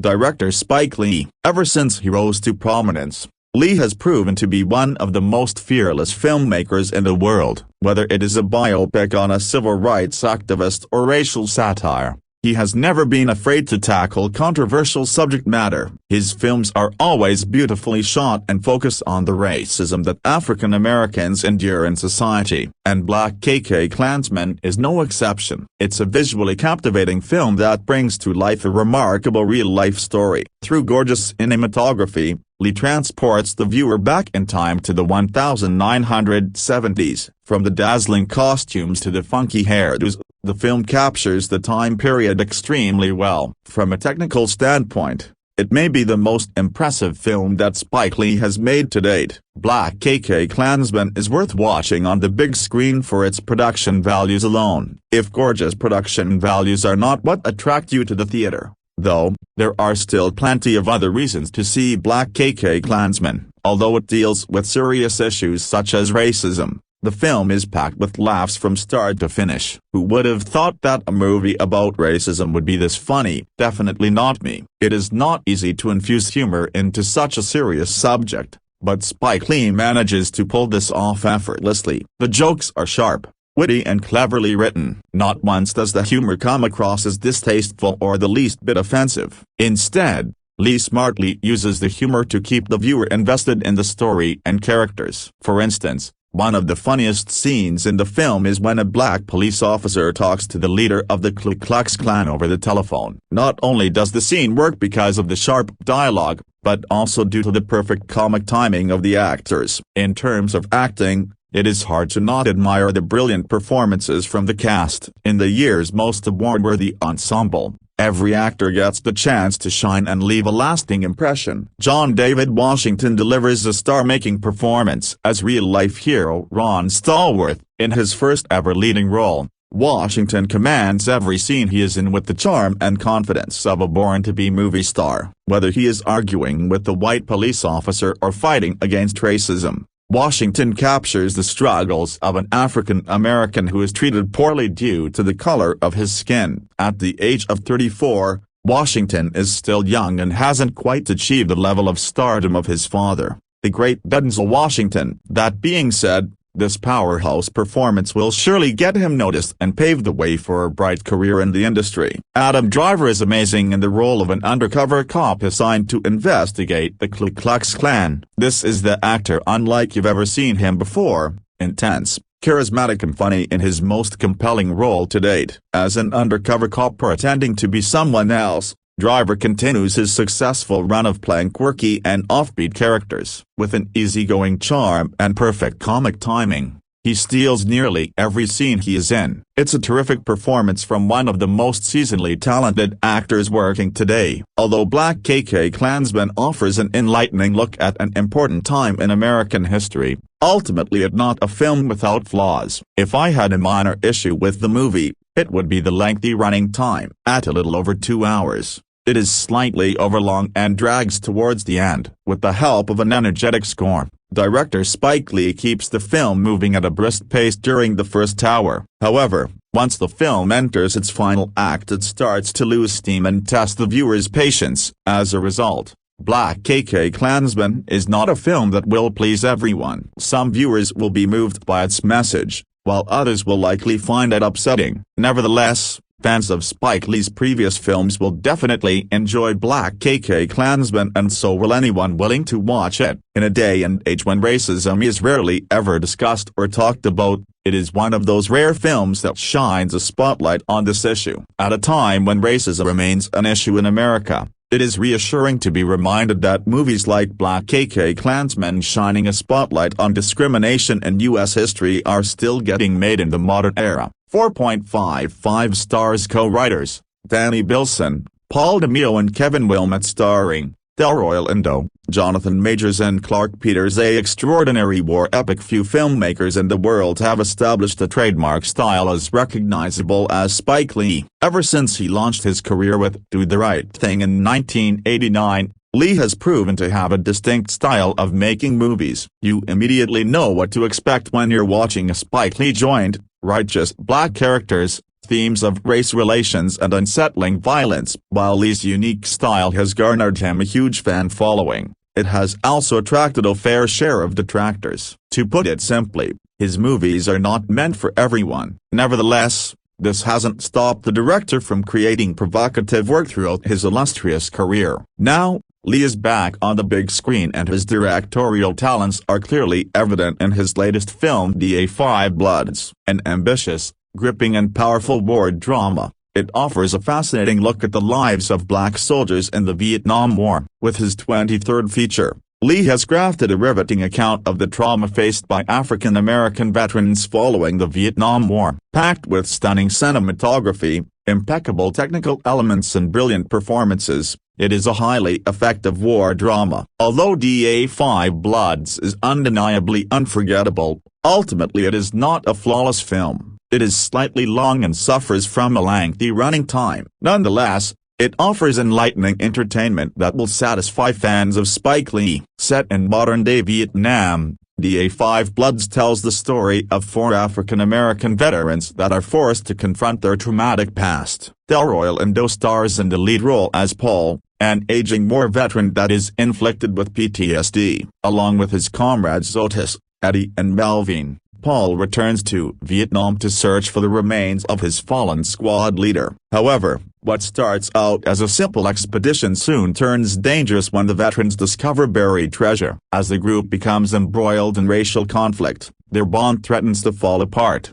director Spike Lee. Ever since he rose to prominence, Lee has proven to be one of the most fearless filmmakers in the world. Whether it is a biopic on a civil rights activist or racial satire, He has never been afraid to tackle controversial subject matter. His films are always beautifully shot and focus on the racism that African Americans endure in society, and Black Klansman is no exception. It's a visually captivating film that brings to life a remarkable real-life story. Through gorgeous cinematography, Lee transports the viewer back in time to the 1970s. From the dazzling costumes to the funky hairdos, the film captures the time period extremely well. From a technical standpoint, it may be the most impressive film that Spike Lee has made to date. Black Klansman is worth watching on the big screen for its production values alone. If gorgeous production values are not what attract you to the theater, though, there are still plenty of other reasons to see Black Klansman. Although it deals with serious issues such as racism, the film is packed with laughs from start to finish. Who would have thought that a movie about racism would be this funny? Definitely not me. It is not easy to infuse humor into such a serious subject, but Spike Lee manages to pull this off effortlessly. The jokes are sharp, witty and cleverly written. Not once does the humor come across as distasteful or the least bit offensive. Instead, Lee smartly uses the humor to keep the viewer invested in the story and characters. For instance, one of the funniest scenes in the film is when a black police officer talks to the leader of the Ku Klux Klan over the telephone. Not only does the scene work because of the sharp dialogue, but also due to the perfect comic timing of the actors. In terms of acting, it is hard to not admire the brilliant performances from the cast. In the year's most award-worthy ensemble, every actor gets the chance to shine and leave a lasting impression. John David Washington delivers a star-making performance as real-life hero Ron Stallworth. In his first-ever leading role, Washington commands every scene he is in with the charm and confidence of a born-to-be movie star. Whether he is arguing with the white police officer or fighting against racism, Washington captures the struggles of an African American who is treated poorly due to the color of his skin. At the age of 34, Washington is still young and hasn't quite achieved the level of stardom of his father, the great Denzel Washington. That being said, this powerhouse performance will surely get him noticed and pave the way for a bright career in the industry. Adam Driver is amazing in the role of an undercover cop assigned to investigate the Ku Klux Klan. This is the actor unlike you've ever seen him before, intense, charismatic and funny in his most compelling role to date. As an undercover cop pretending to be someone else, Driver continues his successful run of playing quirky and offbeat characters. With an easygoing charm and perfect comic timing, he steals nearly every scene he is in. It's a terrific performance from one of the most seasonally talented actors working today. Although Black Klansman offers an enlightening look at an important time in American history, ultimately it's not a film without flaws. If I had a minor issue with the movie, it would be the lengthy running time. At a little over 2 hours, it is slightly overlong and drags towards the end. With the help of an energetic score, director Spike Lee keeps the film moving at a brisk pace during the first hour. However, once the film enters its final act, it starts to lose steam and test the viewer's patience. As a result, Black Klansman is not a film that will please everyone. Some viewers will be moved by its message, while others will likely find it upsetting. Nevertheless, fans of Spike Lee's previous films will definitely enjoy Black Klansman, and so will anyone willing to watch it. In a day and age when racism is rarely ever discussed or talked about, it is one of those rare films that shines a spotlight on this issue. At a time when racism remains an issue in America, it is reassuring to be reminded that movies like Black Klansman shining a spotlight on discrimination in U.S. history are still getting made in the modern era. 4.55 stars. Co-writers, Danny Bilson, Paul DeMeo and Kevin Wilmot. Starring Delroy Lindo, Jonathan Majors and Clark Peters. A extraordinary war epic. Few filmmakers in the world have established a trademark style as recognizable as Spike Lee. Ever since he launched his career with Do the Right Thing in 1989, Lee has proven to have a distinct style of making movies. You immediately know what to expect when you're watching a Spike Lee joint: righteous black characters, themes of race relations and unsettling violence. While Lee's unique style has garnered him a huge fan following, it has also attracted a fair share of detractors. To put it simply, his movies are not meant for everyone. Nevertheless, this hasn't stopped the director from creating provocative work throughout his illustrious career. Now, Lee is back on the big screen and his directorial talents are clearly evident in his latest film Da 5 Bloods, an ambitious, gripping and powerful war drama. It offers a fascinating look at the lives of black soldiers in the Vietnam War. With his 23rd feature, Lee has crafted a riveting account of the trauma faced by African American veterans following the Vietnam War. Packed with stunning cinematography, impeccable technical elements and brilliant performances, it is a highly effective war drama. Although Da 5 Bloods is undeniably unforgettable, ultimately it is not a flawless film. It is slightly long and suffers from a lengthy running time. Nonetheless, it offers enlightening entertainment that will satisfy fans of Spike Lee. Set in modern-day Vietnam, Da 5 Bloods tells the story of 4 African-American veterans that are forced to confront their traumatic past. Delroy Lindo stars in the lead role as Paul, an aging war veteran that is inflicted with PTSD. Along with his comrades Otis, Eddie and Melvin, Paul returns to Vietnam to search for the remains of his fallen squad leader. However, what starts out as a simple expedition soon turns dangerous when the veterans discover buried treasure. As the group becomes embroiled in racial conflict, their bond threatens to fall apart.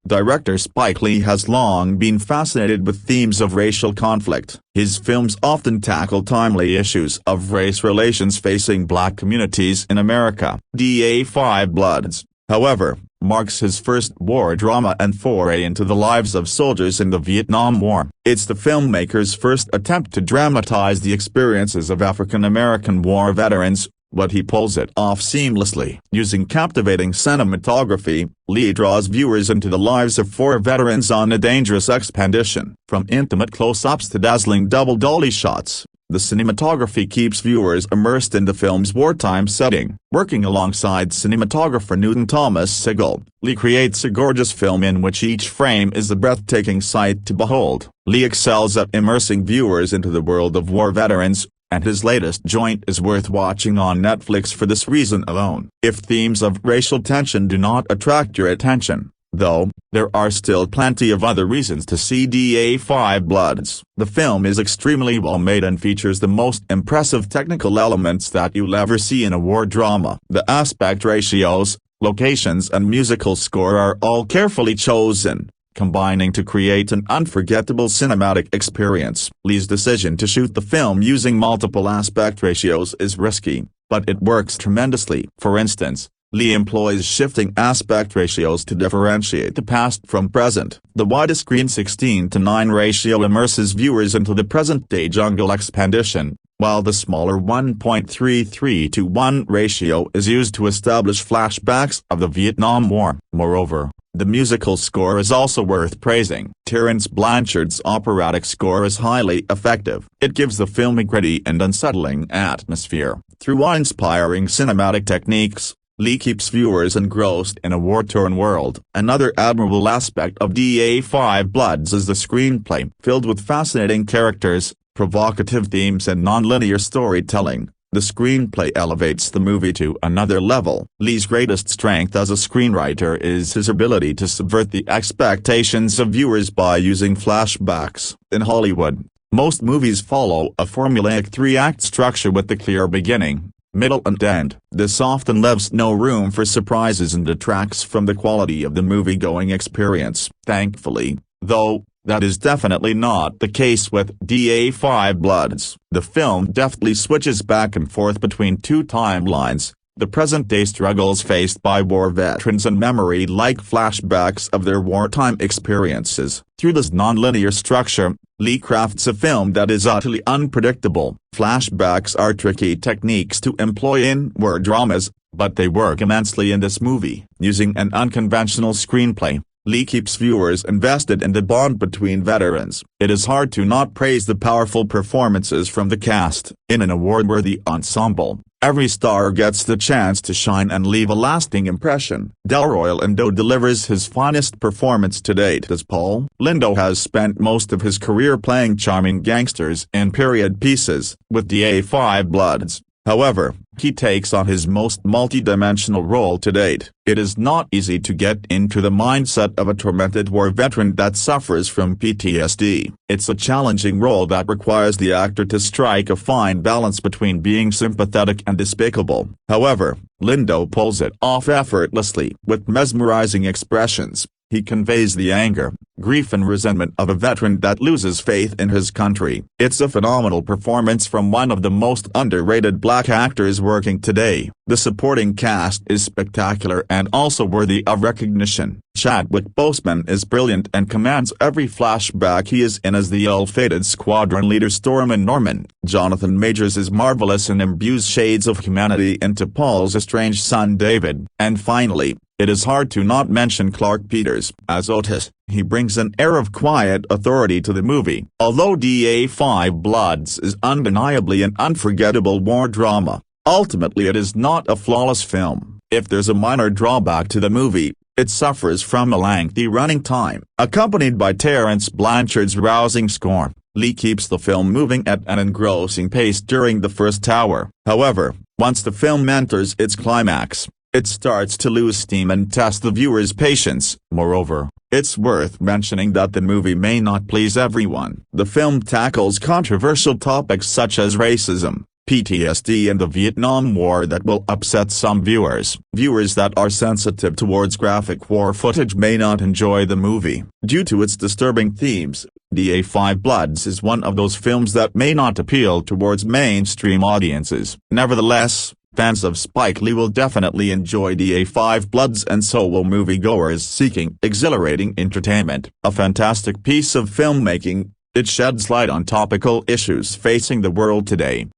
Director Spike Lee has long been fascinated with themes of racial conflict. His films often tackle timely issues of race relations facing black communities in America. Da 5 Bloods, however, marks his first war drama and foray into the lives of soldiers in the Vietnam War. It's the filmmaker's first attempt to dramatize the experiences of African-American war veterans, but he pulls it off seamlessly. Using captivating cinematography, Lee draws viewers into the lives of 4 veterans on a dangerous expedition. From intimate close-ups to dazzling double dolly shots, the cinematography keeps viewers immersed in the film's wartime setting. Working alongside cinematographer Newton Thomas Sigel, Lee creates a gorgeous film in which each frame is a breathtaking sight to behold. Lee excels at immersing viewers into the world of war veterans, and his latest joint is worth watching on Netflix for this reason alone. If themes of racial tension do not attract your attention, though, there are still plenty of other reasons to see Da 5 Bloods. The film is extremely well made and features the most impressive technical elements that you'll ever see in a war drama. The aspect ratios, locations and musical score are all carefully chosen, combining to create an unforgettable cinematic experience. Lee's decision to shoot the film using multiple aspect ratios is risky, but it works tremendously. For instance, Lee employs shifting aspect ratios to differentiate the past from present. The widescreen 16:9 ratio immerses viewers into the present-day jungle expedition, while the smaller 1.33:1 ratio is used to establish flashbacks of the Vietnam War. Moreover, the musical score is also worth praising. Terence Blanchard's operatic score is highly effective. It gives the film a gritty and unsettling atmosphere. Through awe-inspiring cinematic techniques, Lee keeps viewers engrossed in a war-torn world. Another admirable aspect of Da 5 Bloods is the screenplay. Filled with fascinating characters, provocative themes and non-linear storytelling, the screenplay elevates the movie to another level. Lee's greatest strength as a screenwriter is his ability to subvert the expectations of viewers by using flashbacks. In Hollywood, most movies follow a formulaic 3-act structure with a clear beginning, middle and end. This often leaves no room for surprises and detracts from the quality of the movie-going experience. Thankfully, though, that is definitely not the case with Da 5 Bloods. The film deftly switches back and forth between 2 timelines, the present-day struggles faced by war veterans and memory-like flashbacks of their wartime experiences. Through this non-linear structure, Lee crafts a film that is utterly unpredictable. Flashbacks are tricky techniques to employ in war dramas, but they work immensely in this movie. Using an unconventional screenplay, Lee keeps viewers invested in the bond between veterans. It is hard to not praise the powerful performances from the cast. In an award-worthy ensemble, every star gets the chance to shine and leave a lasting impression. Delroy Lindo delivers his finest performance to date as Paul. Lindo has spent most of his career playing charming gangsters in period pieces. With Da 5 Bloods, However, he takes on his most multi-dimensional role to date. It is not easy to get into the mindset of a tormented war veteran that suffers from PTSD. It's a challenging role that requires the actor to strike a fine balance between being sympathetic and despicable. However, Lindo pulls it off effortlessly. With mesmerizing expressions, he conveys the anger, grief and resentment of a veteran that loses faith in his country. It's a phenomenal performance from one of the most underrated black actors working today. The supporting cast is spectacular and also worthy of recognition. Chadwick Boseman is brilliant and commands every flashback he is in as the ill-fated squadron leader Stormin Norman. Jonathan Majors is marvelous and imbues shades of humanity into Paul's estranged son David. And finally, it is hard to not mention Clark Peters as Otis. He brings an air of quiet authority to the movie. Although Da5 Bloods is undeniably an unforgettable war drama, ultimately it is not a flawless film. If there's a minor drawback to the movie, it suffers from a lengthy running time. Accompanied by Terence Blanchard's rousing score, Lee keeps the film moving at an engrossing pace during the first hour. However, once the film enters its climax, it starts to lose steam and test the viewer's patience. Moreover, it's worth mentioning that the movie may not please everyone. The film tackles controversial topics such as racism, PTSD and the Vietnam War that will upset some viewers. Viewers that are sensitive towards graphic war footage may not enjoy the movie. Due to its disturbing themes, Da5 Bloods is one of those films that may not appeal towards mainstream audiences. Nevertheless, fans of Spike Lee will definitely enjoy Da5 Bloods, and so will moviegoers seeking exhilarating entertainment. A fantastic piece of filmmaking, it sheds light on topical issues facing the world today.